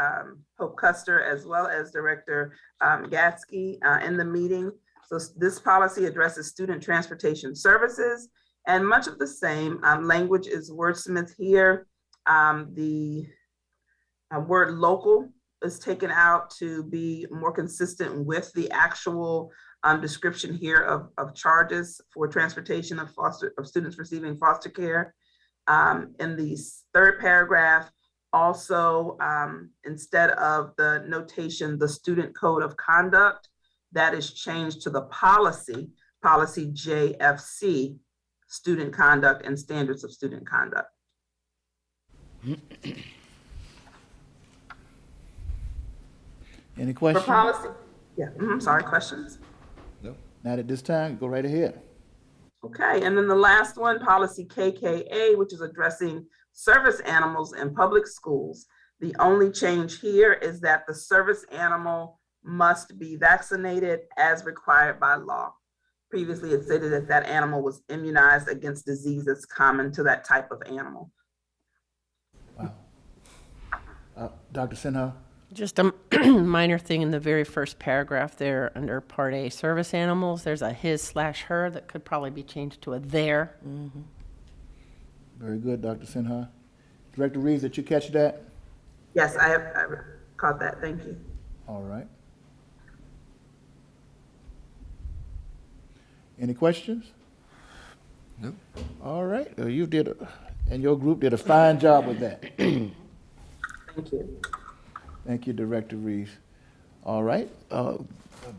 Hope Custer as well as Director Gatsky in the meeting. So this policy addresses student transportation services, and much of the same language is wordsmith here. The word local is taken out to be more consistent with the actual description here of charges for transportation of students receiving foster care. In the third paragraph, also, instead of the notation, the student code of conduct, that is changed to the policy JFC, student conduct and standards of student conduct. Any For questions? policy, yeah, sorry, questions? Not at this time, go right ahead. Okay, and then the last one, policy KKA, which is addressing service animals in public schools. The only change here is that the service animal must be vaccinated as required by law. Previously, it stated that that animal was immunized against diseases common to that type of animal. Wow. Dr. Sinha? Just a minor thing in the very first paragraph there under Part A, service animals, there's a his/her that could probably be changed to a their. Very good, Dr. Sinha. Director Reeves, did you catch that? Yes, I caught that. Thank you. All right. Any questions? Nope. All right, you did, and your group did a fine job with that. Thank you. Thank you, Director Reeves. All right,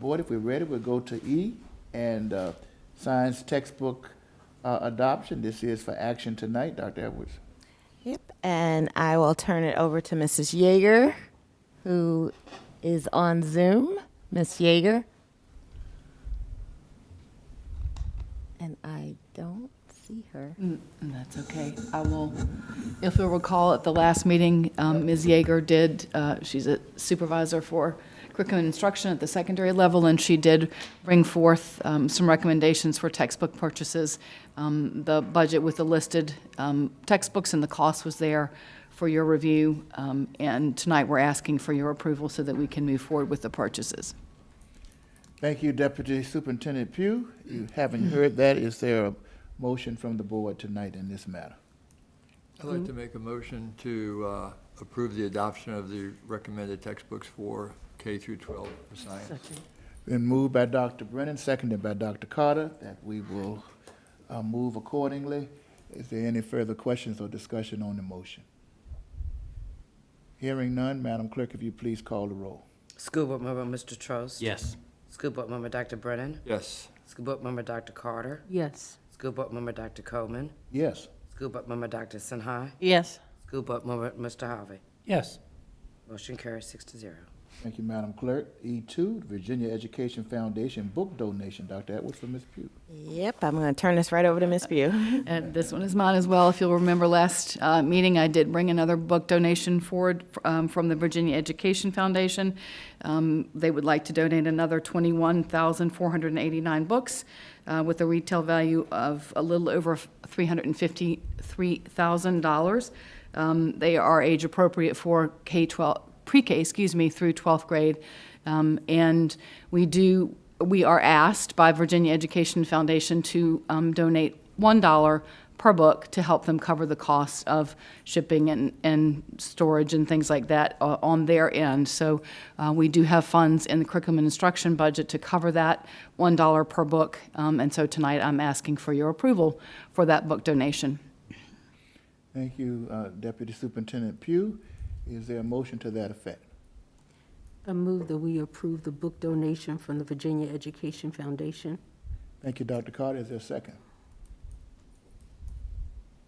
board, if we're ready, we'll go to E, and science textbook adoption. This is for action tonight, Dr. Edwards. Yep, and I will turn it over to Mrs. Yeager, who is on Zoom. Ms. Yeager. And I don't see her. That's okay. I will, if you'll recall, at the last meeting, Ms. Yeager did, she's a supervisor for curriculum and instruction at the secondary level, and she did bring forth some recommendations for textbook purchases. The budget with the listed textbooks and the cost was there for your review, and tonight we're asking for your approval so that we can move forward with the purchases. Thank you, Deputy Superintendent Pugh. You haven't heard that. Is there a motion from the board tonight in this matter? I'd like to make a motion to approve the adoption of the recommended textbooks for K through 12 for science. Been moved by Dr. Brennan, seconded by Dr. Carter, that we will move accordingly. Is there any further questions or discussion on the motion? Hearing none, Madam Clerk, if you please call the roll. School Board Member Mr. Trost? Yes. School Board Member Dr. Brennan? Yes. School Board Member Dr. Carter? Yes. School Board Member Dr. Coleman? Yes. School Board Member Dr. Sinha? Yes. School Board Member Mr. Harvey? Yes. Motion carries 6-0. Thank you, Madam Clerk. E2, Virginia Education Foundation book donation. Dr. Edwards for Ms. Pugh. Yep, I'm going to turn this right over to Ms. Pugh. And this one is mine as well. If you'll remember last meeting, I did bring another book donation forward from the Virginia Education Foundation. They would like to donate another 21,489 books with a retail value of a little over $353,000. They are age appropriate for pre-K, through 12th grade. And we are asked by Virginia Education Foundation to donate $1 per book to help them cover the cost of shipping and storage and things like that on their end. So we do have funds in the curriculum and instruction budget to cover that $1 per book. And so tonight I'm asking for your approval for that book donation. Thank you, Deputy Superintendent Pugh. Is there a motion to that effect? I move that we approve the book donation from the Virginia Education Foundation. Thank you, Dr. Carter. Is there a second?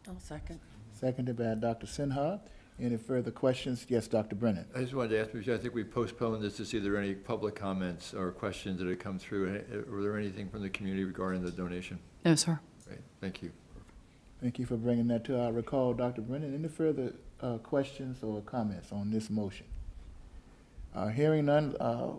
I'll second. Seconded by Dr. Sinha. Any further questions? Yes, Dr. Brennan. I just wanted to ask, because I think we postponed this to see if there are any public comments or questions that had come through. Were there anything from the community regarding the donation? No, sir. Great, thank you. Thank you for bringing that to our recall, Dr. Brennan. Any further questions or comments on this motion? Hearing none,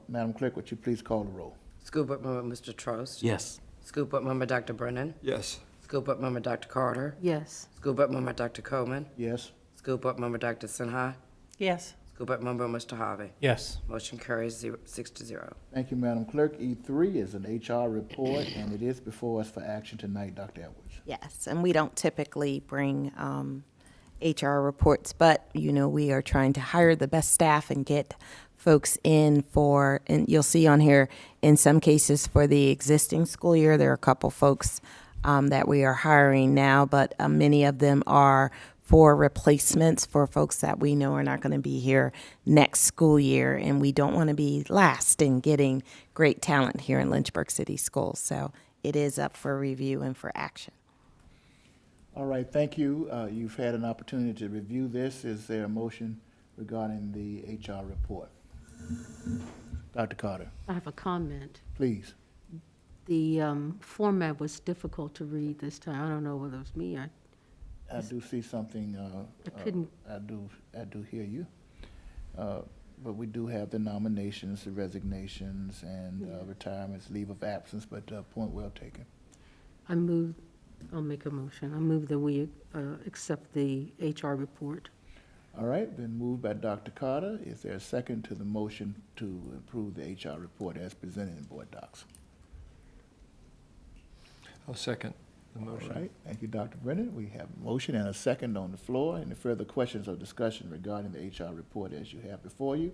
Madam Clerk, would you please call the roll? School Board Member Mr. Trost? Yes. School Board Member Dr. Brennan? Yes. School Board Member Dr. Carter? Yes. School Board Member Dr. Coleman? Yes. School Board Member Dr. Sinha? Yes. School Board Member Mr. Harvey? Yes. Motion carries 6-0. Thank you, Madam Clerk. E3 is an HR report, and it is before us for action tonight, Dr. Edwards. Yes, and we don't typically bring HR reports, but, you know, we are trying to hire the best staff and get folks in for, and you'll see on here, in some cases for the existing school year, there are a couple folks that we are hiring now, but many of them are for replacements for folks that we know are not going to be here next school year, and we don't want to be last in getting great talent here in Lynchburg City Schools. So it is up for review and for action. All right, thank you. You've had an opportunity to review this. Is there a motion regarding the HR report? Dr. Carter, I have a comment. please. The format was difficult to read this time. I don't know whether it was me. I do see something, I couldn't. I do hear you. But we do have the nominations, the resignations, and retirements, leave of absence, but point well taken. I'll make a motion. I move that we accept the HR report. All right, been moved by Dr. Carter. Is there a second to the motion to approve the HR report as presented in board docs? I'll second the All motion. right, thank you, Dr. Brennan. We have a motion and a second on the floor. Any further questions or discussion regarding the HR report as you have before you?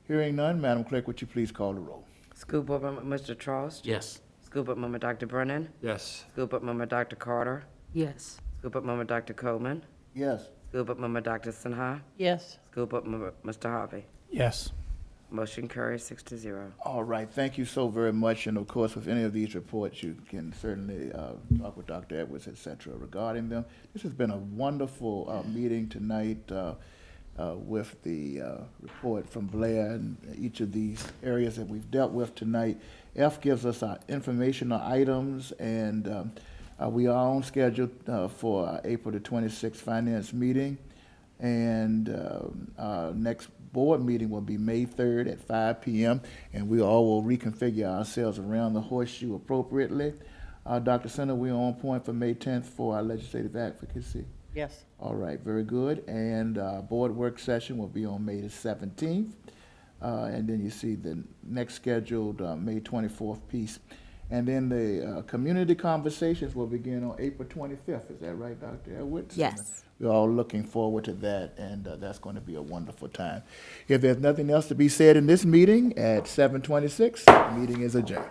Hearing none, Madam Clerk, would you please call the roll? School Board Member Mr. Trost? Yes. School Board Member Dr. Brennan? Yes. School Board Member Dr. Carter? Yes. School Board Member Dr. Coleman? Yes. School Board Member Dr. Sinha? Yes. School Board Member Mr. Harvey? Yes. Motion carries 6-0. All right, thank you so very much. And of course, with any of these reports, you can certainly talk with Dr. Edwards, et cetera, regarding them. This has been a wonderful meeting tonight with the report from Blair and each of these areas that we've dealt with tonight. F gives us our informational items, and we are on schedule for our April the 26th finance meeting. And our next board meeting will be May 3rd at 5 p.m., and we all will reconfigure ourselves around the horseshoe appropriately. Dr. Center, we're on point for May 10th for our legislative advocacy. Yes. All right, very good. And board work session will be on May the 17th. And then you see the next scheduled May 24th piece. And then the community conversations will begin on April 25th. Is that right, Dr. Edwards? Yes. We're all looking forward to that, and that's going to be a wonderful time. If there's nothing else to be said in this meeting at 7:26, the meeting is adjourned.